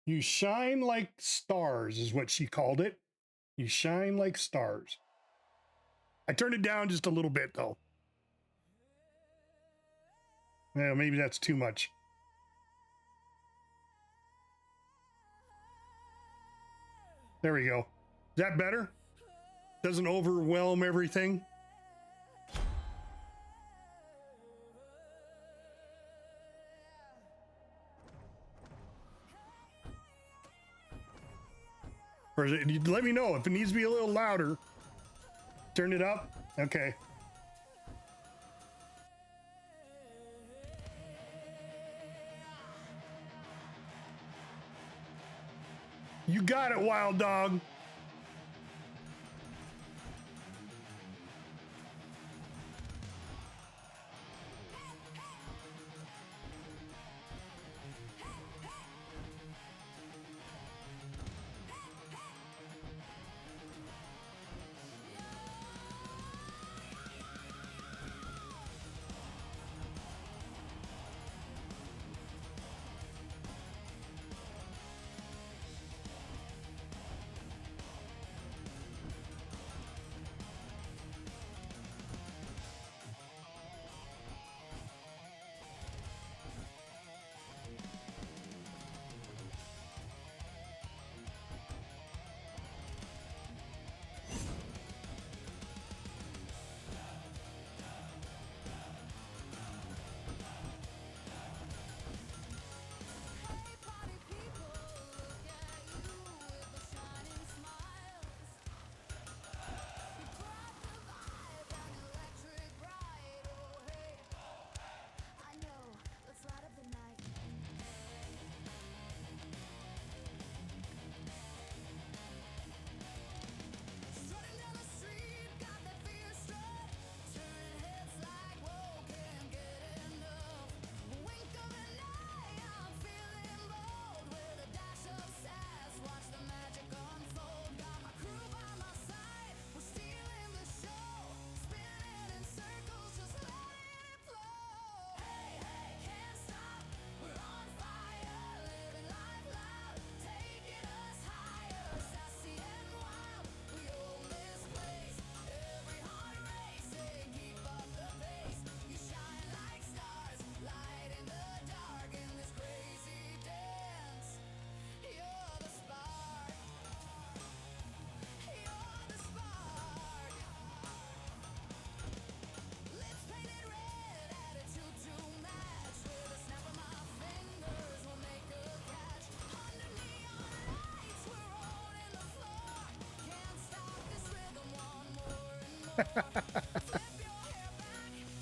You shine like stars is what she called it. You shine like stars. I turned it down just a little bit though. Yeah, maybe that's too much. There we go. Is that better? Doesn't overwhelm everything? Or is it, let me know if it needs to be a little louder. Turn it up. Okay. You got it, Wild Dog.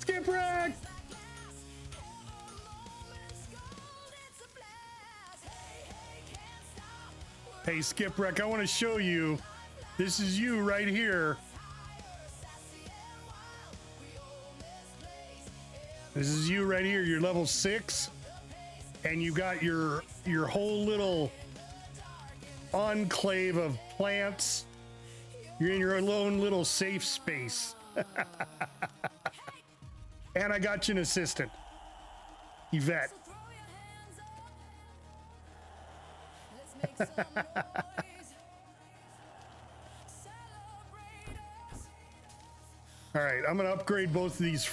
Skipwreck! Hey, Skipwreck, I want to show you. This is you right here. This is you right here. You're level 6, and you got your whole little enclave of plants. You're in your own little safe space. And I got you an assistant, Yvette. All right, I'm gonna upgrade both of these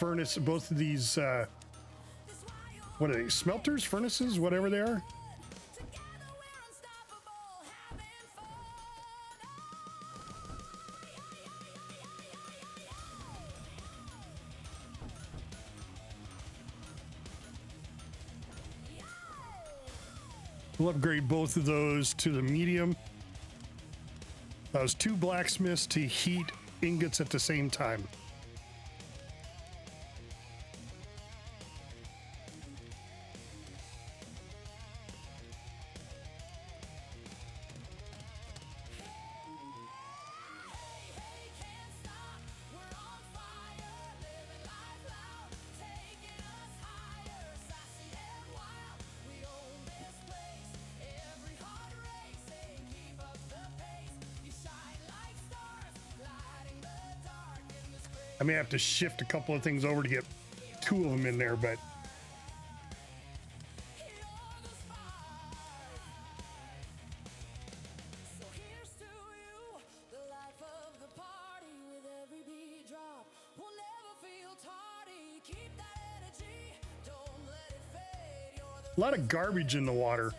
what are they, smelters, furnaces, whatever they are. We'll upgrade both of those to the medium. That was 2 blacksmiths to heat ingots at the same time. I may have to shift a couple of things over to get 2 of them in there, but a lot of garbage in the water.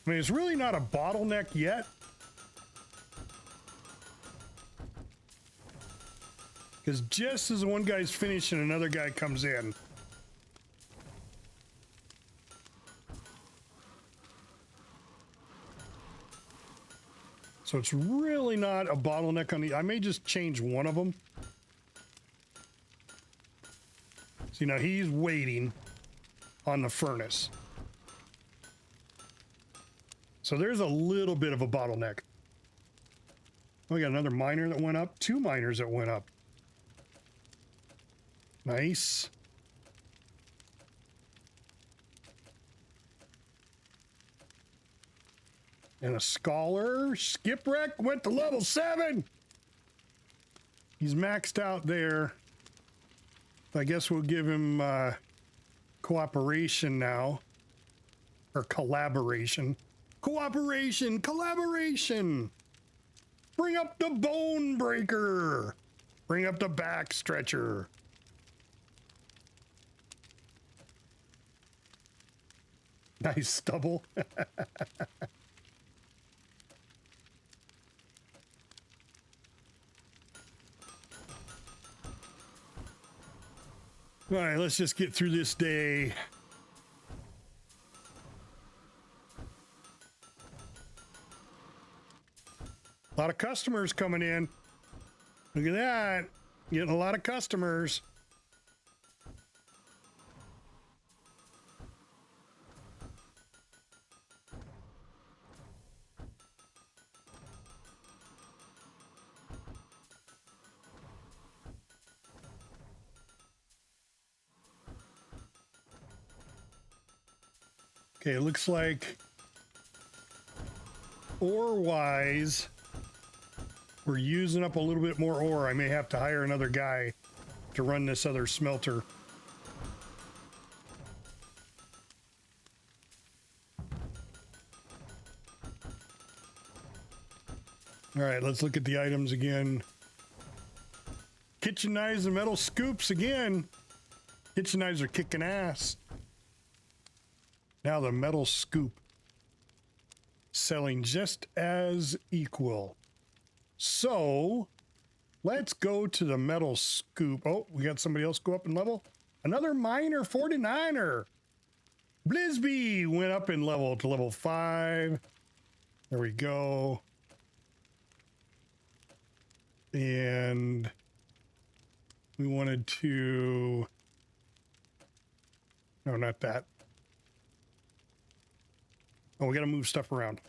I mean, it's really not a bottleneck yet. Because just as one guy's finishing, another guy comes in. So it's really not a bottleneck on the... I may just change one of them. See, now he's waiting on the furnace. So there's a little bit of a bottleneck. Oh, we got another miner that went up. 2 miners that went up. Nice. And a scholar. Skipwreck went to level 7. He's maxed out there. I guess we'll give him cooperation now. Or collaboration. Cooperation, collaboration. Bring up the bone breaker. Bring up the back stretcher. Nice stubble. All right, let's just get through this day. A lot of customers coming in. Look at that. Getting a lot of customers. Okay, it looks like ore-wise, we're using up a little bit more ore. I may have to hire another guy to run this other smelter. All right, let's look at the items again. Kitchen knives and metal scoops again. Kitchen knives are kicking ass. Now the metal scoop. Selling just as equal. So let's go to the metal scoop. Oh, we got somebody else go up in level. Another miner 49er. Blisby went up in level to level 5. There we go. And we wanted to, no, not that. Oh, we got to move stuff around.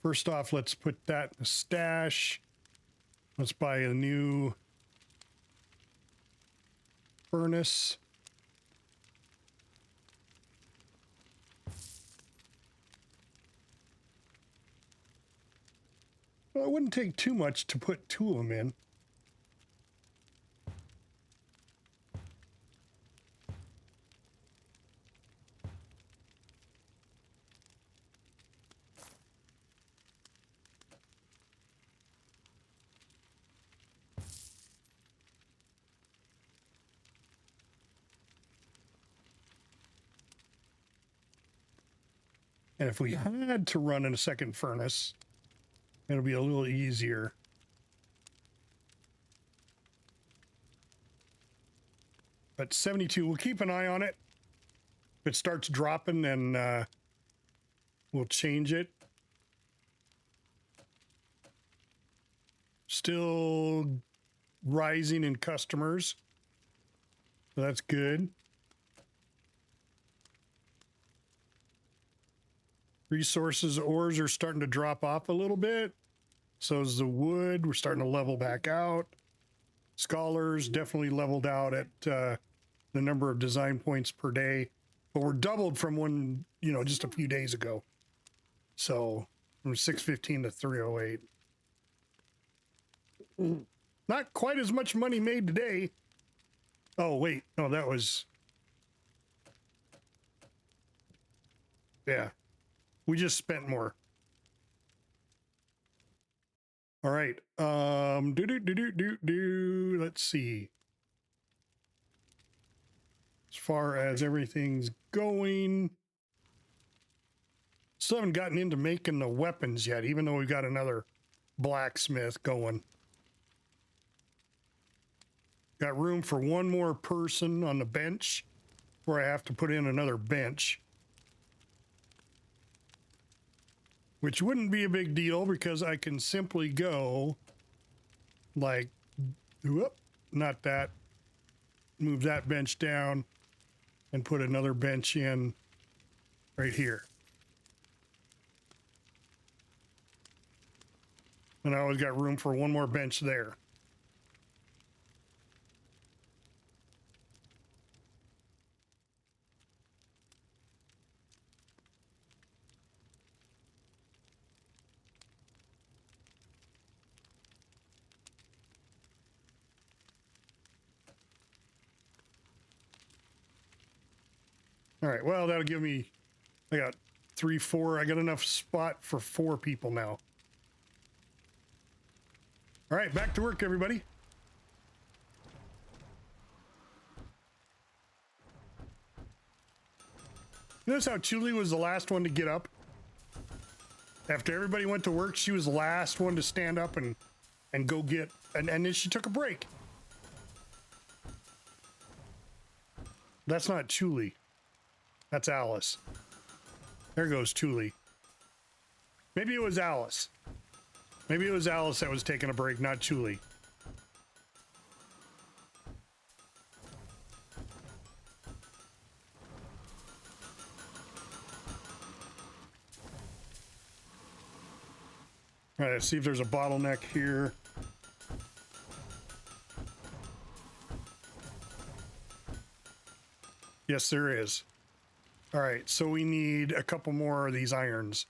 First off, let's put that in the stash. Let's buy a new furnace. Well, it wouldn't take too much to put 2 of them in. And if we had to run in a second furnace, it'll be a little easier. But 72, we'll keep an eye on it. If it starts dropping, then we'll change it. Still rising in customers. So that's good. Resources, ores are starting to drop off a little bit. So is the wood. We're starting to level back out. Scholars definitely leveled out at the number of design points per day. But we're doubled from one, just a few days ago. So from 615 to 308. Not quite as much money made today. Oh, wait. No, that was... Yeah. We just spent more. All right. Let's see. As far as everything's going, still haven't gotten into making the weapons yet, even though we've got another blacksmith going. Got room for one more person on the bench where I have to put in another bench. Which wouldn't be a big deal because I can simply go like, whoop, not that, move that bench down and put another bench in right here. And I always got room for one more bench there. All right, well, that'll give me, I got 3, 4. I got enough spot for 4 people now. All right, back to work, everybody. Notice how Chuli was the last one to get up? After everybody went to work, she was the last one to stand up and go get, and then she took a break. That's not Chuli. That's Alice. There goes Chuli. Maybe it was Alice. Maybe it was Alice that was taking a break, not Chuli. All right, let's see if there's a bottleneck here. Yes, there is. All right, so we need a couple more of these irons.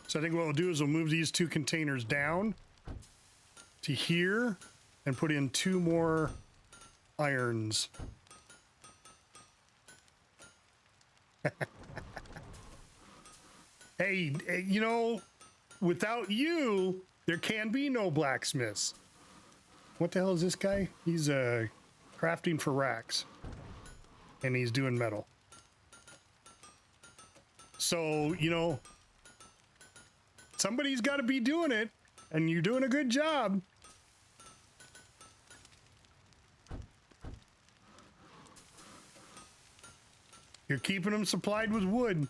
So I think what we'll do is we'll move these 2 containers down to here and put in 2 more irons. Hey, you know, without you, there can be no blacksmiths. What the hell is this guy? He's crafting for racks. And he's doing metal. So, you know, somebody's got to be doing it, and you're doing a good job. You're keeping them supplied with wood.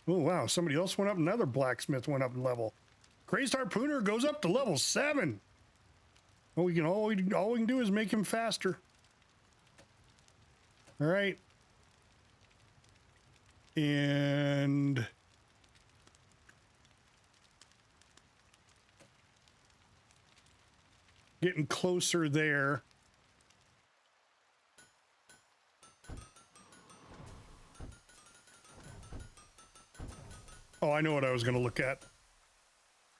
Oh, wow. Somebody else went up. Another blacksmith went up in level. Crazed Harpooner goes up to level 7. Well, all we can do is make him faster. All right. And getting closer there. Oh, I know what I was going to look at.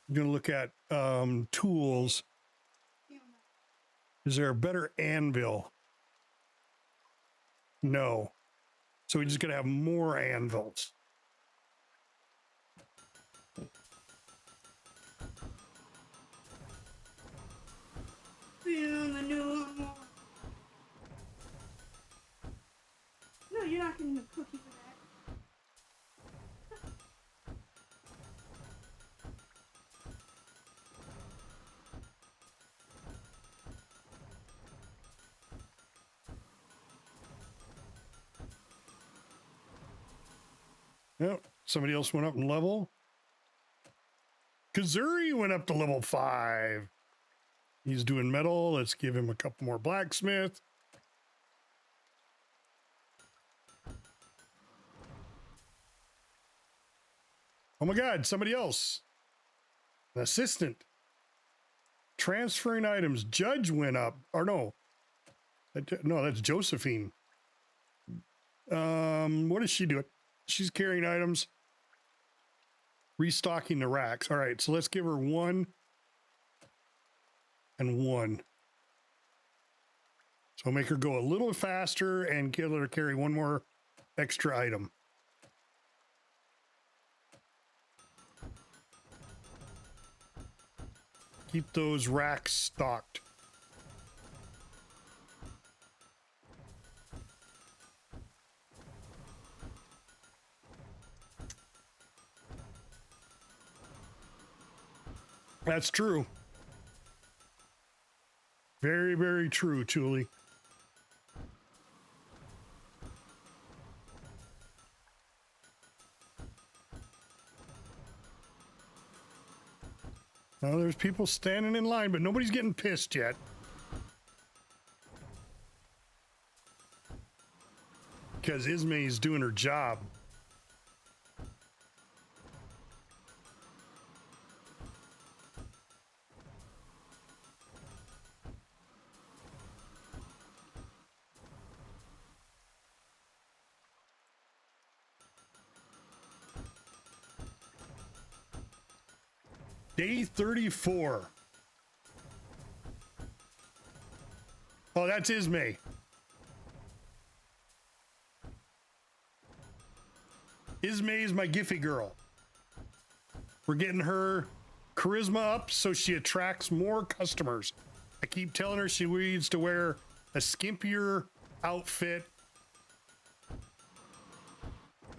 I'm going to look at tools. Is there a better anvil? No. So we just got to have more anvils. No, you're not getting a cookie for that. Yep. Somebody else went up in level. Kazuri went up to level 5. He's doing metal. Let's give him a couple more blacksmith. Oh my God, somebody else. An assistant. Transferring items. Judge went up. Or no. No, that's Josephine. What is she doing? She's carrying items. Restocking the racks. All right, so let's give her 1 and 1. So I'll make her go a little faster and get her to carry 1 more extra item. Keep those racks stocked. That's true. Very, very true, Julie. Well, there's people standing in line, but nobody's getting pissed yet. Because Ismay's doing her job. Day 34. Oh, that's Ismay. Ismay is my Giphy girl. We're getting her charisma up so she attracts more customers. I keep telling her she needs to wear a skimpier outfit.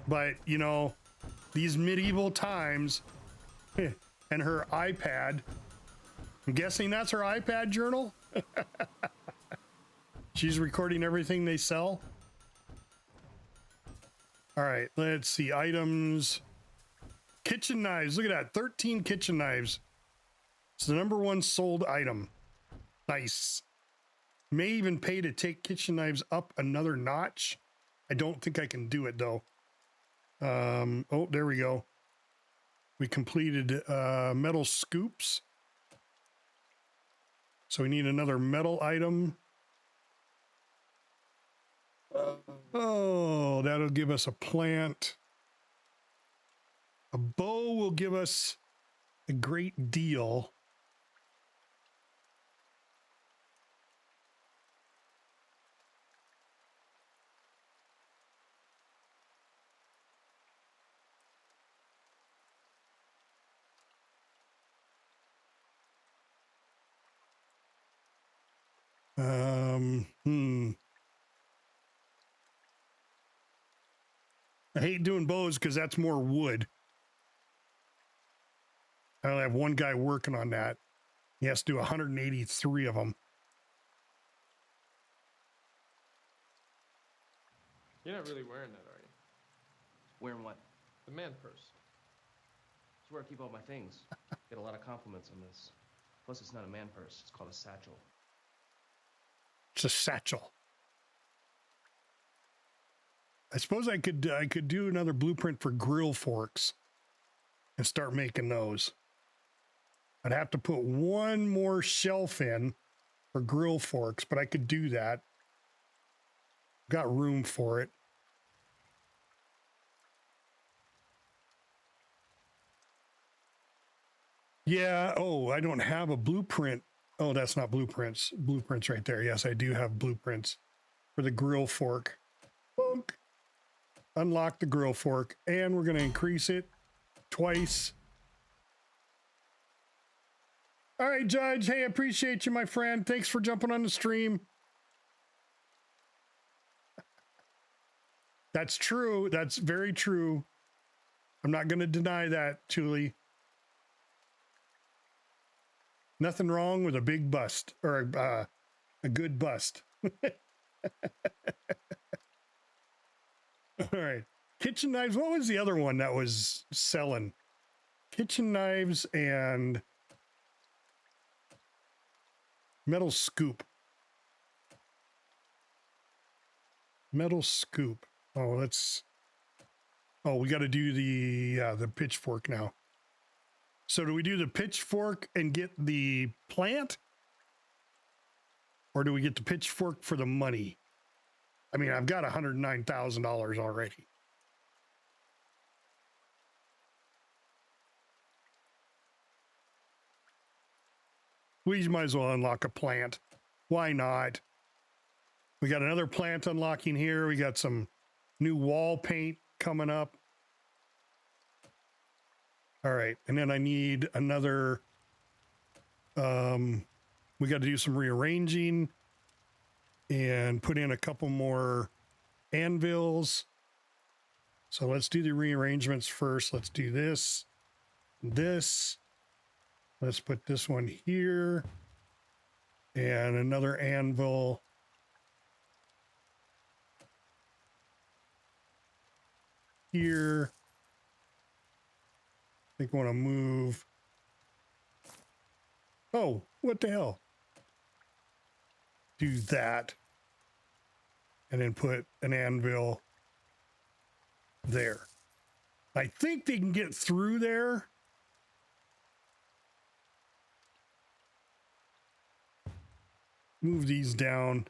But, you know, these medieval times... And her iPad. I'm guessing that's her iPad journal. She's recording everything they sell. All right, let's see. Items. Kitchen knives. Look at that. 13 kitchen knives. It's the #1 sold item. Nice. May even pay to take kitchen knives up another notch. I don't think I can do it, though. Oh, there we go. We completed metal scoops. So we need another metal item. Oh, So that'll give us a plant. A bow will give us a great deal. I hate doing bows because that's more wood. I only have one guy working on that. He has to do 183 of them. You're not really wearing that, are you? Wearing what? The man purse. It's where I keep all my things. Get a lot of compliments on this. Plus, it's not a man purse. It's called a satchel. It's a satchel. I suppose I could do another blueprint for grill forks and start making those. I'd have to put one more shelf in for grill forks, but I could do that. Got room for it. Yeah. Oh, I don't have a blueprint. Oh, that's not blueprints. Blueprints right there. Yes, I do have blueprints for the grill fork. Bonk. Unlock the grill fork, and we're going to increase it twice. All right, Judge. Hey, I appreciate you, my friend. Thanks for jumping on the stream. That's true. That's very true. I'm not going to deny that, Julie. Nothing wrong with a big bust or a good bust. All right. Kitchen knives. What was the other one that was selling? Kitchen knives and metal scoop. Metal scoop. Oh, let's. Oh, we got to do the pitchfork now. So do we do the pitchfork and get the plant? Or do we get the pitchfork for the money? I mean, I've got $109,000 already. We might as well unlock a plant. Why not? We got another plant unlocking here. We got some new wall paint coming up. All right. And then I need another, we got to do some rearranging and put in a couple more anvils. So let's do the rearrangements first. Let's do this, this. Let's put this one here and another anvil here. I think I want to move. Oh, what the hell? Do that. And then put an anvil there. I think they can get through there. Move these down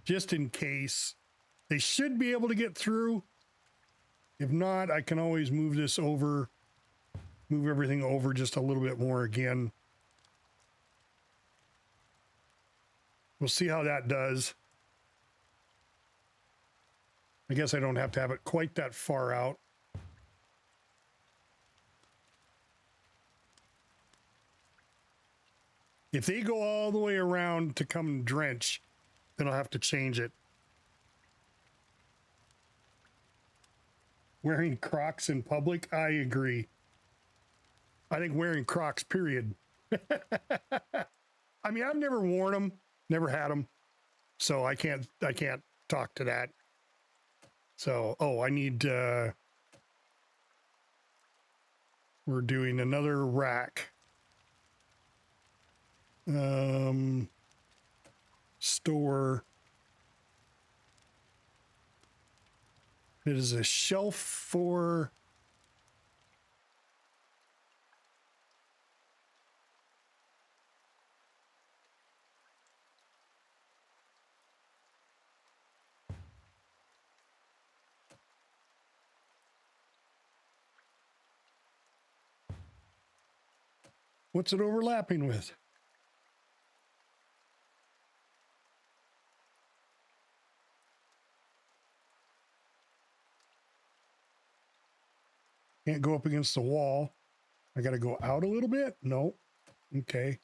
just in case. They should be able to get through. If not, I can always move this over, move everything over just a little bit more again. We'll see how that does. I guess I don't have to have it quite that far out. If they go all the way around to come and drench, then I'll have to change it. Wearing Crocs in public? I agree. I think wearing Crocs, period. I mean, I've never worn them, never had them, so I can't talk to that. So, oh, I need, we're doing another rack. Store. It is a shelf for What's it overlapping with? Can't go up against the wall. I got to go out a little bit? No. Okay.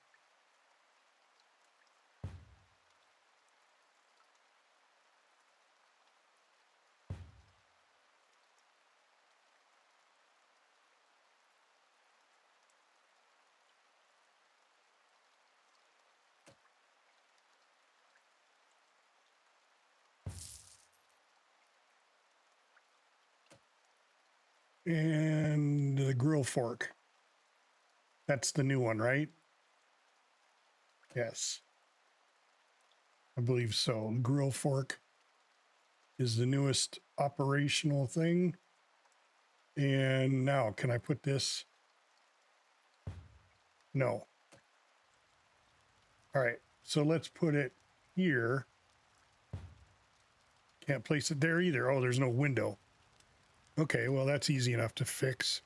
And the grill fork. That's the new one, right? Yes. I believe so. Grill fork is the newest operational thing. And now, can I put this? No. All right, so let's put it here. Can't place it there either. Oh, there's no window. Okay, well, that's easy enough to fix.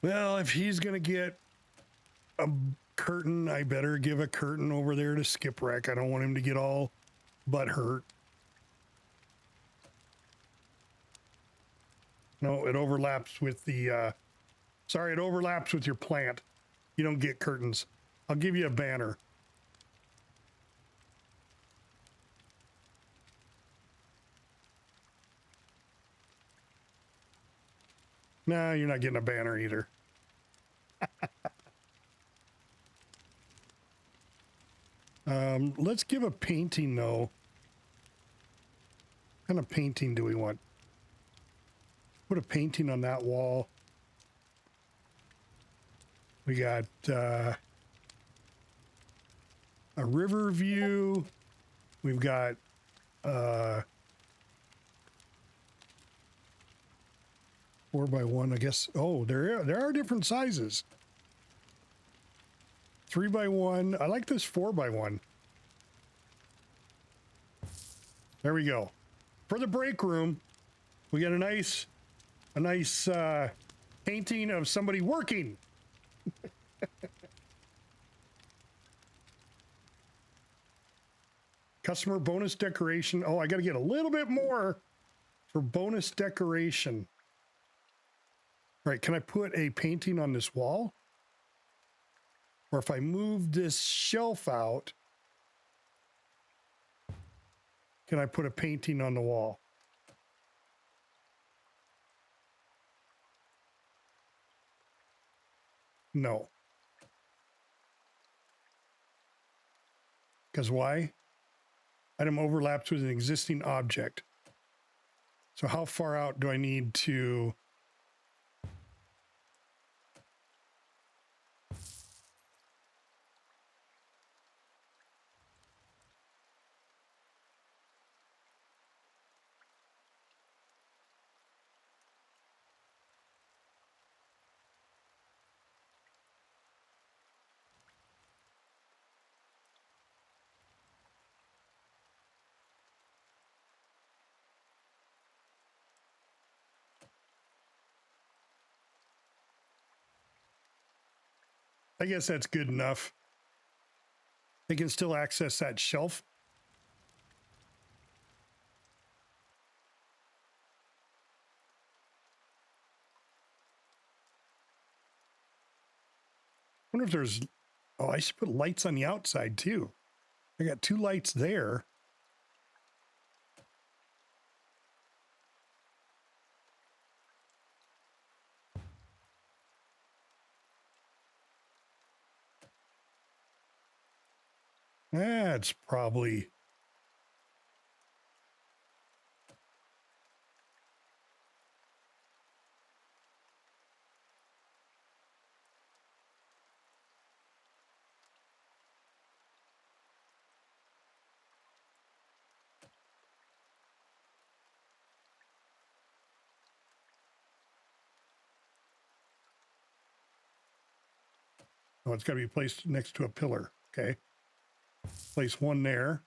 Well, if he's going to get a curtain, I better give a curtain over there to Skipwreck. I don't want him to get all butt hurt. No, it overlaps with the, sorry, it overlaps with your plant. You don't get curtains. I'll give you a banner. No, you're not getting a banner either. Let's give a painting, though. What kind of painting do we want? Put a painting on that wall. We got a river view. We've got 4x1, I guess. Oh, there are different sizes. 3x1. I like this 4x1. There we go. For the break room, we got a nice painting of somebody working. Customer bonus decoration. Oh, I got to get a little bit more for bonus decoration. All right, can I put a painting on this wall? Or if I move this shelf out, can I put a painting on the wall? No. Because why? Item overlaps with an existing object. So how far out do I need to... I guess that's good enough. They can still access that shelf. I wonder if there's... Oh, I should put lights on the outside too. I got 2 lights there. That's probably... Oh, it's got to be placed next to a pillar. Okay. Place one there.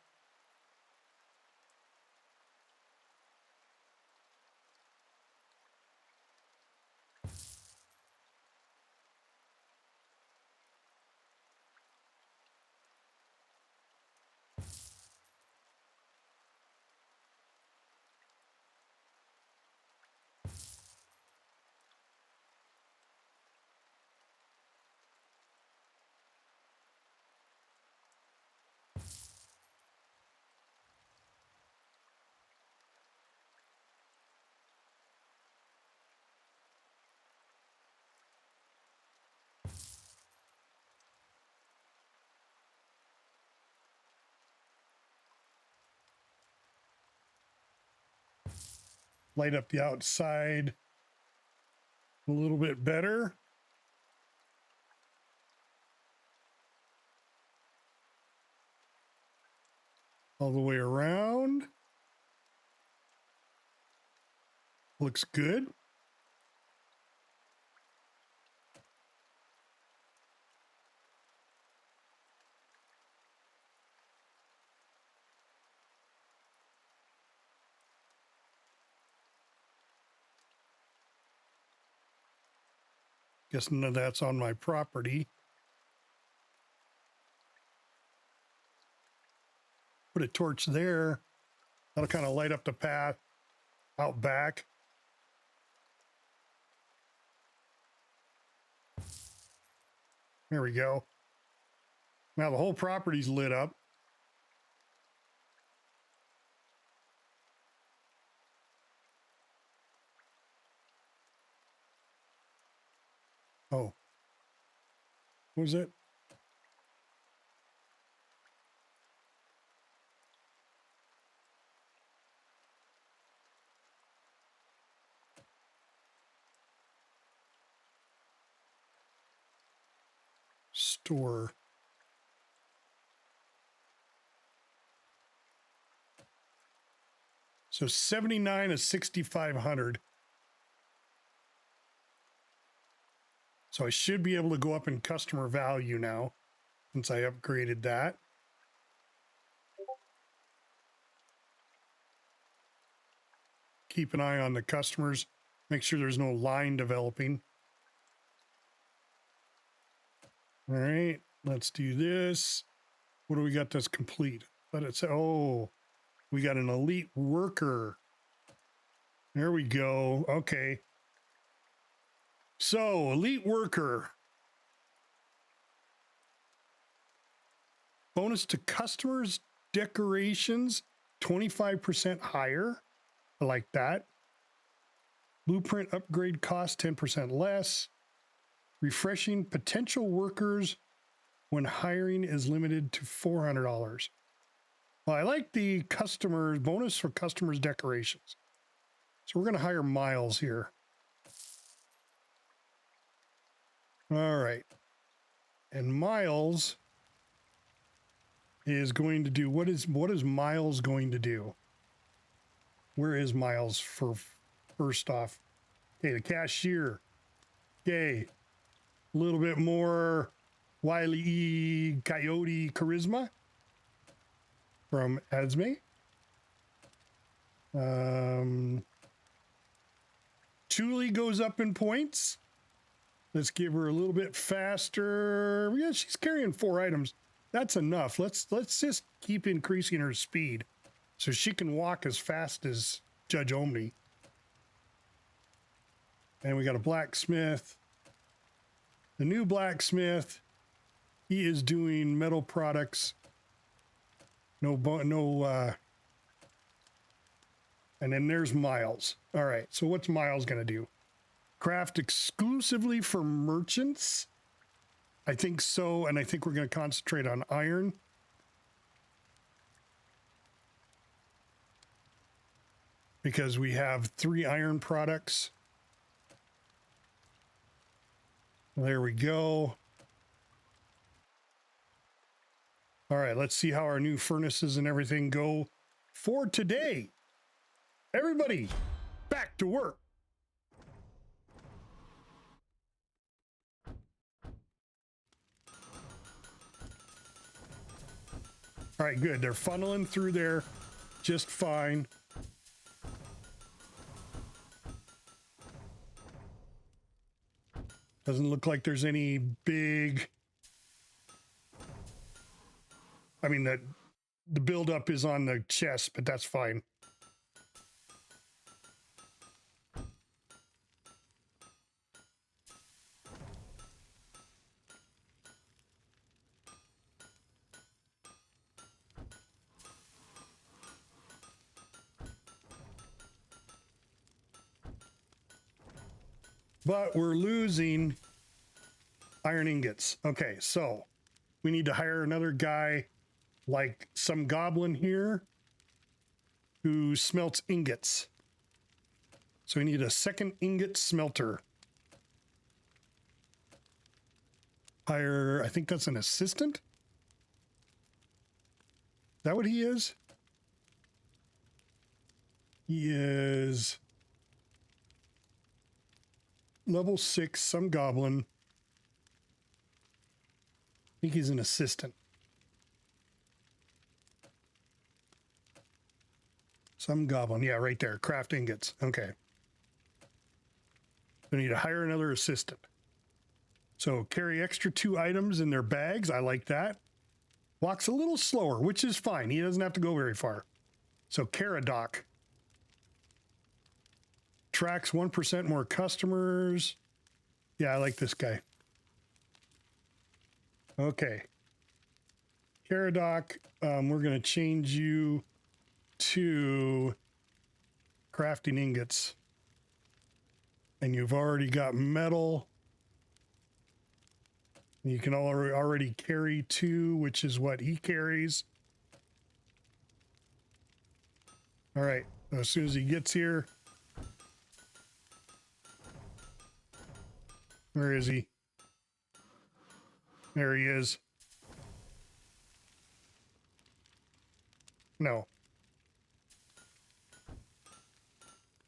Light up the outside a little bit better. All the way around. Looks good. Guess none of that's on my property. Put a torch there. That'll kind of light up the path out back. There we go. Now the whole property's lit up. Oh. What was it? Store. So 79 is 6,500. So I should be able to go up in customer value now since I upgraded that. Keep an eye on the customers. Make sure there's no line developing. All right, let's do this. What do we got that's complete? Let it say, oh, we got an elite worker. There we go. Okay. So, elite worker. Bonus to customers' decorations, 25% higher. I like that. Blueprint upgrade cost 10% less. Refreshing potential workers when hiring is limited to $400. Well, I like the customers bonus for customers' decorations. So we're going to hire Miles here. All right. And Miles is going to do, what is Miles going to do? Where is Miles for first off? Okay, the cashier. Okay. A little bit more Wile E. Coyote charisma from Esme. Julie goes up in points. Let's give her a little bit faster. Yeah, she's carrying 4 items. That's enough. Let's just keep increasing her speed so she can walk as fast as Judge Omni. And we got a blacksmith. The new blacksmith, he is doing metal products. And then there's Miles. All right, so what's Miles going to do? Craft exclusively for merchants? I think so, and I think we're going to concentrate on iron. Because we have 3 iron products. There we go. All right, let's see how our new furnaces and everything go for today. Everybody, back to work. All right, good. They're funneling through there just fine. Doesn't look like there's any big... I mean, the buildup is on the chest, but that's fine. But we're losing iron ingots. Okay, so we need to hire another guy like some goblin here who smelts ingots. So we need a second ingot smelter. Hire, I think that's an assistant? Is that what he is? He is level 6, some goblin. I think he's an assistant. Some goblin. Yeah, right there. Craft ingots. Okay. We need to hire another assistant. So carry extra 2 items in their bags. I like that. Walks a little slower, which is fine. He doesn't have to go very far. So Caradoc. Tracks 1% more customers. Yeah, I like this guy. Okay. Caradoc, we're going to change you to crafting ingots. And you've already got metal. You can already carry 2, which is what he carries. All right. As soon as he gets here. Where is he? There he is. No.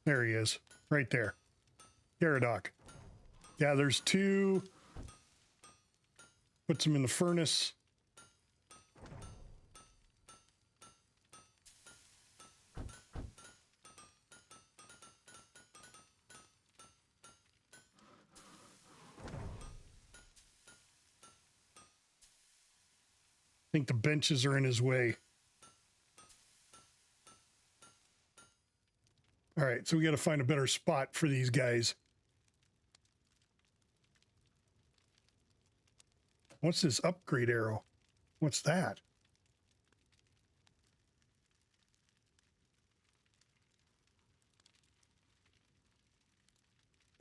There he is. Right there. Caradoc. Yeah, there's 2. Puts them in the furnace. I think the benches are in his way. All right, so we got to find a better spot for these guys. What's this upgrade arrow? What's that?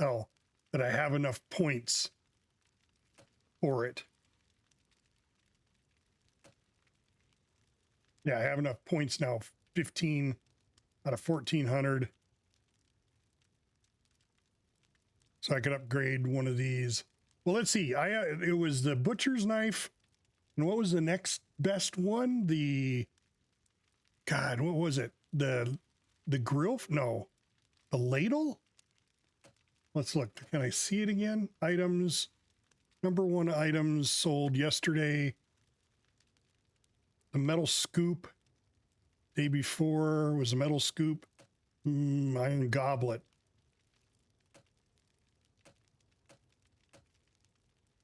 Oh, that I have enough points for it. Yeah, I have enough points now. 15 out of 1,400. So I could upgrade one of these. Well, let's see. It was the butcher's knife. And what was the next best one? God, what was it? The grill? No. The ladle? Let's look. Can I see it again? Items. Number 1 items sold yesterday. The metal scoop. Day before was a metal scoop. Iron goblet.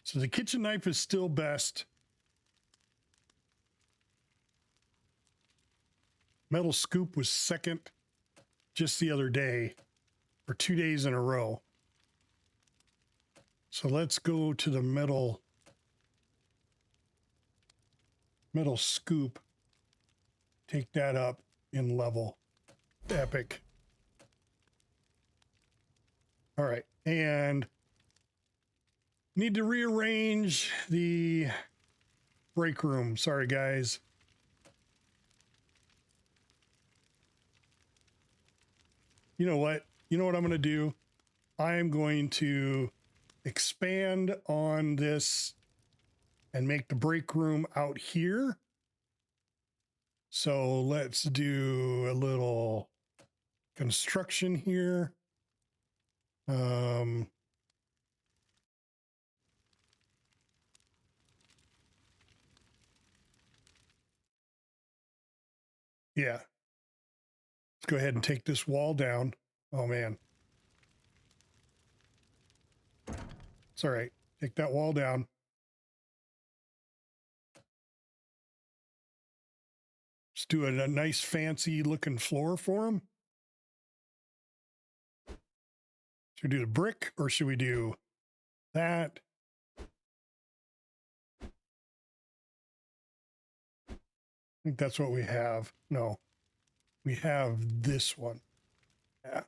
So the kitchen knife is still best. Metal scoop was second just the other day, or 2 days in a row. So let's go to the metal scoop. Take that up in level. Epic. All right, and need to rearrange the break room. Sorry, guys. You know what? You know what I'm going to do? I am going to expand on this and make the break room out here. So let's do a little construction here. Yeah. Let's go ahead and take this wall down. Oh, man. It's all right. Take that wall down. Let's do a nice fancy looking floor for him. Should we do the brick or should we do that? I think that's what we have. No, we have this one. Yeah.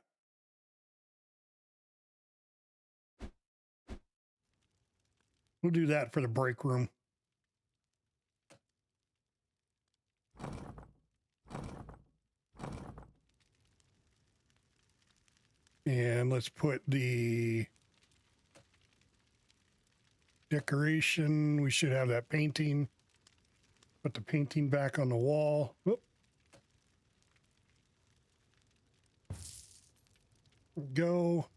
We'll do that for the break room. And let's put the decoration. We should have that painting. Put the painting back on the wall. Whoop. Go.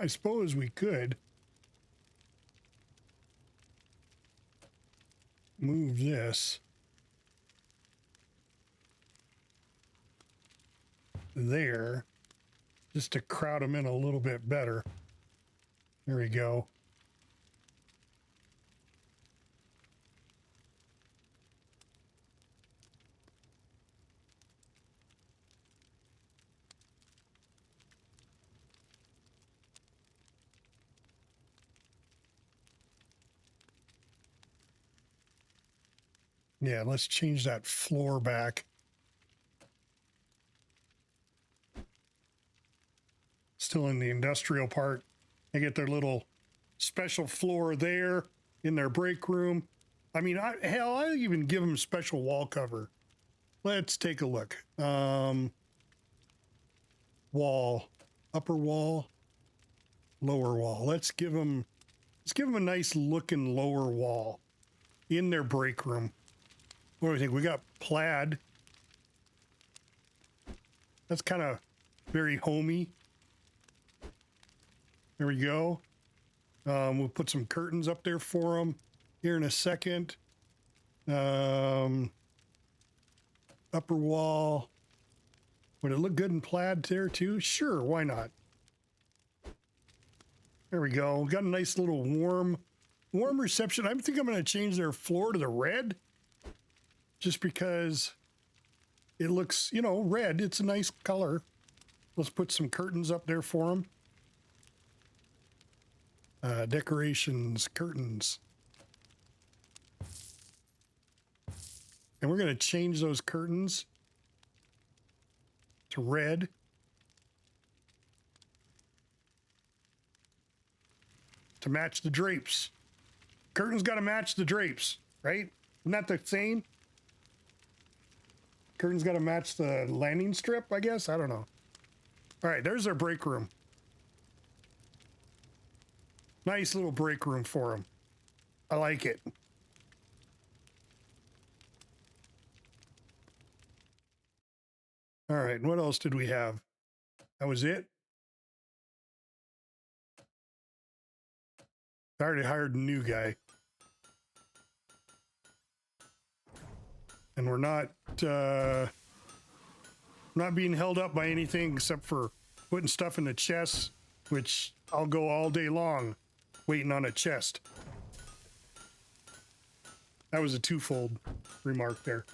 I suppose we could move this there just to crowd them in a little bit better. There we go. Yeah, let's change that floor back. Still in the industrial part. They get their little special floor there in their break room. I mean, hell, I even give them special wall cover. Let's take a look. Wall, upper wall, lower wall. Let's give them a nice looking lower wall in their break room. What do we think? We got plaid. That's kind of very homey. There we go. We'll put some curtains up there for them here in a second. Upper wall. Would it look good in plaid there too? Sure, why not? There we go. Got a nice little warm reception. I think I'm going to change their floor to the red. Just because it looks, you know, red. It's a nice color. Let's put some curtains up there for them. Decorations, curtains. And we're going to change those curtains to red. To match the drapes. Curtains got to match the drapes, right? Isn't that the saying? Curtains got to match the landing strip, I guess. I don't know. All right, there's our break room. Nice little break room for them. I like it. All right, what else did we have? That was it? I already hired a new guy. And we're not being held up by anything except for putting stuff in the chest, which I'll go all day long waiting on a chest. That was a twofold remark there.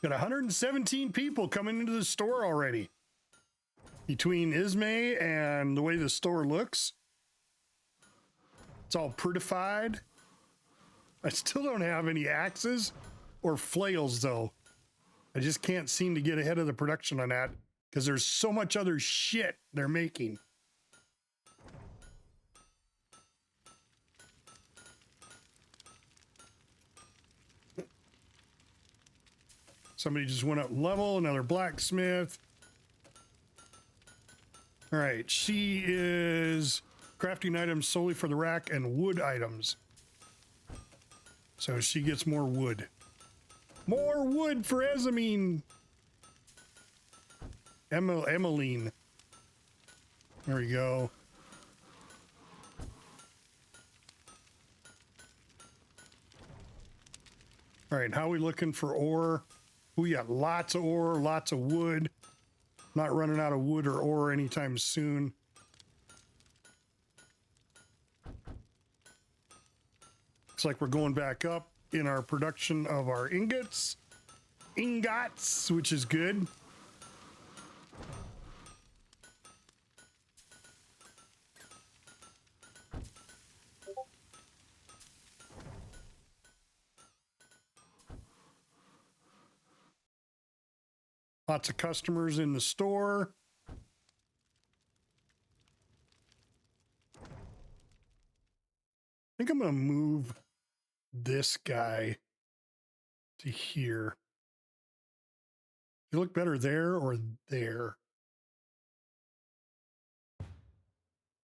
Got 117 people coming into the store already. Between Ismay and the way the store looks, it's all prettified. I still don't have any axes or flails though. I just can't seem to get ahead of the production on that because there's so much other shit they're making. Somebody just went up level, another blacksmith. All right, she is crafting items solely for the rack and wood items. So she gets more wood. More wood for Emmeline. Emmeline. There we go. All right, how are we looking for ore? We got lots of ore, lots of wood. Not running out of wood or ore anytime soon. Looks like we're going back up in our production of our ingots, which is good. Lots of customers in the store. I think I'm going to move this guy to here. You look better there or there? I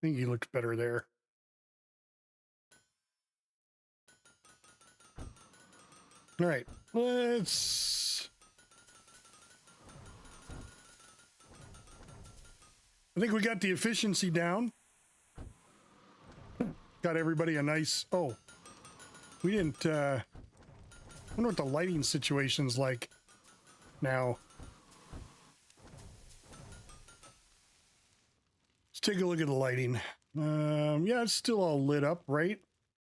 think he looks better there. All right, let's... I think we got the efficiency down. Got everybody a nice... Oh, we didn't... I wonder what the lighting situation's like now. Let's take a look at the lighting. Yeah, it's still all lit up, right?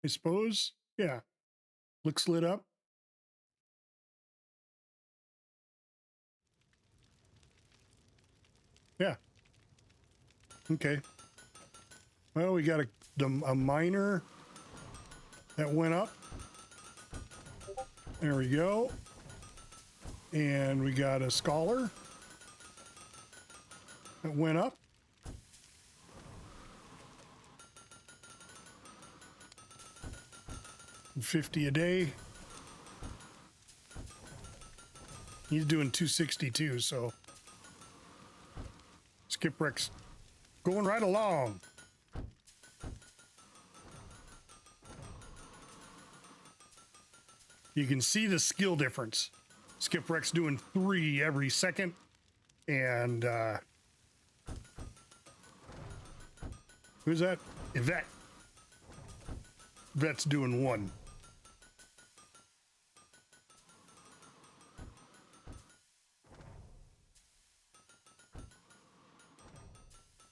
I suppose. Yeah. Looks lit up. Yeah. Okay. Well, we got a miner that went up. There we go. And we got a scholar that went up. $50 a day. He's doing 262, so Skipwreck's going right along. You can see the skill difference. Skipwreck's doing 3 every second, and who's that? Yvette. Yvette's doing 1.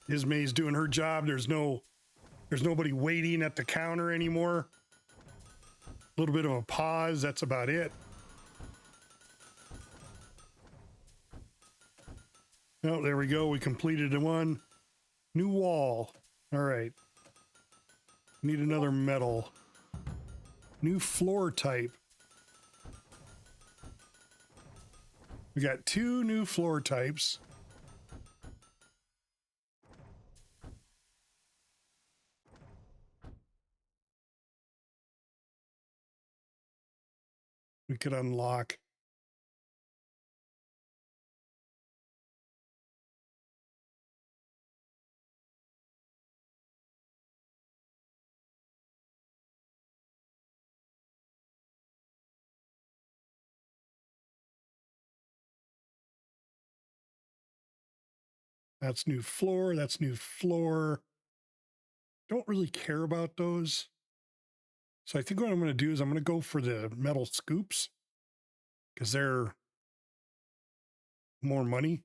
Ismay's doing her job. There's nobody waiting at the counter anymore. A little bit of a pause. That's about it. Oh, there we go. We completed 1. New wall. All right. Need another metal. New floor type. We got 2 new floor types. We could unlock. That's new floor. That's new floor. Don't really care about those. So I think what I'm going to do is I'm going to go for the metal scoops because they're more money.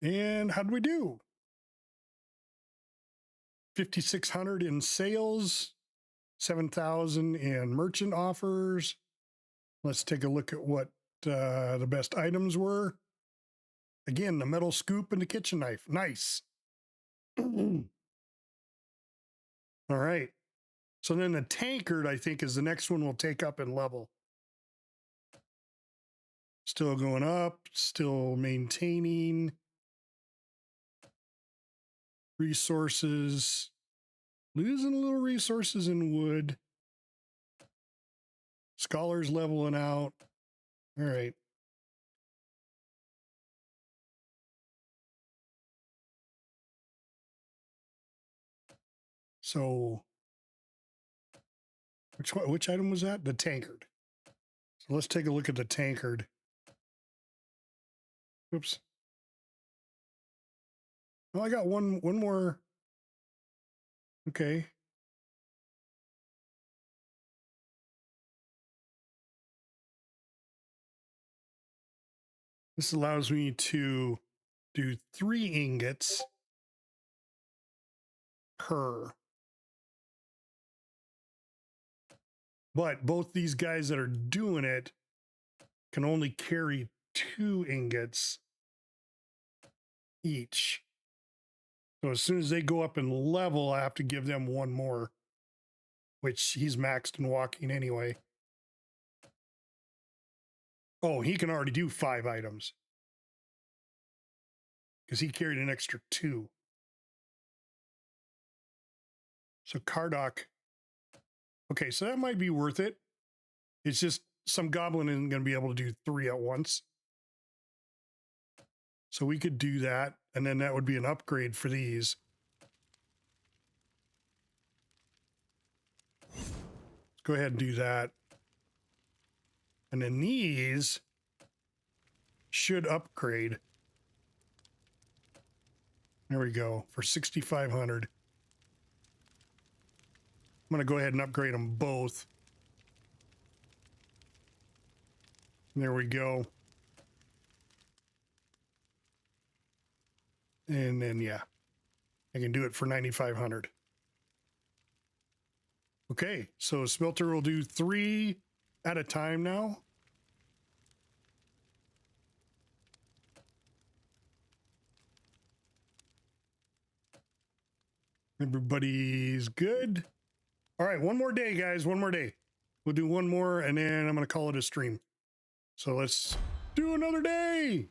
And how did we do? 5,600 in sales, 7,000 in merchant offers. Let's take a look at what the best items were. Again, the metal scoop and the kitchen knife. Nice. All right. So then the tankard, I think, is the next one we'll take up in level. Still going up, still maintaining. Resources. Losing a little resources in wood. Scholars leveling out. All right. So which item was that? The tankard. So let's take a look at the tankard. Oops. Well, I got one more. Okay. This allows me to do 3 ingots per. But both these guys that are doing it can only carry 2 ingots each. So as soon as they go up in level, I have to give them 1 more, which he's maxed in walking anyway. Oh, he can already do 5 items because he carried an extra 2. So Kardak. Okay, so that might be worth it. It's just some goblin isn't going to be able to do 3 at once. So we could do that, and then that would be an upgrade for these. Let's go ahead and do that. And then these should upgrade. There we go, for 6,500. I'm going to go ahead and upgrade them both. There we go. And then, yeah, I can do it for 9,500. Okay, so smelter will do 3 at a time now. Everybody's good. All right, one more day, guys. One more day. We'll do one more, and then I'm going to call it a stream. So let's do another day.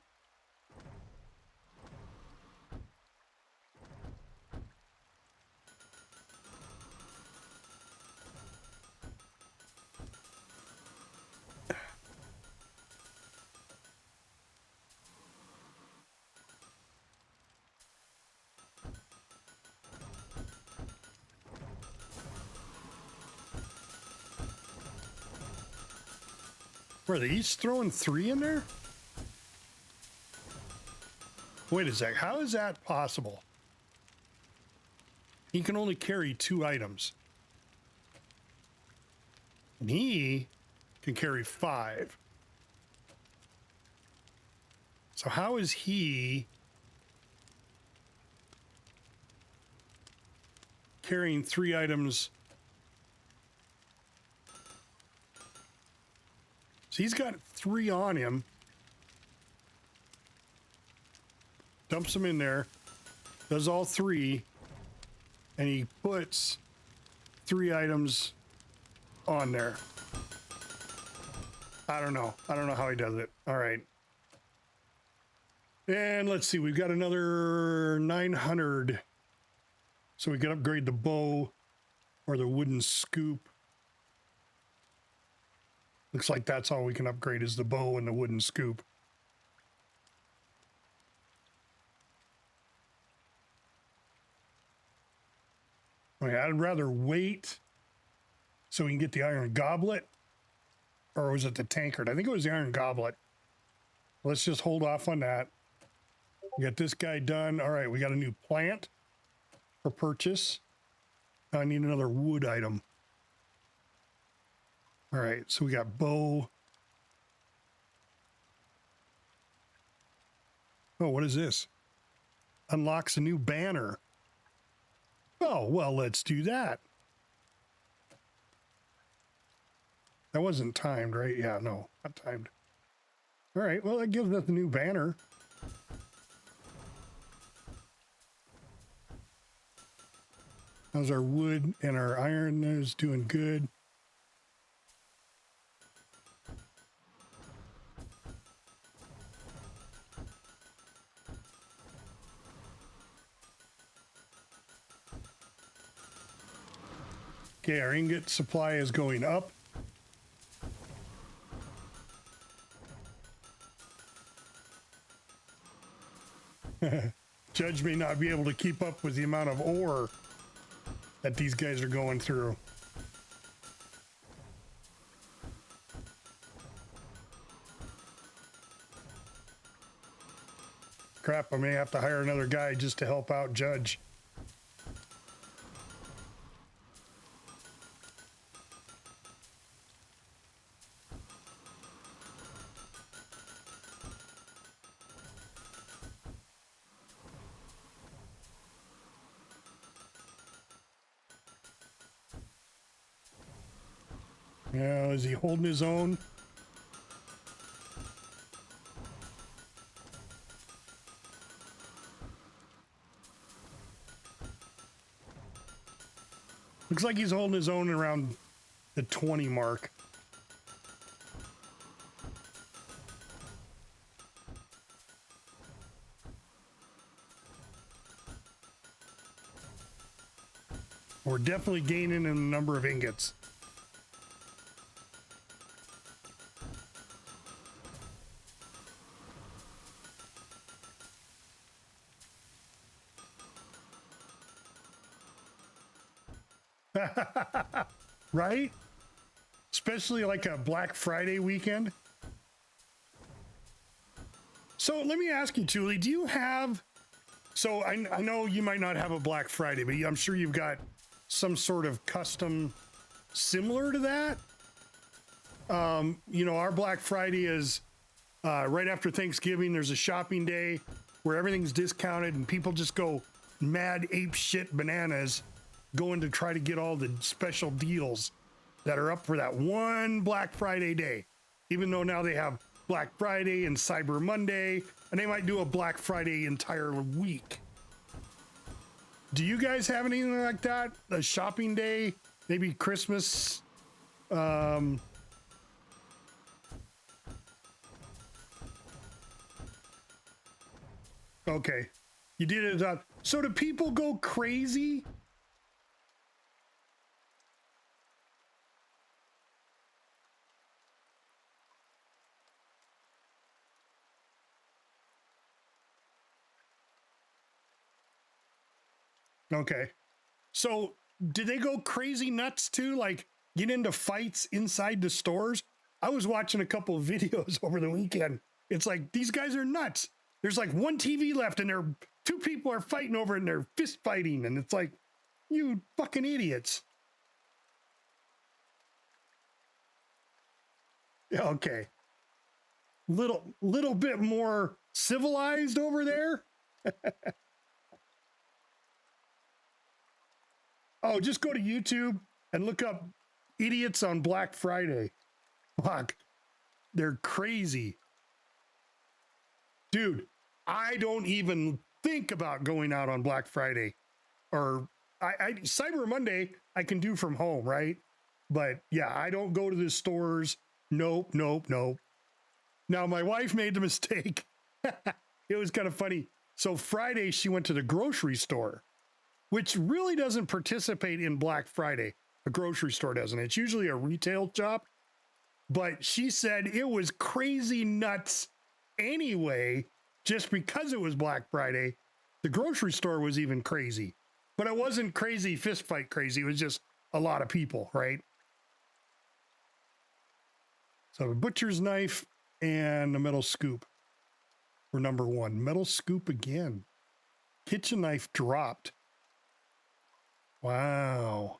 Were they each throwing 3 in there? Wait a sec. How is that possible? He can only carry 2 items. And he can carry 5. So how is he carrying 3 items? So he's got 3 on him. Dumps them in there. Does all 3. And he puts 3 items on there. I don't know. I don't know how he does it. All right. And let's see. We've got another 900. So we can upgrade the bow or the wooden scoop. Looks like that's all we can upgrade is the bow and the wooden scoop. Okay, I'd rather wait so we can get the iron goblet. Or was it the tankard? I think it was the iron goblet. Let's just hold off on that. Get this guy done. All right, we got a new plant for purchase. I need another wood item. All right, so we got bow. Oh, what is this? Unlocks a new banner. Oh, well, let's do that. That wasn't timed, right? Yeah, no, not timed. All right, well, that gives us a new banner. How's our wood and our iron is doing good. Okay, our ingot supply is going up. Judge may not be able to keep up with the amount of ore that these guys are going through. Crap, I may have to hire another guy just to help out Judge. Yeah, is he holding his own? Looks like he's holding his own around the 20 mark. We're definitely gaining in the number of ingots. Right? Especially like a Black Friday weekend. So let me ask you, Julie, do you have, so I know you might not have a Black Friday, but I'm sure you've got some sort of custom similar to that. You know, our Black Friday is right after Thanksgiving. There's a shopping day where everything's discounted and people just go mad ape shit bananas going to try to get all the special deals that are up for that one Black Friday day. Even though now they have Black Friday and Cyber Monday, and they might do a Black Friday entire week. Do you guys have anything like that? A shopping day? Maybe Christmas? Okay. You did it. So do people go crazy? Okay. So did they go crazy nuts too? Like get into fights inside the stores? I was watching a couple of videos over the weekend. It's like, these guys are nuts. There's like one TV left and two people are fighting over it and they're fist fighting. And it's like, you fucking idiots. Yeah, okay. Little bit more civilized over there. Oh, just go to YouTube and look up idiots on Black Friday. Fuck. They're crazy. Dude, I don't even think about going out on Black Friday. Or Cyber Monday, I can do from home, right? But yeah, I don't go to the stores. Nope. Now, my wife made the mistake. It was kind of funny. So Friday, she went to the grocery store, which really doesn't participate in Black Friday. A grocery store doesn't. It's usually a retail shop. But she said it was crazy nuts anyway, just because it was Black Friday. The grocery store was even crazy. But it wasn't crazy fist fight crazy. It was just a lot of people, right? So a butcher's knife and a metal scoop. We're number 1. Metal scoop again. Kitchen knife dropped. Wow.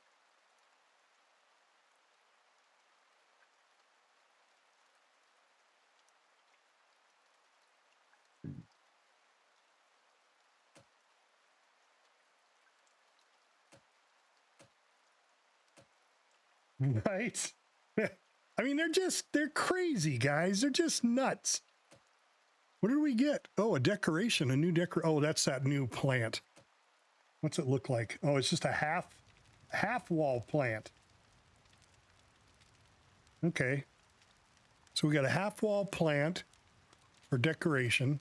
Right? I mean, they're crazy, guys. They're just nuts. What did we get? Oh, a decoration, a new oh, that's that new plant. What's it look like? Oh, it's just a half wall plant. Okay. So we got a half wall plant for decoration.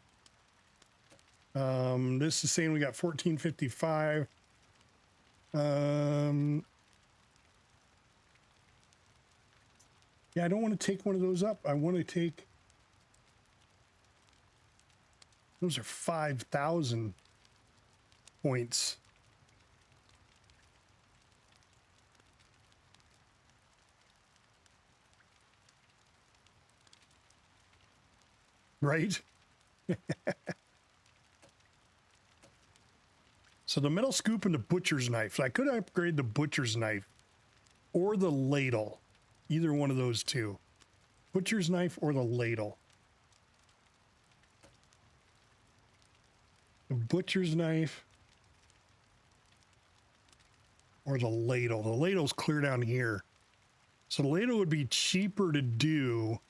This is saying we got 1455. Yeah, I don't want to take one of those up. I want to take, those are 5,000 points. Right? So the metal scoop and the butcher's knife. So I could upgrade the butcher's knife or the ladle. Either one of those two. Butcher's knife or the ladle. The butcher's knife or the ladle. The ladle's clear down here. So the ladle would be cheaper to do.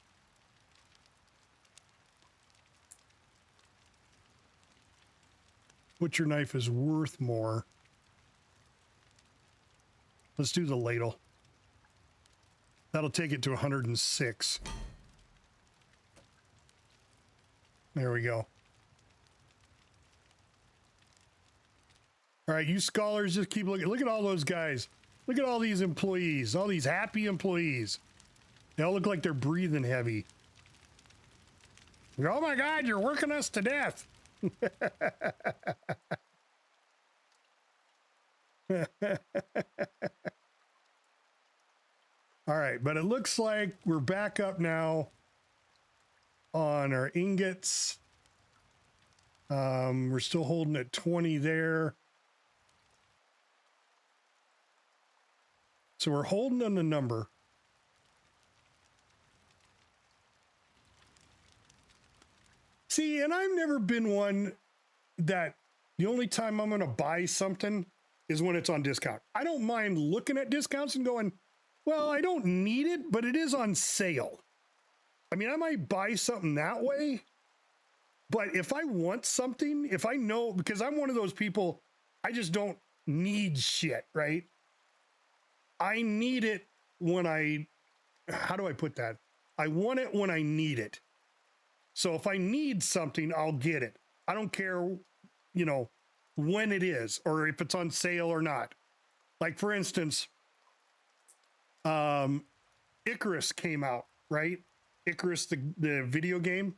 Butcher knife is worth more. Let's do the ladle. That'll take it to 106. There we go. All right, you scholars, just keep looking. Look at all those guys. Look at all these employees, all these happy employees. They all look like they're breathing heavy. Oh my God, you're working us to death. All right, but it looks like we're back up now on our ingots. We're still holding at 20 there. So we're holding on the number. See, and I've never been one that the only time I'm going to buy something is when it's on discount. I don't mind looking at discounts and going, well, I don't need it, but it is on sale. I mean, I might buy something that way, but if I want something, if I know, because I'm one of those people, I just don't need shit, right? I need it when how do I put that? I want it when I need it. So if I need something, I'll get it. I don't care, you know, when it is or if it's on sale or not. Like, for instance, Icarus came out, right? Icarus, the video game,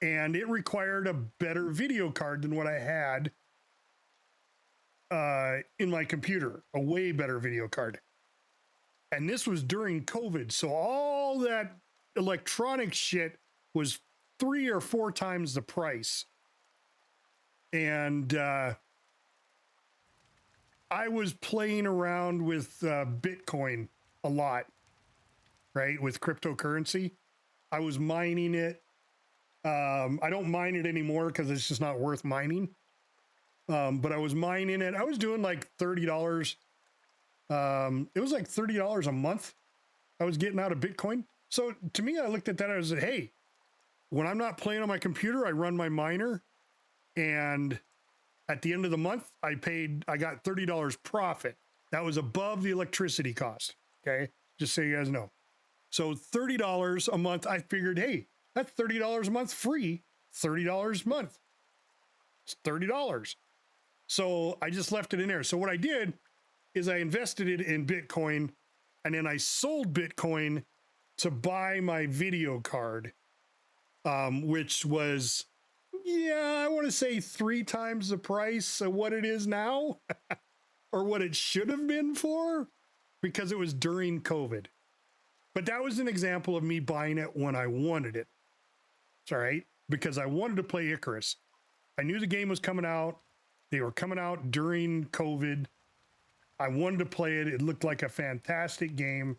and it required a better video card than what I had in my computer, a way better video card. And this was during COVID, so all that electronic shit was 3 or 4 times the price. And I was playing around with Bitcoin a lot, right? With cryptocurrency. I was mining it. I don't mine it anymore because it's just not worth mining. But I was mining it. I was doing like $30. It was like $30 a month I was getting out of Bitcoin. So to me, I looked at that. I said, hey, when I'm not playing on my computer, I run my miner. And at the end of the month, I got $30 profit. That was above the electricity cost. Okay. Just so you guys know. So $30 a month, I figured, hey, that's $30 a month free, $30 a month. It's $30. So I just left it in there. So what I did is I invested it in Bitcoin, and then I sold Bitcoin to buy my video card, which was, yeah, I want to say 3 times the price of what it is now or what it should have been for, because it was during COVID. But that was an example of me buying it when I wanted it. It's all right. because I wanted to play Icarus. I knew the game was coming out. They were coming out during COVID. I wanted to play it. It looked like a fantastic game.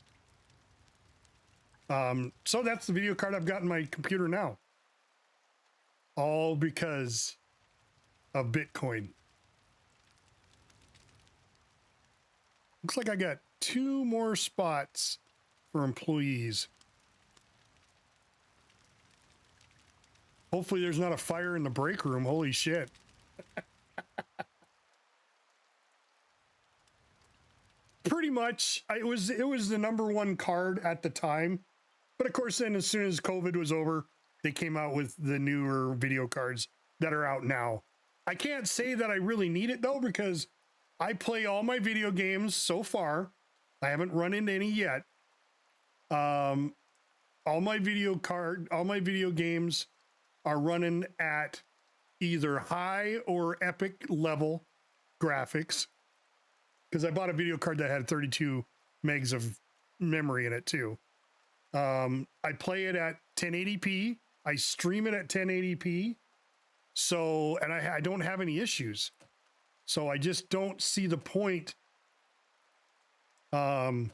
So that's the video card I've got in my computer now. All because of Bitcoin. Looks like I got 2 more spots for employees. Hopefully there's not a fire in the break room. Holy shit. Pretty much, it was the #1 card at the time. But of course, then as soon as COVID was over, they came out with the newer video cards that are out now. I can't say that I really need it though, because I play all my video games so far. I haven't run into any yet. All my video games are running at either high or epic level graphics, because I bought a video card that had 32 megs of memory in it too. I play it at 1080p. I stream it at 1080p. So, and I don't have any issues. So I just don't see the point in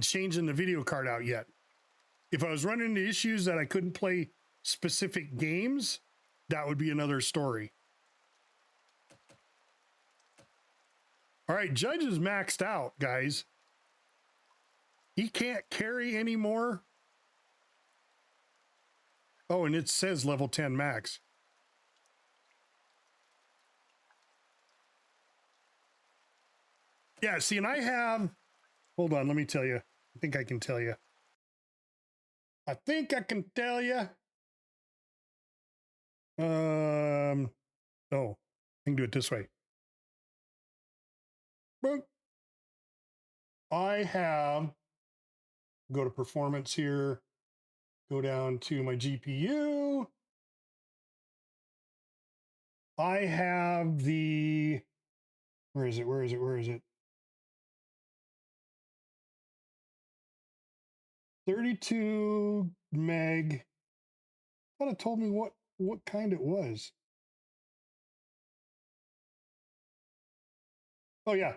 changing the video card out yet. If I was running into issues that I couldn't play specific games, that would be another story. All right, Judge is maxed out, guys. He can't carry anymore. Oh, and it says level 10 max. Yeah, see, and I have, hold on, let me tell you. I think I can tell you. I think I can tell you. Oh, I can do it this way. Boom. I have, go to performance here, go down to my GPU. I have the, where is it? 32 meg. I thought it told me what kind it was. Oh yeah,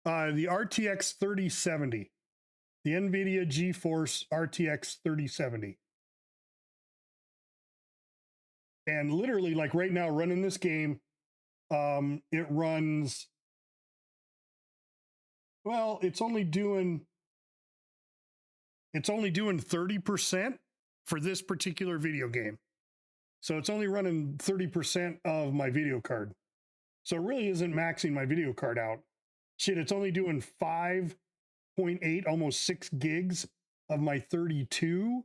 the RTX 3070, the NVIDIA GeForce RTX 3070. And literally, like right now, running this game, it runs, well, it's only doing 30% for this particular video game. So it's only running 30% of my video card. So it really isn't maxing my video card out. Shit, it's only doing 5.8, almost 6 gigs of my 32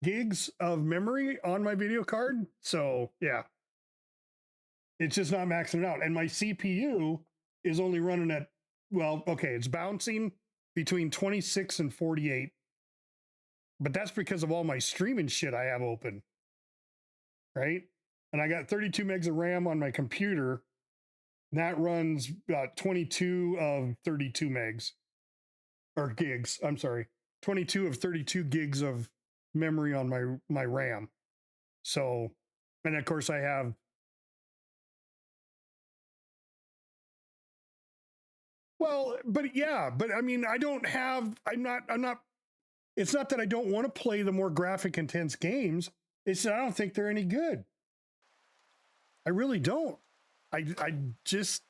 gigs of memory on my video card. So yeah, it's just not maxing it out. And my CPU is only running at, well, okay, it's bouncing between 26 and 48. But that's because of all my streaming shit I have open, right? And I got 32 megs of RAM on my computer. And that runs 22 of 32 megs, or gigs, I'm sorry. 22 of 32 gigs of memory on my RAM. So, and of course I have, well, but yeah, but I mean, I'm not, it's not that I don't want to play the more graphic intense games. It's that I don't think they're any good. I really don't. I just,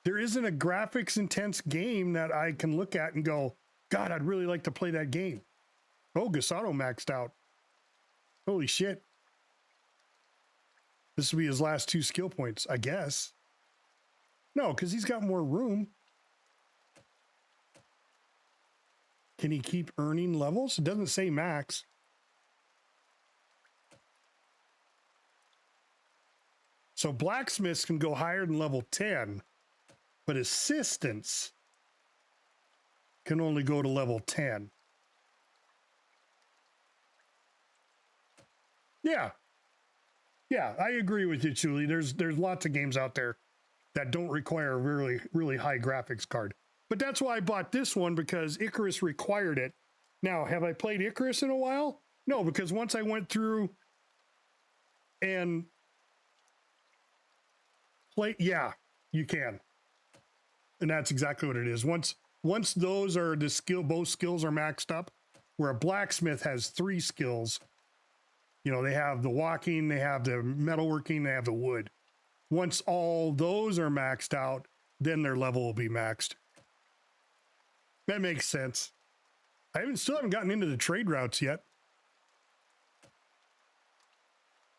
there isn't a graphics intense game that I can look at and go, God, I'd really like to play that game. Oh, Gasato maxed out. Holy shit. This will be his last 2 skill points, I guess. No, because he's got more room. Can he keep earning levels? It doesn't say max. So blacksmiths can go higher than level 10, but assistants can only go to level 10. Yeah. Yeah, I agree with you, Julie. There's lots of games out there that don't require a really, really high graphics card. But that's why I bought this one, because Icarus required it. Now, have I played Icarus in a while? No, because once I went through and play, yeah, you can. And that's exactly what it is. Once those are the skill, both skills are maxed up, where a blacksmith has 3 skills. You know, they have the walking, they have the metalworking, they have the wood. Once all those are maxed out, then their level will be maxed. That makes sense. I still haven't gotten into the trade routes yet.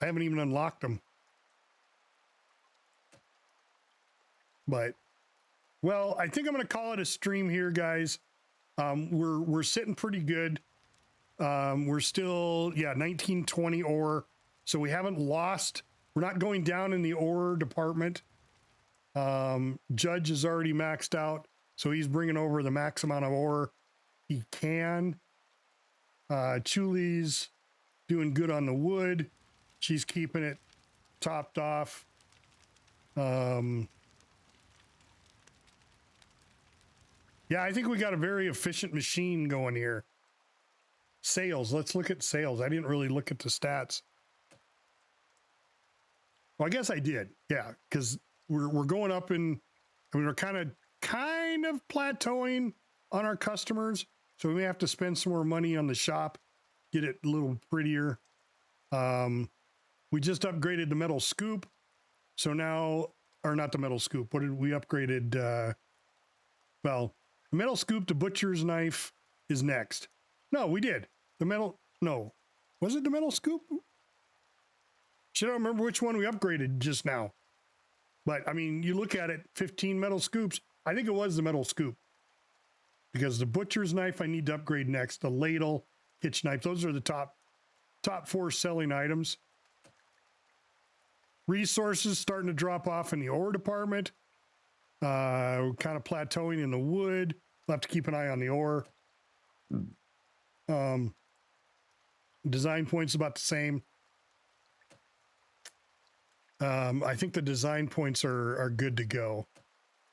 I haven't even unlocked them. But, well, I think I'm going to call it a stream here, guys. We're sitting pretty good. We're still, 1920 ore. So we haven't lost. We're not going down in the ore department. Judge is already maxed out. So he's bringing over the max amount of ore he can. Chuli's doing good on the wood. She's keeping it topped off. Yeah, I think we got a very efficient machine going here. Sales. Let's look at sales. I didn't really look at the stats. Well, I guess I did. Yeah, because we're going up in. I mean, we're kind of plateauing on our customers, so we may have to spend some more money on the shop, get it a little prettier. We just upgraded the metal scoop, so now, or not the metal scoop. What did we upgraded? Well, the metal scoop, the butcher's knife is next. No, we did. The metal, no. Was it the metal scoop? Should I remember which one we upgraded just now? But, I mean, you look at it, 15 metal scoops. I think it was the metal scoop. Because the butcher's knife I need to upgrade next. The ladle, hitch knife. Those are the top 4 selling items. Resources starting to drop off in the ore department. We're kind of plateauing in the wood. We'll have to keep an eye on the ore. Design points about the same. I think the design points are good to go.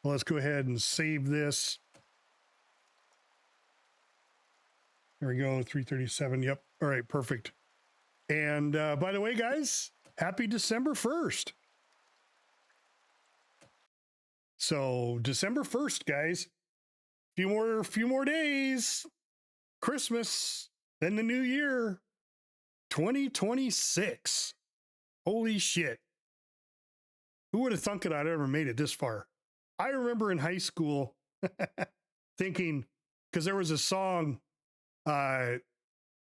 Well, let's go ahead and save this. There we go, 337. Yep. All right, perfect. And by the way, guys, happy December 1st. So December 1st, guys, few more days. Christmas, then the new year, 2026. Holy shit. Who would have thunk it I'd ever made it this far? I remember in high school thinking, because there was a song, I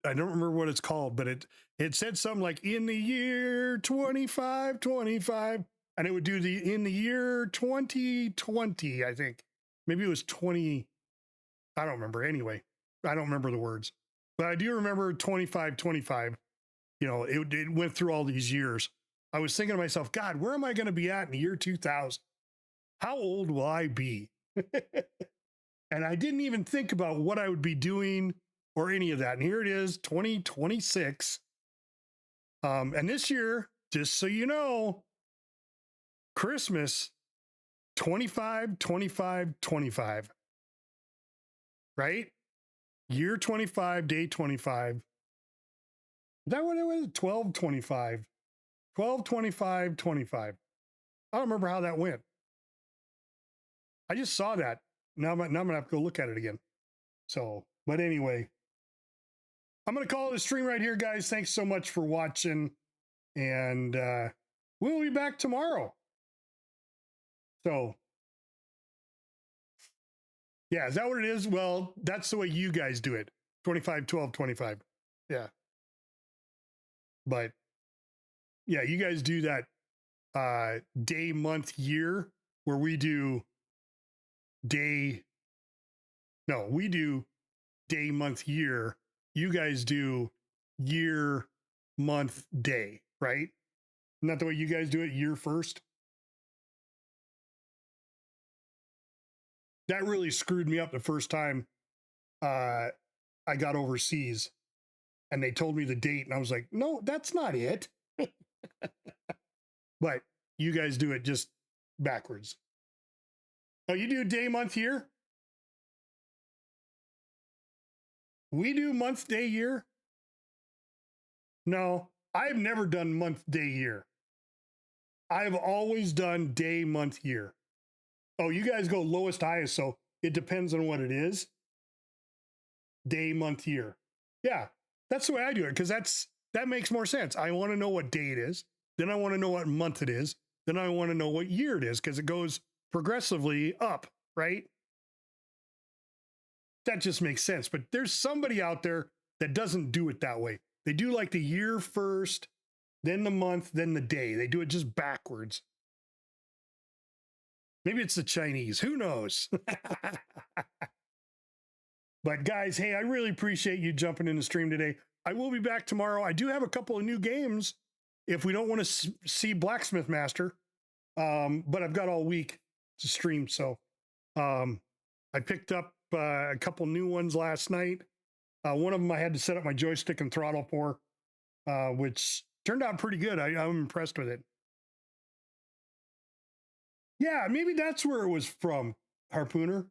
don't remember what it's called, but it said something like in the year 2525, and it would do the in the year 2020, I think. Maybe it was 20. I don't remember. Anyway, I don't remember the words, but I do remember 2525. You know, it went through all these years. I was thinking to myself, God, where am I going to be at in the year 2000? How old will I be? And I didn't even think about what I would be doing or any of that. And here it is, 2026. And this year, just so you know, Christmas, 25, 25, 25. Right? Year 25, day 25. Is that what it was? 12, 25. 12, 25, 25. I don't remember how that went. I just saw that. Now I'm going to have to go look at it again. So, but anyway, I'm going to call it a stream right here, guys. Thanks so much for watching. And we'll be back tomorrow. So, yeah, is that what it is? Well, that's the way you guys do it. 25, 12, 25. Yeah. But, yeah, you guys do that day, month, year, where we do we do day, month, year. You guys do year, month, day, right? Isn't that the way you guys do it, year first? That really screwed me up the first time I got overseas and they told me the date and I was like, no, that's not it. But you guys do it just backwards. Oh, you do day, month, year? We do month, day, year? No, I've never done month, day, year. I've always done day, month, year. Oh, you guys go lowest, highest, so it depends on what it is. Day, month, year. Yeah, that's the way I do it, because that makes more sense. I want to know what day it is. Then I want to know what month it is. Then I want to know what year it is, because it goes progressively up, right? That just makes sense. But there's somebody out there that doesn't do it that way. They do like the year first, then the month, then the day. They do it just backwards. Maybe it's the Chinese. Who knows? But guys, hey, I really appreciate you jumping in the stream today. I will be back tomorrow. I do have a couple of new games if we don't want to see Blacksmith Master. But I've got all week to stream. So I picked up a couple new ones last night. One of them I had to set up my joystick and throttle for, which turned out pretty good. I'm impressed with it. Yeah, maybe that's where it was from, Harpooner.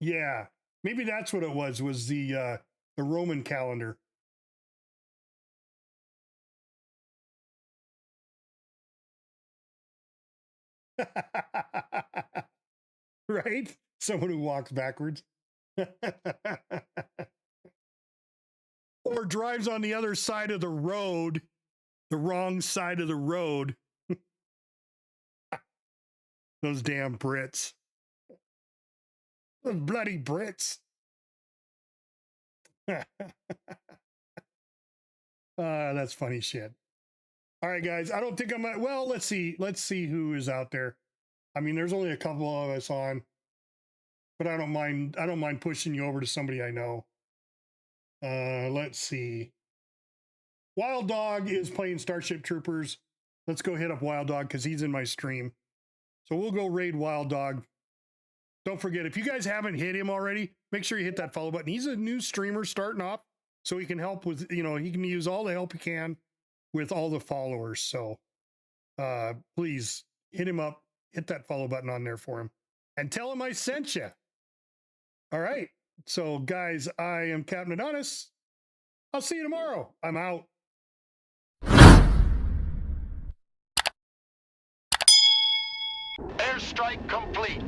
Yeah, maybe that's what it was the Roman calendar. Right? Someone who walks backwards. Or drives on the other side of the road, the wrong side of the road. Those damn Brits. Those bloody Brits. That's funny shit. All right, guys. I don't think I'm gonna, well, let's see who is out there. I mean, there's only a couple of us on, but I don't mind pushing you over to somebody I know. Let's see. Wild Dog is playing Starship Troopers. Let's go hit up Wild Dog because he's in my stream. So we'll go raid Wild Dog. Don't forget, if you guys haven't hit him already, make sure you hit that follow button. He's a new streamer starting off, so he can help with, he can use all the help he can with all the followers. So please hit him up, hit that follow button on there for him, and tell him I sent you. All right. So guys, I am Captain Adonis. I'll see you tomorrow. I'm out. Airstrike complete.